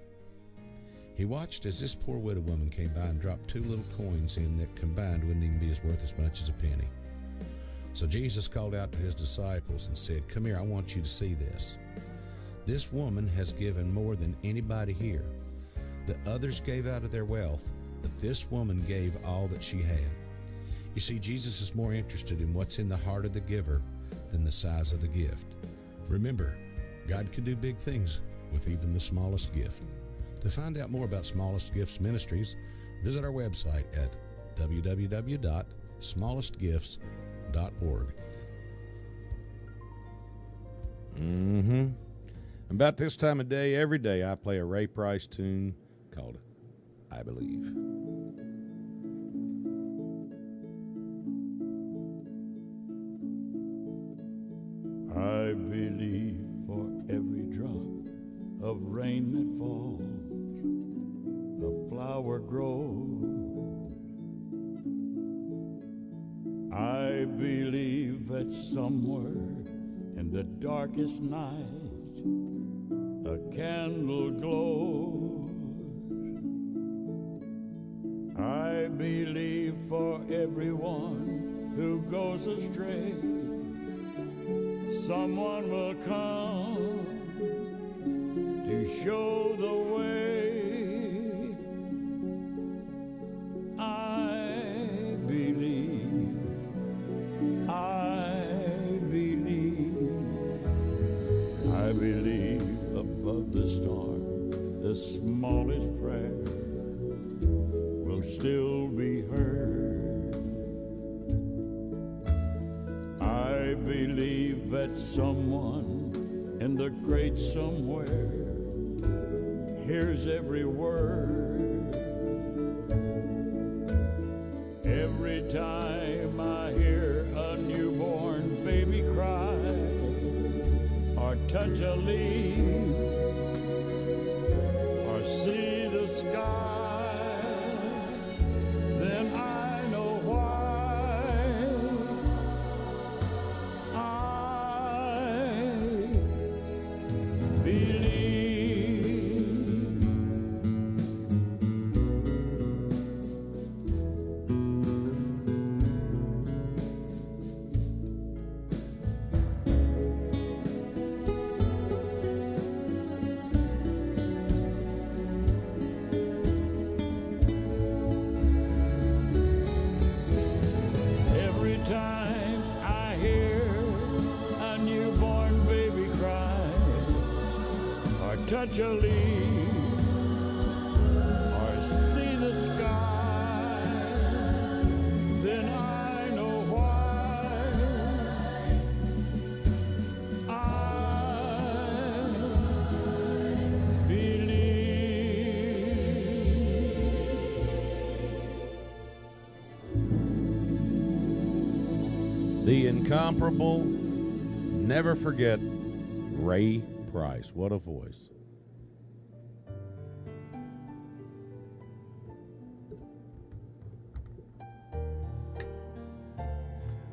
Speaker 1: He watched as this poor widow woman came by and dropped 2 little coins in that combined wouldn't even be worth as much as a penny. So Jesus called out to his disciples and said, "Come here, I want you to see this. This woman has given more than anybody here. The others gave out of their wealth, but this woman gave all that she had." You see, Jesus is more interested in what's in the heart of the giver than the size of the gift. Remember, God can do big things with even the smallest gift. To find out more about Smallest Gifts Ministries, visit our website at www.smallestgifts.org. About this time of day, every day, I play a Ray Price tune called I Believe.
Speaker 13: I believe for every drop of rain that falls, a flower grows. I believe that somewhere in the darkest night, a candle glows. I believe for everyone who goes astray, someone will come to show the way. I believe, I believe, I believe above the storm, the smallest prayer will still be heard. I believe that someone in the great somewhere hears every word. Every time I hear a newborn baby cry or touch a leaf or see the sky, then I know why. Touch a leaf or see the sky, then I know why. I believe.
Speaker 1: The incomparable, never forget, Ray Price. What a voice.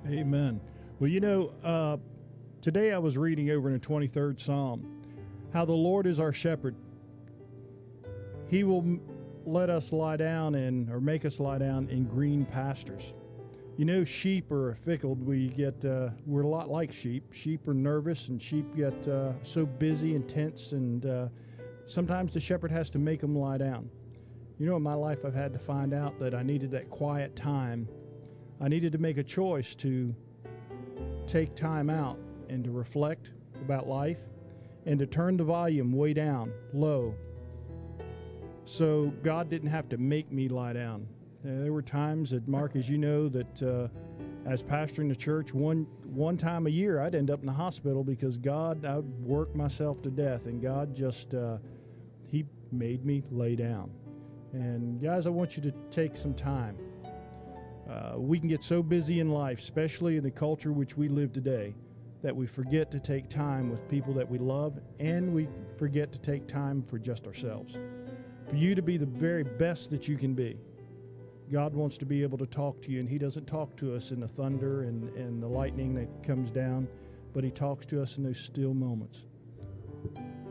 Speaker 11: Amen. Well, today I was reading over in the 23rd Psalm how the Lord is our shepherd. He will let us lie down or make us lie down in green pastures. Sheep are fickle. We're a lot like sheep. Sheep are nervous, and sheep get so busy and tense, and sometimes the shepherd has to make them lie down. In my life, I've had to find out that I needed that quiet time. I needed to make a choice to take time out and to reflect about life and to turn the volume way down, low, so God didn't have to make me lie down. There were times that, Mark, as you know, that as pastoring the church, one time a year I'd end up in the hospital because I'd work myself to death, and God just, He made me lay down. And guys, I want you to take some time. We can get so busy in life, especially in the culture which we live today, that we forget to take time with people that we love, and we forget to take time for just ourselves. For you to be the very best that you can be, God wants to be able to talk to you, and He doesn't talk to us in the thunder and the lightning that comes down, but He talks to us in those still moments.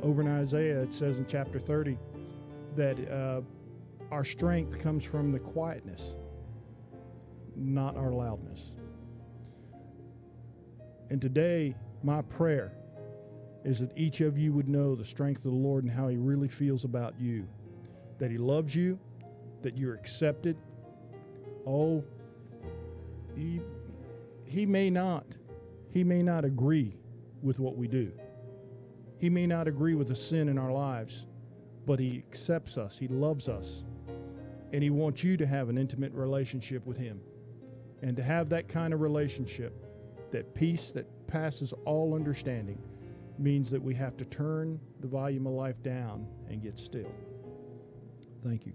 Speaker 11: Over in Isaiah, it says in chapter 30 that our strength comes from the quietness, not our loudness. And today, my prayer is that each of you would know the strength of the Lord and how He really feels about you, that He loves you, that you're accepted. Oh, he may not agree with what we do. He may not agree with the sin in our lives, but He accepts us. He loves us. And He wants you to have an intimate relationship with Him. And to have that kind of relationship, that peace that passes all understanding, means that we have to turn the volume of life down and get still. Thank you.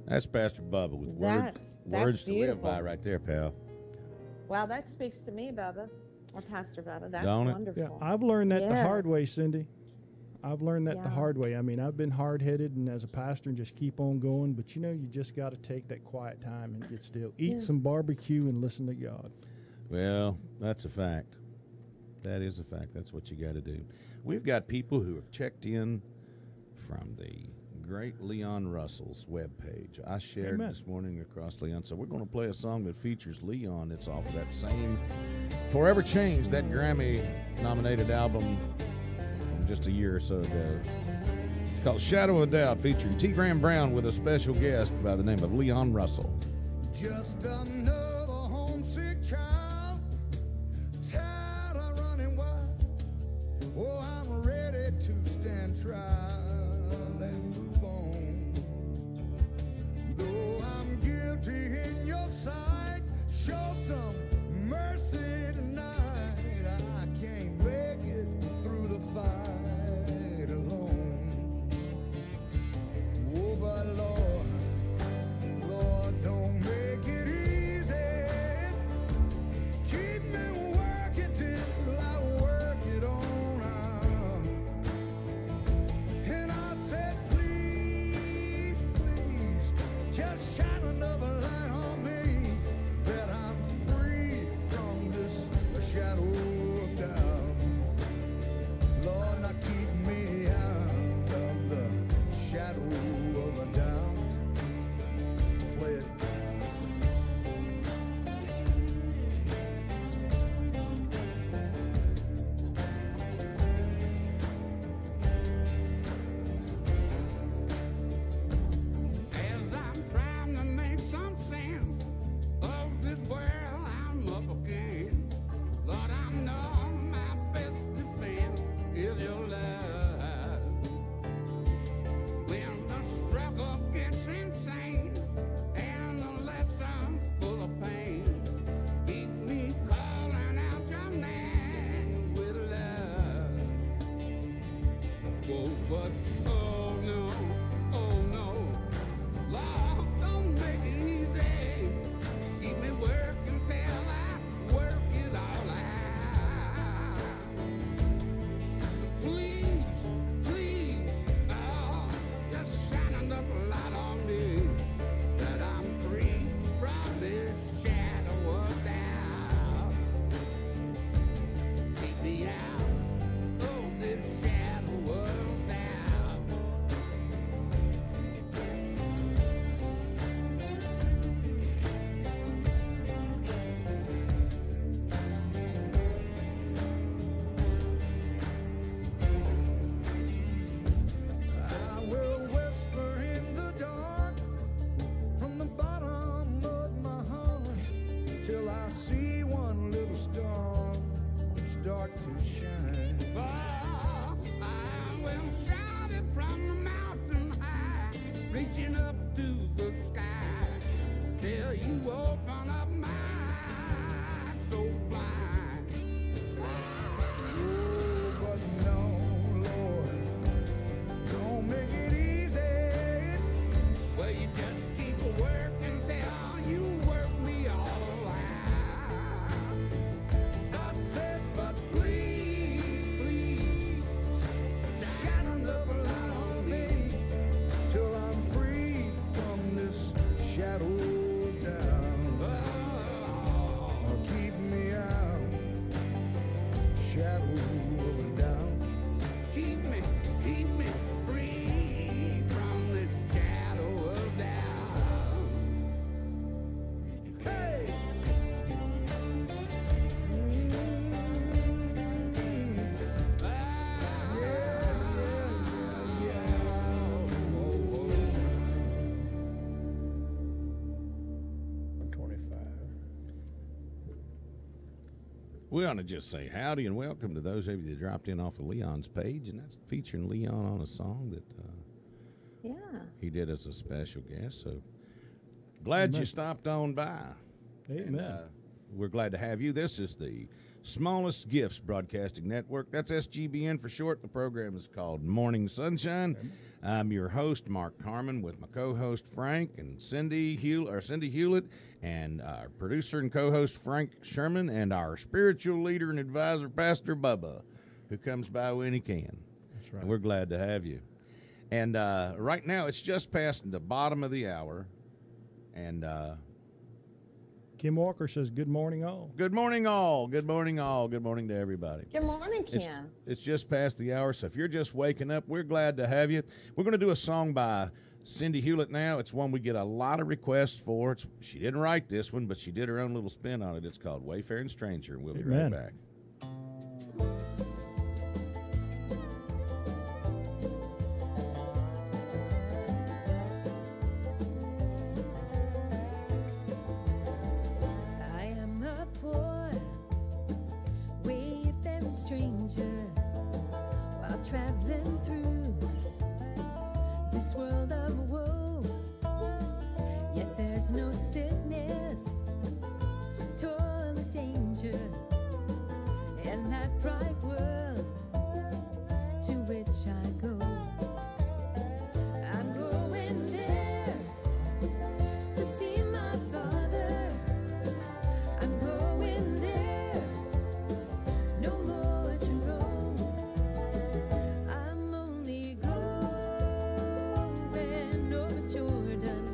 Speaker 1: That's Pastor Bubba with
Speaker 3: That's
Speaker 1: words to live
Speaker 3: beautiful.
Speaker 1: by right there, pal.
Speaker 3: Wow, that speaks to me, Bubba, or Pastor Bubba. That's
Speaker 1: Don't it?
Speaker 3: wonderful.
Speaker 11: Yeah, I've learned that the
Speaker 3: Yes.
Speaker 11: hard way, Cindy. I've learned that the
Speaker 3: Yeah.
Speaker 11: hard way. I mean, I've been hard-headed and as a pastor and just keep on going, but you just got to take that quiet time and get still. Eat some barbecue and listen to God.
Speaker 1: Well, that's a fact. That is a fact. That's what you got to do. We've got people who have checked in from the great Leon Russell's webpage. I shared this morning across Leon. So we're going to play a song that features Leon. It's off of that same Forever Changed, that Grammy-nominated album from just a year or so ago. It's called Shadow of Doubt, featuring T. Graham Brown with a special guest by the name of Leon Russell.
Speaker 8: Just another homesick child, tired of running wild. Oh, I'm ready to stand trial and move on. Though I'm guilty in your sight, show some mercy tonight. I can't make it through the fight alone. Oh, but Lord, don't make it easy. Keep me working till I work it on out. And I said, please, just shine another light on me, that I'm free from this shadow of doubt. Lord, now keep me out of the shadow of a doubt. Play it.
Speaker 13: As I'm trying to make some
Speaker 8: till I see one little star start to shine.
Speaker 14: Oh, I will shout it from the mountain high, reaching up to the sky, till you open up my eyes so blind.
Speaker 8: Oh, but no, Lord, don't make it easy.
Speaker 14: Well, you just keep working till you work me all out.
Speaker 8: I said, but please, shine another light on me till I'm free from this shadow of doubt. Oh, keep me out, shadow of doubt.
Speaker 14: Keep me free from the shadow of doubt.
Speaker 8: Hey!
Speaker 1: We ought to just say howdy and welcome to those of you that dropped in off of Leon's page, and that's featuring Leon on a song that
Speaker 3: Yeah.
Speaker 1: he did as a special guest. So glad you stopped on by.
Speaker 11: Amen.
Speaker 1: And, we're glad to have you. This is the Smallest Gifts Broadcasting Network. That's SGBN for short. The program is called Morning Sunshine. I'm your host, Mark Carmen, with my co-host Frank and Cindy Hewlett, and our producer and co-host Frank Sherman, and our spiritual leader and advisor, Pastor Bubba, who comes by when he can.
Speaker 11: That's right.
Speaker 1: And we're glad to have you. And right now, it's just past the bottom of the hour, and
Speaker 11: Kim Walker says, "Good morning, all."
Speaker 1: good morning, all. Good morning, all. Good morning to everybody.
Speaker 3: Good morning, Kim.
Speaker 1: It's just past the hour, so if you're just waking up, we're glad to have you. We're going to do a song by Cindy Hewlett now. It's one we get a lot of requests for. She didn't write this one, but she did her own little spin on it. It's called Wayfaring Stranger, and we'll be right
Speaker 11: Amen.
Speaker 1: back.
Speaker 4: I am a poor, wayfaring stranger while traveling through this world of woe. Yet there's no sickness, toil, or danger in that bright world to which I go. I'm going there to see my Father. I'm going there, no more to roam. I'm only going over Jordan.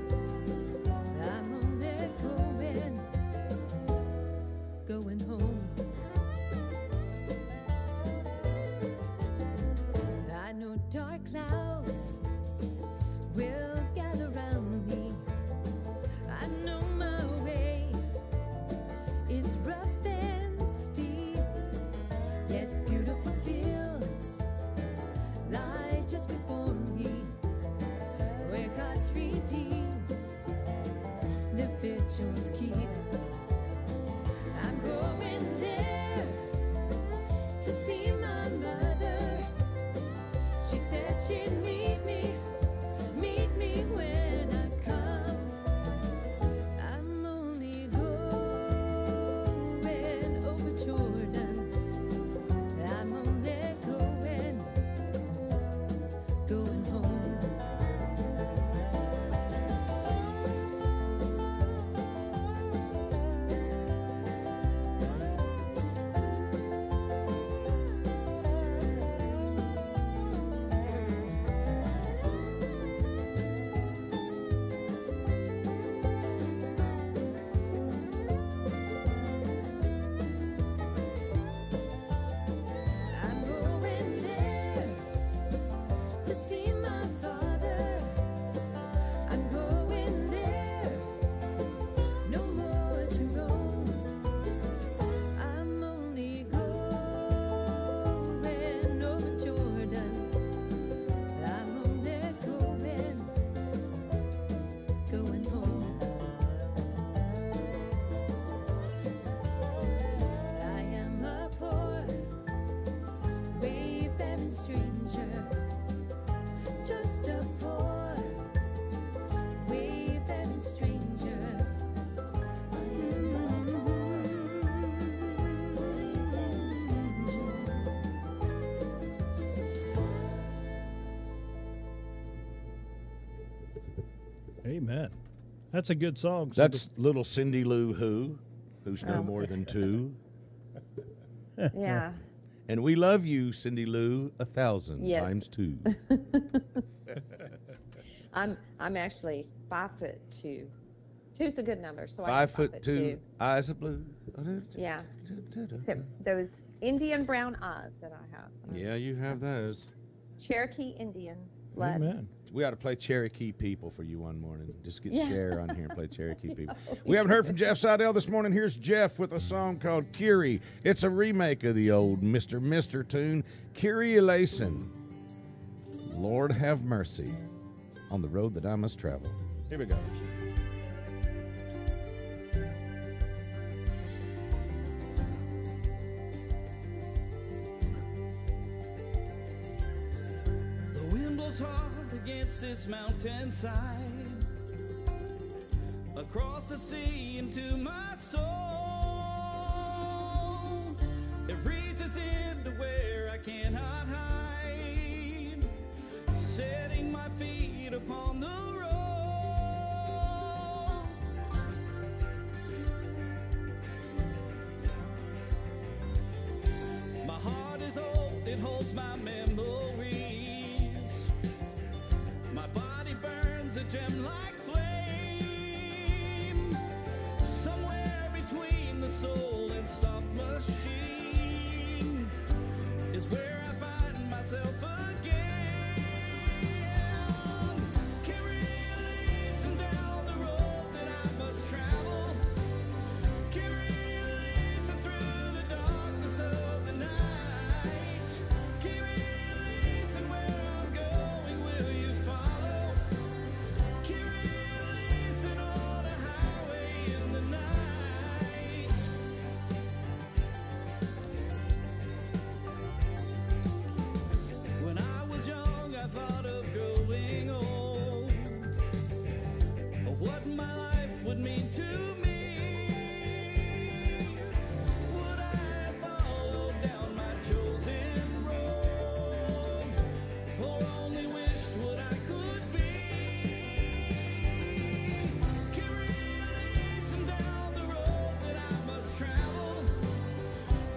Speaker 4: I'm only going home. I know dark clouds will gather round me. I know my way is rough and steep, yet beautiful fields lie just before me, where God's redeemed their vigils keep. I'm going there to see my mother. She said she'd meet me when I come. I'm only going over Jordan. I'm only going home.
Speaker 11: That's a good song.
Speaker 1: That's little Cindy Lou who's no
Speaker 3: Oh.
Speaker 1: more than two.
Speaker 3: Yeah.
Speaker 1: And we love you, Cindy Lou, 1,000
Speaker 3: Yes.
Speaker 1: times 2.
Speaker 3: I'm actually 5'2". Two's a good number, so
Speaker 1: 5'2", eyes of blue.
Speaker 3: Yeah. Except those Indian brown eyes that I have.
Speaker 1: Yeah, you have those.
Speaker 3: Cherokee Indian blood.
Speaker 11: Amen.
Speaker 1: We ought to play Cherokee People for you one morning. Just get
Speaker 3: Yeah.
Speaker 1: Cher on here and play Cherokee People. We haven't heard from Jeff Seidel this morning. Here's Jeff with a song called Kyrie. It's a remake of the old Mr. Mr. tune. Kyrie Eleison. Lord have mercy on the road that I must travel. Here we go.
Speaker 15: The wind blows hard against this mountainside, across the sea into my soul. It reaches into where I cannot hide, setting my feet upon the road. My heart is old, it holds my memories. My body burns a gem like flame. Somewhere between the soul and soft machine is where I find myself again. Kyrie eleison down the road that I must travel. Kyrie eleison through the darkness of the night. Kyrie eleison, where I'm going, will you follow? Kyrie eleison on a highway in the night. When I was young, I thought of growing old, of what my life would mean to me. Would I follow down my chosen road, or only wished what I could be? Kyrie eleison down the road that I must travel.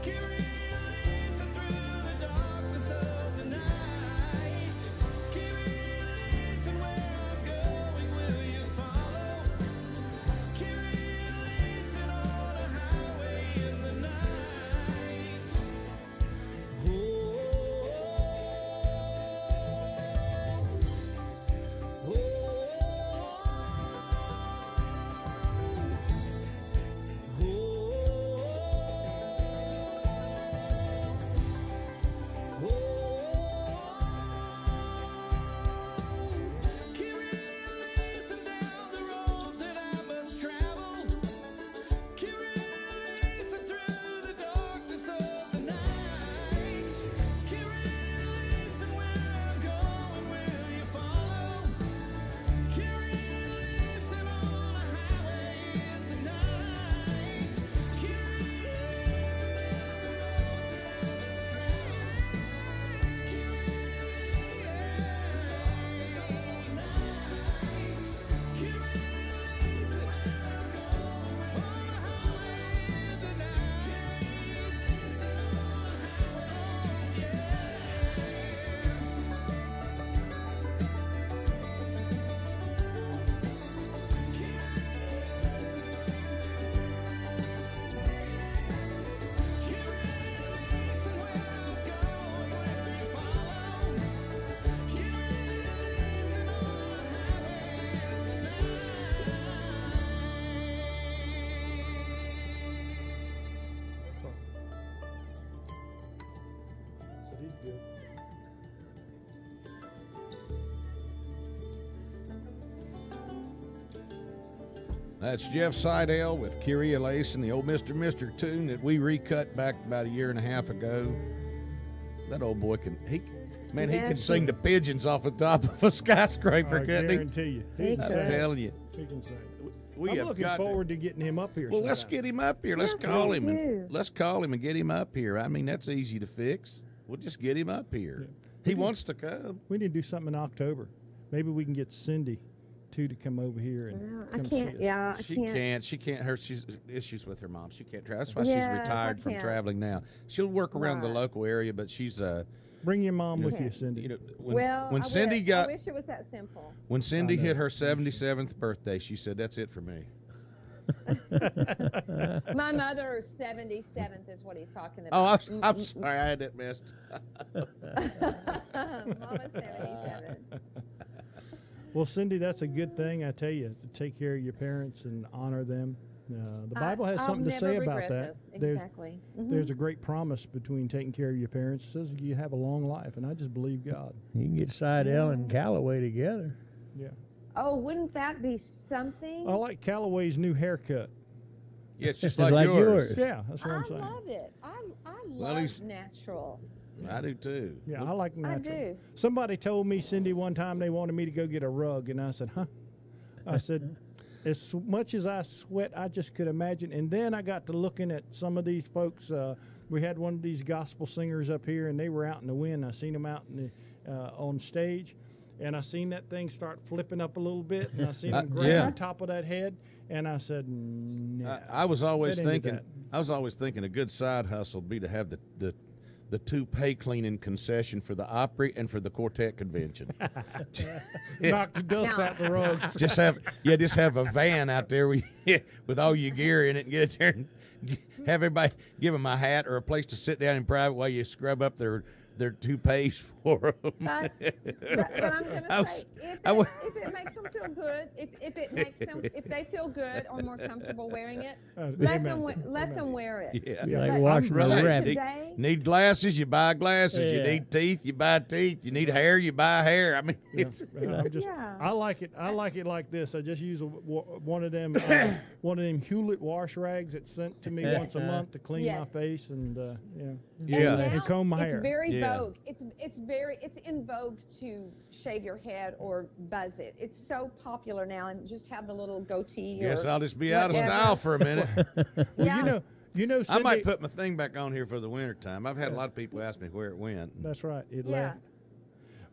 Speaker 15: Kyrie eleison through the darkness of the night. Kyrie eleison, where I'm going, will you follow? Kyrie eleison on a highway in the night. Oh, oh, Kyrie eleison down the road that I must travel. Kyrie eleison through the darkness of the night. Kyrie eleison, where I'm going, will you follow? Kyrie eleison on a highway in the night. Kyrie eleison down the road that I must travel. Kyrie eleison on the night. Kyrie eleison, where I'm going, on a highway in the night. Kyrie eleison on a highway, yeah.
Speaker 1: That's Jeff Seidel with Kyrie Eleison, the old Mr. Mr. tune that we recut back about a year and a half ago. That old boy can sing the pigeons off the top of a skyscraper,
Speaker 11: I
Speaker 1: couldn't he?
Speaker 11: guarantee you.
Speaker 1: I'm telling you.
Speaker 11: He can sing.
Speaker 1: We
Speaker 11: I'm
Speaker 1: have
Speaker 11: looking
Speaker 1: got to-
Speaker 11: forward to getting him up here.
Speaker 1: Well, let's
Speaker 11: sometime.
Speaker 1: get him up here. Let's
Speaker 3: Yes,
Speaker 1: call
Speaker 3: me
Speaker 1: him.
Speaker 3: too.
Speaker 1: Let's call him and get him up here. I mean, that's easy to fix. We'll just get him up here. He wants to come.
Speaker 11: We need to do something in October. Maybe we can get Cindy too to come over here and
Speaker 3: Yeah, I
Speaker 11: come see
Speaker 3: can't.
Speaker 11: us.
Speaker 3: Yeah, I
Speaker 1: She
Speaker 3: can't.
Speaker 1: can't. She can't. She's issues with her mom. She can't travel. That's why
Speaker 3: Yeah,
Speaker 1: she's retired
Speaker 3: I
Speaker 1: from
Speaker 3: can't.
Speaker 1: traveling now. She'll work around the
Speaker 3: Right.
Speaker 1: local area, but she's
Speaker 11: Bring your mom with
Speaker 3: Okay.
Speaker 11: you, Cindy.
Speaker 1: you know, when,
Speaker 3: Well,
Speaker 1: when
Speaker 3: I
Speaker 1: Cindy
Speaker 3: wish.
Speaker 1: got
Speaker 3: I wish it was that simple.
Speaker 1: when Cindy
Speaker 11: know.
Speaker 1: hit her 77th birthday, she said, "That's it for me."
Speaker 3: My mother's 77th is what he's talking
Speaker 1: Oh,
Speaker 3: about.
Speaker 1: I'm sorry, I had that missed.
Speaker 3: Mama's 77.
Speaker 11: Well, Cindy, that's a good thing, I tell you, to take care of your parents and honor them. The Bible has
Speaker 3: I'll
Speaker 11: something to
Speaker 3: never
Speaker 11: say about
Speaker 3: regret
Speaker 11: that.
Speaker 3: this. Exactly. Mhm.
Speaker 11: There's a great promise between taking care of your parents. It says you have a long life, and I just believe God.
Speaker 2: You can get Seidel and Callaway together.
Speaker 11: Yeah.
Speaker 3: Oh, wouldn't that be something?
Speaker 11: I like Callaway's new haircut.
Speaker 1: Yeah, it's just
Speaker 2: Just
Speaker 1: like,
Speaker 2: like
Speaker 1: yours.
Speaker 2: yours.
Speaker 11: Yeah, that's what
Speaker 3: I
Speaker 11: I'm saying.
Speaker 3: love it. I
Speaker 1: Well,
Speaker 3: love
Speaker 1: he's-
Speaker 3: natural.
Speaker 1: I do too.
Speaker 11: Yeah, I like
Speaker 3: I
Speaker 11: natural.
Speaker 3: do.
Speaker 11: Somebody told me, Cindy, one time they wanted me to go get a rug, and I said, huh? I said, as much as I sweat, I just could imagine. And then I got to looking at some of these folks. We had one of these gospel singers up here, and they were out in the wind. I seen them out in the, on stage, and I seen that thing start flipping up a little bit, and I seen them grab
Speaker 1: yeah.
Speaker 11: the top of that head, and I said, no.
Speaker 1: I was always
Speaker 11: That ain't
Speaker 1: thinking.
Speaker 11: that.
Speaker 1: I was always thinking a good side hustle would be to have the toupee cleaning concession for the Opry and for the Quartet convention.
Speaker 11: Knock the dust out the rugs.
Speaker 1: just have a van out there with all your gear in it and get there and have everybody give them a hat or a place to sit down in private while you scrub up their toupees for them.
Speaker 3: But I'm going to say, if it makes them feel good, if they feel good or more comfortable wearing it, let them wear it.
Speaker 1: Yeah.
Speaker 2: Be like
Speaker 3: But
Speaker 2: washing a
Speaker 1: Right.
Speaker 2: rabbit.
Speaker 3: today,
Speaker 1: Need glasses, you buy glasses. You
Speaker 2: Yeah.
Speaker 1: need teeth, you buy teeth. You need hair, you buy hair. I mean, it's
Speaker 11: I'm just,
Speaker 3: Yeah.
Speaker 11: I like it. I like it like this. I just use one of them Hewlett wash rags that's sent to me once a month to clean
Speaker 3: Yes.
Speaker 11: my face and
Speaker 1: Yeah.
Speaker 3: And
Speaker 11: and
Speaker 3: now
Speaker 11: comb my
Speaker 3: it's
Speaker 11: hair.
Speaker 3: very
Speaker 1: Yeah.
Speaker 3: vogue. It's in vogue to shave your head or buzz it. It's so popular now, and just have the little goatee.
Speaker 1: guess
Speaker 3: or
Speaker 1: I'll just be out of
Speaker 3: whatever.
Speaker 1: style for a minute.
Speaker 11: Well,
Speaker 3: Yeah.
Speaker 11: you know,
Speaker 1: I
Speaker 11: Cindy,
Speaker 1: might put my thing back on here for the winter time. I've had a lot of people ask me where it went.
Speaker 11: That's right. It
Speaker 3: Yeah.
Speaker 11: left.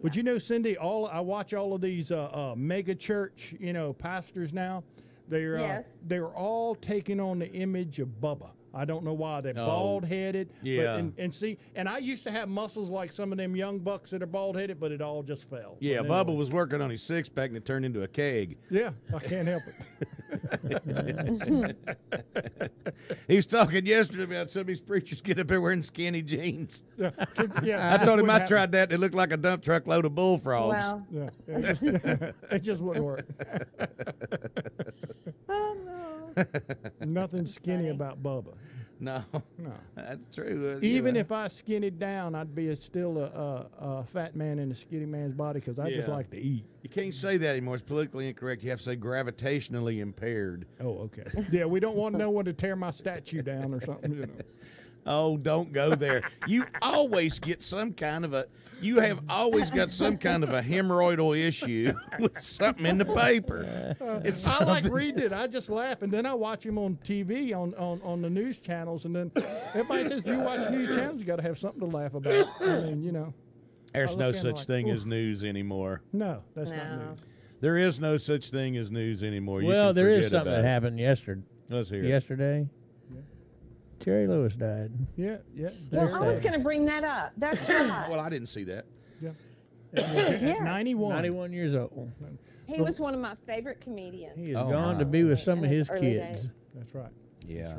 Speaker 11: But you know, Cindy, I watch all of these mega church, pastors now. They're
Speaker 3: Yes.
Speaker 11: they're all taking on the image of Bubba. I don't know why they're bald headed.
Speaker 1: yeah.
Speaker 11: And see, and I used to have muscles like some of them young bucks that are bald headed, but it all just fell.
Speaker 1: Yeah,
Speaker 11: But
Speaker 1: Bubba
Speaker 11: anyway.
Speaker 1: was working on his six pack and it turned into a keg.
Speaker 11: Yeah, I can't help it.
Speaker 1: He was talking yesterday about some of these preachers get up there wearing skinny jeans.
Speaker 11: Yeah,
Speaker 1: I told him I
Speaker 11: tried.
Speaker 1: tried that. It looked like a dump truck load of bullfrogs.
Speaker 3: Well,
Speaker 11: Yeah, it just wouldn't work.
Speaker 3: oh no.
Speaker 11: Nothing skinny
Speaker 3: Funny.
Speaker 11: about Bubba.
Speaker 1: No,
Speaker 11: No.
Speaker 1: that's true.
Speaker 11: Even if I skinnied down, I'd be still a fat man in a skinny man's body because I just
Speaker 1: Yeah.
Speaker 11: like to eat.
Speaker 1: You can't say that anymore. It's politically incorrect. You have to say gravitationally impaired.
Speaker 11: Oh, okay. Yeah, we don't want no one to tear my statue down or something.
Speaker 1: Oh, don't go there. You always get some kind of you have always got some kind of a hemorrhoidal issue with something in the paper. It's
Speaker 11: I like
Speaker 1: something-
Speaker 11: reading it. I just laugh, and then I watch him on TV on the news channels, and then everybody says, "You watch news channels, you got to have something to laugh about." I mean,
Speaker 1: There's
Speaker 11: I
Speaker 1: no
Speaker 11: look at it
Speaker 1: such
Speaker 11: like,
Speaker 1: thing
Speaker 11: oof.
Speaker 1: as news anymore.
Speaker 11: No, that's not
Speaker 3: No.
Speaker 11: news.
Speaker 1: There is no such thing as news anymore. You
Speaker 2: Well,
Speaker 1: can
Speaker 2: there is
Speaker 1: forget
Speaker 2: something
Speaker 1: about
Speaker 2: that
Speaker 1: it.
Speaker 2: happened yesterday.
Speaker 1: Let's hear it.
Speaker 2: Yesterday, Terry Lewis died.
Speaker 11: Yeah, yeah.
Speaker 3: Well,
Speaker 2: Very
Speaker 3: I was
Speaker 2: sad.
Speaker 3: going to bring that up. That's right.
Speaker 1: Well, I didn't see that.
Speaker 3: Yeah.
Speaker 11: 91.
Speaker 2: 91 years old.
Speaker 3: He was one of my favorite comedians.
Speaker 2: He is
Speaker 1: Oh,
Speaker 2: gone
Speaker 1: my.
Speaker 2: to be with some
Speaker 3: In
Speaker 2: of
Speaker 3: his
Speaker 2: his
Speaker 3: early
Speaker 2: kids.
Speaker 3: days.
Speaker 11: That's right.
Speaker 1: Yeah.
Speaker 11: That's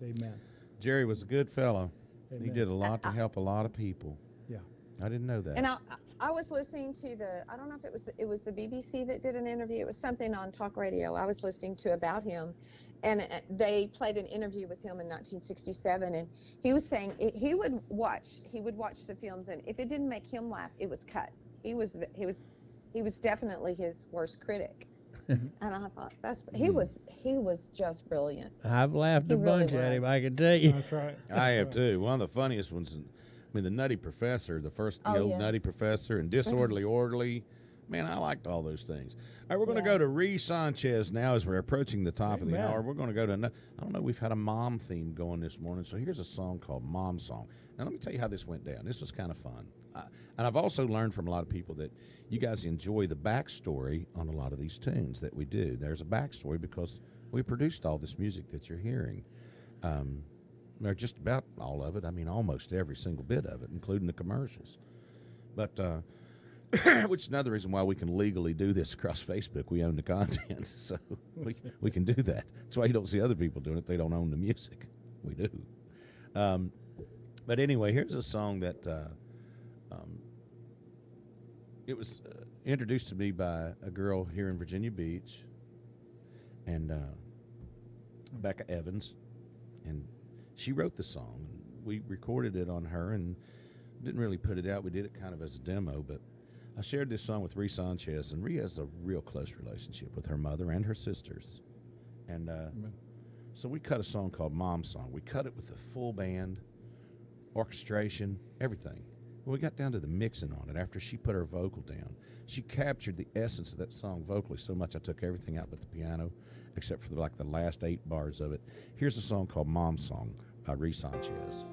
Speaker 11: right. Amen.
Speaker 1: Jerry was a good fellow. He
Speaker 11: Amen.
Speaker 1: did a lot to help a lot of people.
Speaker 11: Yeah.
Speaker 1: I didn't know that.
Speaker 3: And I was listening to I don't know if it was the BBC that did an interview. It was something on talk radio I was listening to about him. And they played an interview with him in 1967, and he was saying he would watch the films, and if it didn't make him laugh, it was cut. He was definitely his worst critic. And I thought he was just brilliant.
Speaker 2: I've laughed
Speaker 3: He
Speaker 2: a
Speaker 3: really
Speaker 2: bunch at
Speaker 3: was.
Speaker 2: him, I can tell you.
Speaker 11: That's right.
Speaker 1: I have too. One of the funniest ones. The Nutty Professor, the first
Speaker 3: Oh,
Speaker 1: old
Speaker 3: yeah.
Speaker 1: Nutty Professor, and Disorderly Orderly. Man, I liked all those things. All right, we're going to go to Ree Sanchez now as we're approaching the top of the
Speaker 11: Amen.
Speaker 1: hour. We're going to go to, I don't know, we've had a mom theme going this morning. So here's a song called Mom Song. Now, let me tell you how this went down. This was kind of fun. And I've also learned from a lot of people that you guys enjoy the backstory on a lot of these tunes that we do. There's a backstory because we produced all this music that you're hearing. Or just about all of it. I mean, almost every single bit of it, including the commercials. But, which is another reason why we can legally do this across Facebook. We own the content, so we can do that. That's why you don't see other people doing it. They don't own the music. We do. But anyway, here's a song that it was introduced to me by a girl here in Virginia Beach, and Becca Evans, and she wrote the song. We recorded it on her and didn't really put it out. We did it kind of as a demo, but I shared this song with Ree Sanchez, and Ree has a real close relationship with her mother and her sisters. And so we cut a song called Mom Song. We cut it with the full band, orchestration, everything. When we got down to the mixing on it, after she put her vocal down, she captured the essence of that song vocally so much I took everything out but the piano, except for the last 8 bars of it. Here's a song called Mom Song by Ree Sanchez.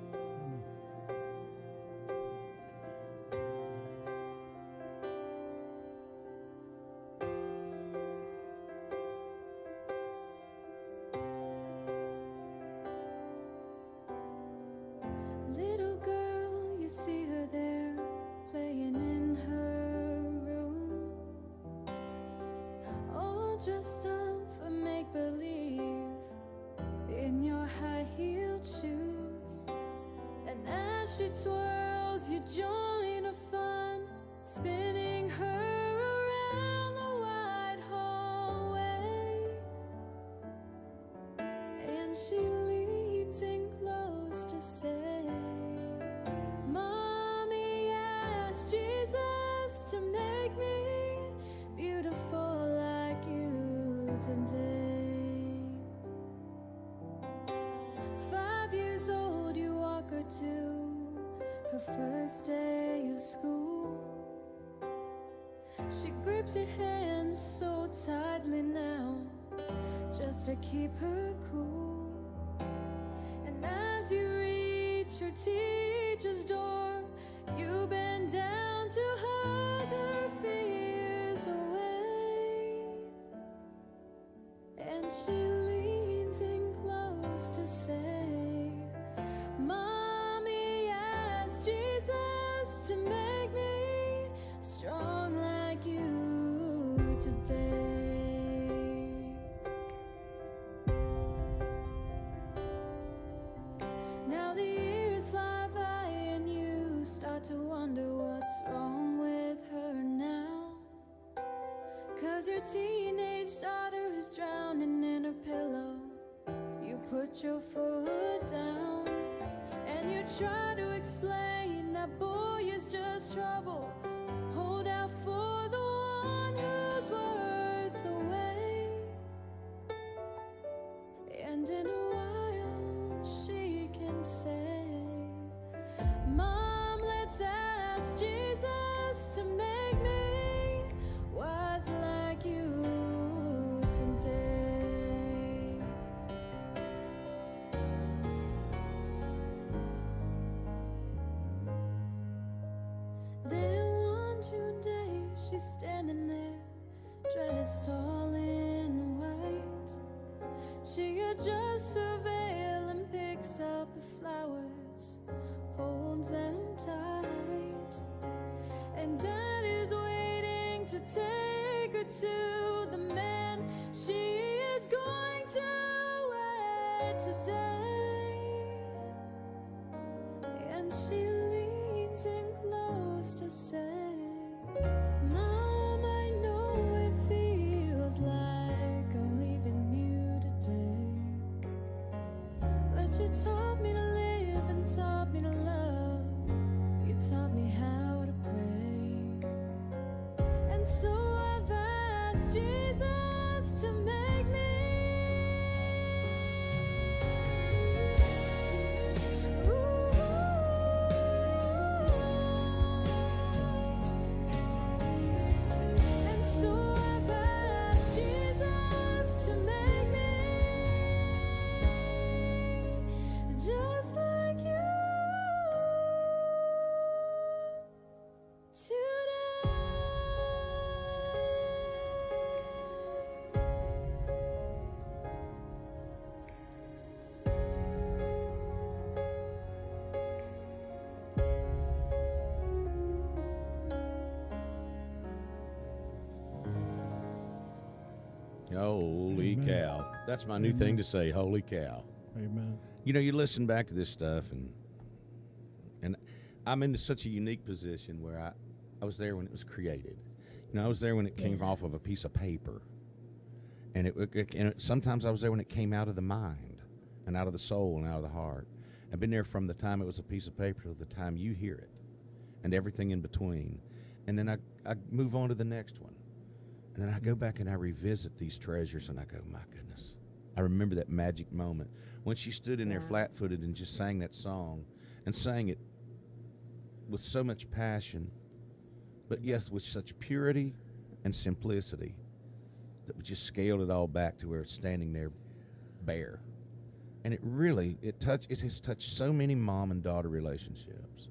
Speaker 4: Little girl, you see her there, playing in her room, all dressed up for make-believe, in your high-heeled shoes. And as she twirls, you join her fun, spinning her around the wide hallway. And she leans in close to say, Mommy asked Jesus to make me beautiful like you today. 5 years old, you walk her to her first day of school. She grips your hand so tightly now, just to keep her cool. And as you reach your teacher's door, you bend down to hug her fears away. And she leans in close to say, Mommy asked Jesus to make me strong like you today. Now the years fly by and you start to wonder what's wrong with her now. 'Cause your teenage daughter is drowning in her pillow. You put your foot down and you try to explain that boy is just trouble. Hold out for the one who's worth the wait. And in a while she can say, Mom, let's ask Jesus to make me wise like you today. Then one June day, she's standing there, dressed all in white. She adjusts her veil and picks up the flowers, holds them tight. And Dad is waiting to take her to the man she is going to wed today. And she leans in close to say, Mom, I know it feels like I'm leaving you today, but you taught me to live and taught me to love. You taught me how to pray. And so I've asked Jesus to make me
Speaker 1: Holy cow. That's my new thing to say, holy cow.
Speaker 11: Amen.
Speaker 1: You know, you listen back to this stuff, and I'm in such a unique position where I was there when it was created. You know, I was there when it came off of a piece of paper. And sometimes I was there when it came out of the mind and out of the soul and out of the heart. I've been there from the time it was a piece of paper to the time you hear it and everything in between. And then I move on to the next one. And then I go back and I revisit these treasures and I go, my goodness. I remember that magic moment when she stood in there flat-footed and just sang that song and sang it with so much passion, but yes, with such purity and simplicity that we just scaled it all back to where it's standing there bare. And it really, it has touched so many mom and daughter relationships.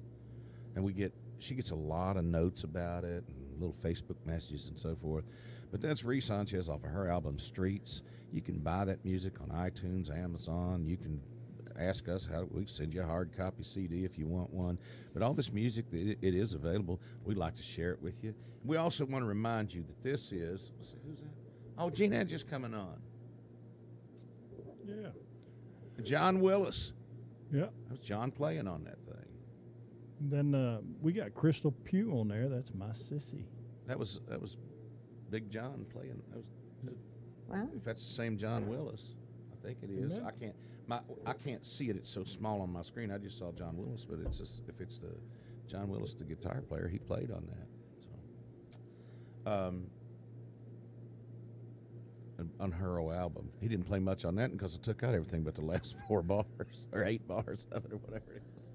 Speaker 1: And she gets a lot of notes about it and little Facebook messages and so forth. But that's Ree Sanchez off of her album Streets. You can buy that music on iTunes, Amazon. You can ask us how we can send you a hard copy CD if you want one. But all this music, it is available. We'd like to share it with you. We also want to remind you that this is, who's that? Oh, Gina just coming on.
Speaker 11: Yeah.
Speaker 1: John Willis.
Speaker 11: Yeah.
Speaker 1: That was John playing on that thing.
Speaker 11: Then we got Crystal Pugh on there. That's my sissy.
Speaker 1: That was Big John playing.
Speaker 3: Wow.
Speaker 1: If that's the same John Willis, I think it is.
Speaker 11: Amen.
Speaker 1: I can't see it. It's so small on my screen. I just saw John Willis, but if it's the John Willis, the guitar player, he played on that. So, on her old album, he didn't play much on that because it took out everything but the last 4 bars or 8 bars of it or whatever it is.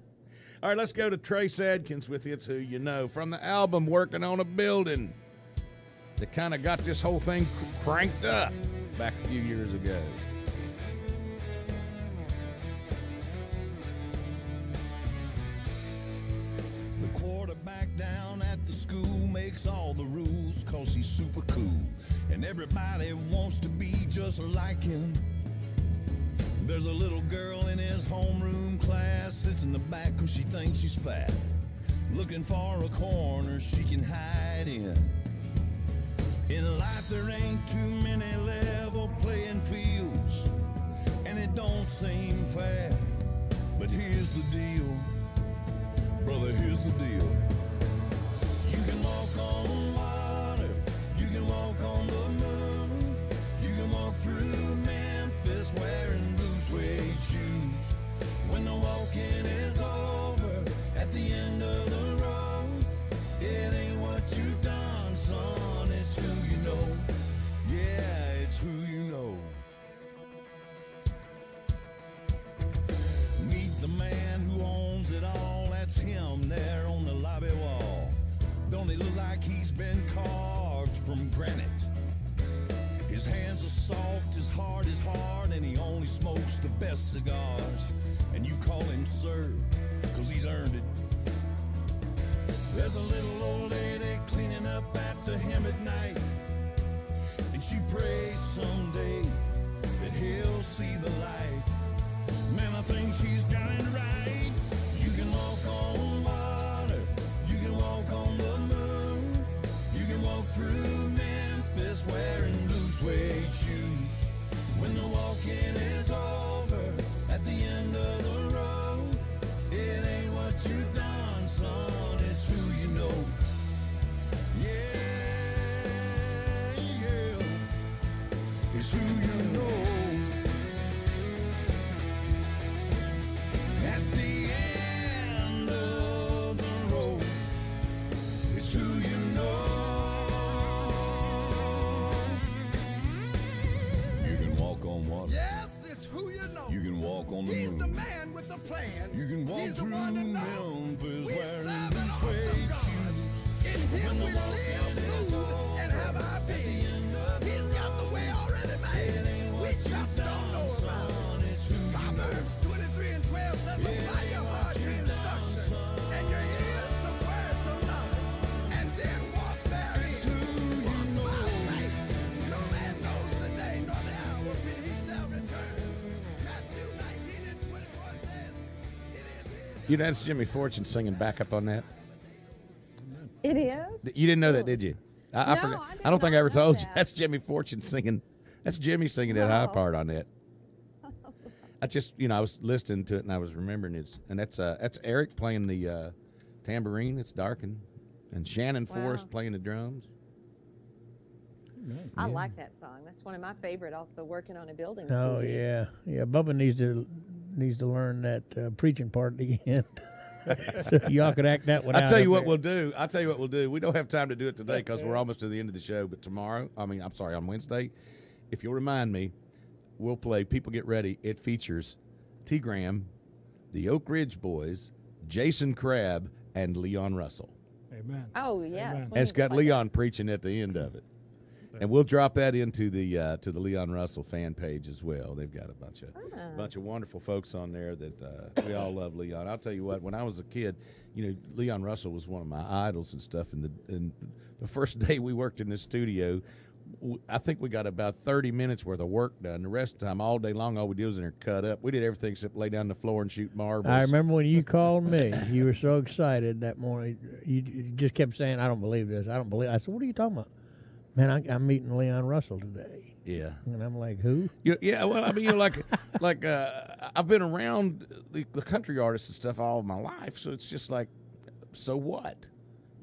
Speaker 1: All right, let's go to Trace Adkins with It's Who You Know from the album Working on a Building that kind of got this whole thing cranked up back a few years ago.
Speaker 15: The quarterback down at the school makes all the rules 'cause he's super cool. And everybody wants to be just like him. There's a little girl in his homeroom class, sits in the back 'cause she thinks she's fat, looking for a corner she can hide in. In life there ain't too many level playing fields, and it don't seem fair. But here's the deal, brother, here's the deal. You can walk on water, you can walk on the moon, you can walk through Memphis wearing blue suede shoes. When the walking is over, at the end of the road, it ain't what you've done, son, it's who you know. Yeah, it's who you know. Meet the man who owns it all, that's him there on the lobby wall. Don't he look like he's been carved from granite? His hands are soft, his heart is hard, and he only smokes the best cigars. And you call him sir, 'cause he's earned it. There's a little old lady cleaning up after him at night, and she prays someday that he'll see the light. Man, I think she's got it right. You can walk on water, you can walk on the moon, you can walk through Memphis wearing blue suede shoes. When the walking is over, at the end of the road, it ain't what you've done, son, it's who you know. Yeah, yeah, it's who you know. At the end of the road, it's who you know. You can walk on water.
Speaker 8: Yes, it's who you know.
Speaker 15: You can walk on the
Speaker 8: He's
Speaker 15: moon.
Speaker 8: the man with the plan.
Speaker 15: You can walk
Speaker 8: He's the
Speaker 15: through
Speaker 8: one to know.
Speaker 15: Memphis
Speaker 8: We
Speaker 15: wearing
Speaker 8: serve
Speaker 15: blue
Speaker 8: an
Speaker 15: suede
Speaker 8: awesome God.
Speaker 15: shoes.
Speaker 8: In him
Speaker 15: When the
Speaker 8: we live,
Speaker 15: walking is
Speaker 8: move,
Speaker 15: over,
Speaker 8: and have our
Speaker 15: at the
Speaker 8: being.
Speaker 15: end of the
Speaker 8: He's got the way already made. We just don't know about it. Proverbs 23 and 12 says, apply your heart to instruction, and your ears to words of knowledge, and then walk therein. Walk by faith. No man knows the day nor the hour when he shall return. Matthew 19 and 24 says, it is his.
Speaker 1: You know, that's Jimmy Fortune singing backup on that.
Speaker 3: It is?
Speaker 1: You didn't know that, did you? I
Speaker 3: No,
Speaker 1: forgot.
Speaker 3: I did
Speaker 1: I don't think I
Speaker 3: not
Speaker 1: ever
Speaker 3: know
Speaker 1: told you.
Speaker 3: that.
Speaker 1: That's Jimmy Fortune singing That's Jimmy singing that high
Speaker 3: Oh.
Speaker 1: part on that. I just, I was listening to it and I was remembering that's Eric playing the tambourine. It's dark and Shannon Forrest playing the drums.
Speaker 3: I like that song. That's one of my favorite off the Working on a Building
Speaker 2: Oh
Speaker 3: CD.
Speaker 2: yeah. Bubba needs to learn that preaching part at the end. So y'all could act that one out.
Speaker 1: I'll tell you
Speaker 2: up
Speaker 1: what
Speaker 2: there.
Speaker 1: we'll do. We don't have time to do it today because we're almost to the end of the show. But on Wednesday, if you'll remind me, we'll play People Get Ready. It features T. Graham, the Oak Ridge Boys, Jason Crabb, and Leon Russell.
Speaker 11: Amen.
Speaker 3: Oh, yes.
Speaker 1: And it's got Leon preaching at the end of it. And we'll drop that into the to the Leon Russell fan page as well. They've got a bunch of wonderful folks on there that we all love Leon. I'll tell you what, when I was a kid, Leon Russell was one of my idols and stuff. And the first day we worked in the studio, I think we got about 30 minutes worth of work done. The rest of the time, all day long, all we did was in there cut up. We did everything except lay down on the floor and shoot marbles.
Speaker 2: I remember when you called me. You were so excited that morning. You just kept saying, "I don't believe this. I don't believe." I said, "What are you talking about?" Man, I'm meeting Leon Russell today.
Speaker 1: Yeah.
Speaker 2: And I'm like, who?
Speaker 1: Yeah, well, I mean, I've been around the country artists and stuff all my life, so it's just like, so what?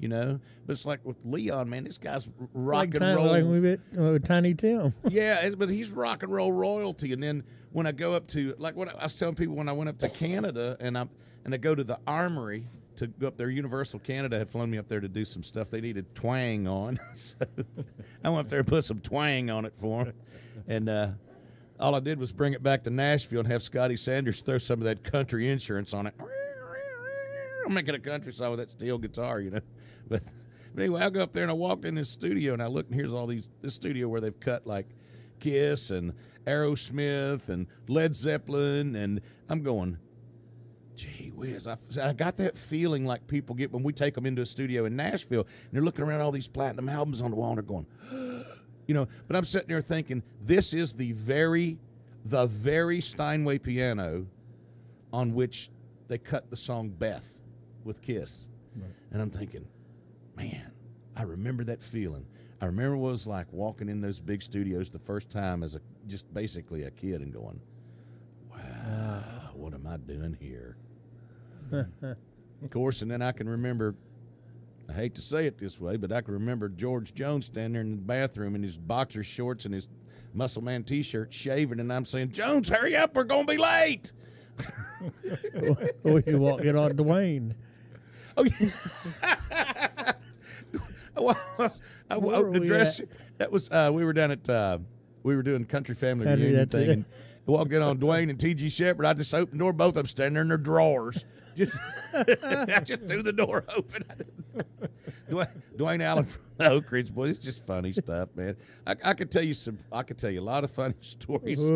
Speaker 1: But it's like with Leon, man, this guy's rock and roll.
Speaker 2: Like we bit Tiny Tim.
Speaker 1: Yeah, but he's rock and roll royalty. And then when I go up to, like what I was telling people when I went up to Canada and I go to the Armory to go up there, Universal Canada had flown me up there to do some stuff they needed twang on. So I went up there and put some twang on it for them. And all I did was bring it back to Nashville and have Scotty Sanders throw some of that country insurance on it. I'm making a country song with that steel guitar, But anyway, I go up there and I walked in this studio and I looked and here's all this studio where they've cut like Kiss and Aerosmith and Led Zeppelin, and I'm going, gee whiz, I got that feeling like people get when we take them into a studio in Nashville and they're looking around all these platinum albums on the wall and they're going, but I'm sitting there thinking this is the very Steinway piano on which they cut the song Beth with Kiss. Right. And I'm thinking, man, I remember that feeling. I remember what it was like walking in those big studios the first time as just basically a kid and going, wow, what am I doing here? Of course, and then I can remember, I hate to say it this way, but I can remember George Jones standing there in the bathroom in his boxer shorts and his Muscle Man T-shirt, shaving, and I'm saying, Jones, hurry up, we're going to be late.
Speaker 2: Or you walk in on Dwayne.
Speaker 1: Oh, yeah. The dress, that was, we were down at, we were doing Country Family Reunion thing, and I walked in on Dwayne and T.G. Shepard. I just opened the door, both of them standing there in their drawers. I just threw the door open. Dwayne Allen from the Oak Ridge Boys. It's just funny stuff, man. I could tell you a lot of funny stories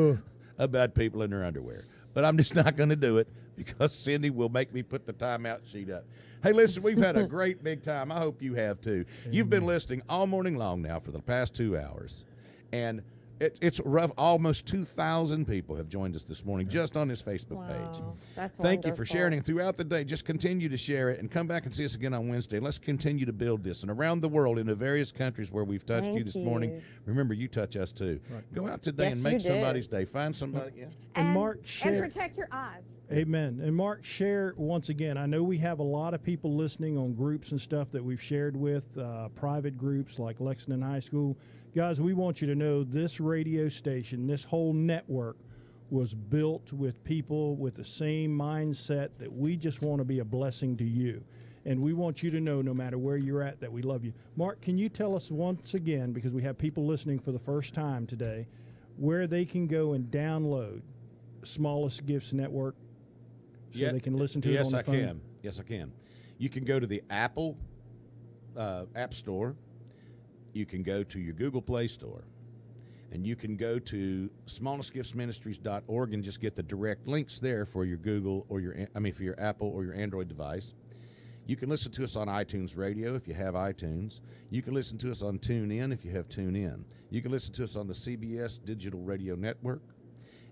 Speaker 1: about people in their underwear, but I'm just not going to do it because Cindy will make me put the timeout sheet up. Hey, listen, we've had a great big time. I hope you have too. You've been listening all morning long now for the past 2 hours, and it's rough. Almost 2,000 people have joined us this morning just on this Facebook page.
Speaker 3: That's
Speaker 1: Thank you for sharing it throughout the day. Just continue to share it and come back and see us again on Wednesday. Let's continue to build this. And around the world, in the various countries where we've touched you this morning, remember, you touch us too. Right. Go out today and make somebody's day. Find somebody. Yeah.
Speaker 11: And Mark, share.
Speaker 3: And protect your eyes.
Speaker 11: Amen. And Mark, share once again. I know we have a lot of people listening on groups and stuff that we've shared with, private groups like Lexington High School. Guys, we want you to know this radio station, this whole network was built with people with the same mindset that we just want to be a blessing to you. And we want you to know, no matter where you're at, that we love you. Mark, can you tell us once again, because we have people listening for the first time today, where they can go and download Smallest Gifts Network so they can listen to it on the phone?
Speaker 1: Yes, I can. You can go to the Apple App Store. You can go to your Google Play Store, and you can go to smallestgiftsministries.org and just get the direct links there for your Google or for your Apple or your Android device. You can listen to us on iTunes Radio if you have iTunes. You can listen to us on TuneIn if you have TuneIn. You can listen to us on the CBS Digital Radio Network.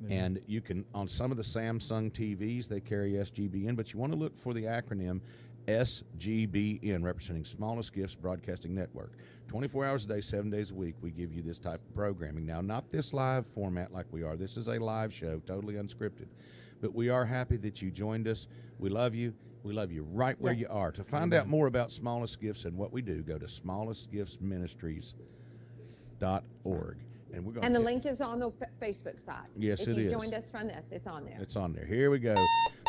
Speaker 1: And you can, on some of the Samsung TVs, they carry SGBN, but you want to look for the acronym SGBN, representing Smallest Gifts Broadcasting Network. 24 hours a day, 7 days a week, we give you this type of programming. Now, not this live format like we are. This is a live show, totally unscripted. But we are happy that you joined us. We love you. We love you right where you are. To find out more about Smallest Gifts and what we do, go to smallestgiftsministries.org. And we're going.
Speaker 3: And the link is on the Facebook site.
Speaker 1: Yes,
Speaker 3: if
Speaker 1: it
Speaker 3: you
Speaker 1: is.
Speaker 3: joined us from this, it's on there.
Speaker 1: It's on there. Here we go.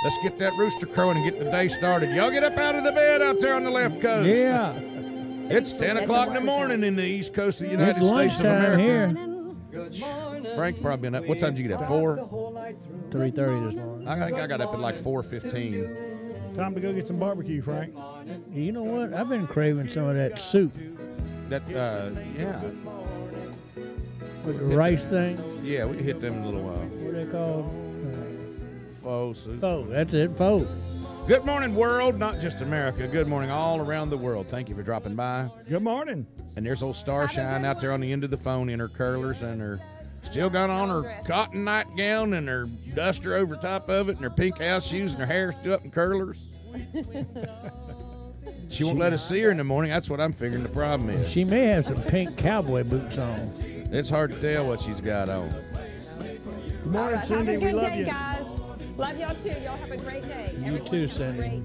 Speaker 1: Let's get that rooster crowing and get the day started. Y'all get up out of the bed out there on the left coast.
Speaker 2: Yeah.
Speaker 1: It's 10 o'clock in the morning in the east coast of the United
Speaker 2: It's
Speaker 1: States of
Speaker 2: lunchtime
Speaker 1: America.
Speaker 2: here.
Speaker 1: Frank's probably been up. What time did you get up? 4?
Speaker 2: 3:30 this morning.
Speaker 1: I think I got up at like 4:15.
Speaker 11: Time to go get some barbecue, Frank.
Speaker 2: You know what? I've been craving some of that soup
Speaker 1: That, yeah.
Speaker 2: with the rice things.
Speaker 1: Yeah, we hit them little,
Speaker 2: What are they called?
Speaker 1: faux soup.
Speaker 2: Pho. That's it. Pho.
Speaker 1: Good morning, world, not just America. Good morning all around the world. Thank you for dropping by.
Speaker 11: Good morning.
Speaker 1: And there's old Starshine out there on the end of the phone in her curlers and her still got on her cotton nightgown and her duster over top of it and her pink house shoes and her hair still up in curlers. She won't let us see her in the morning. That's what I'm figuring the problem is.
Speaker 2: She may have some pink cowboy boots on.
Speaker 1: It's hard to tell what she's got on.
Speaker 11: Good morning,
Speaker 3: Have
Speaker 11: Cindy.
Speaker 3: a
Speaker 11: We
Speaker 3: good
Speaker 11: love
Speaker 3: day,
Speaker 11: you.
Speaker 3: guys. Love y'all too. Y'all have a great day.
Speaker 2: You
Speaker 3: Everyone
Speaker 2: too,
Speaker 3: have a
Speaker 2: Cindy.
Speaker 3: great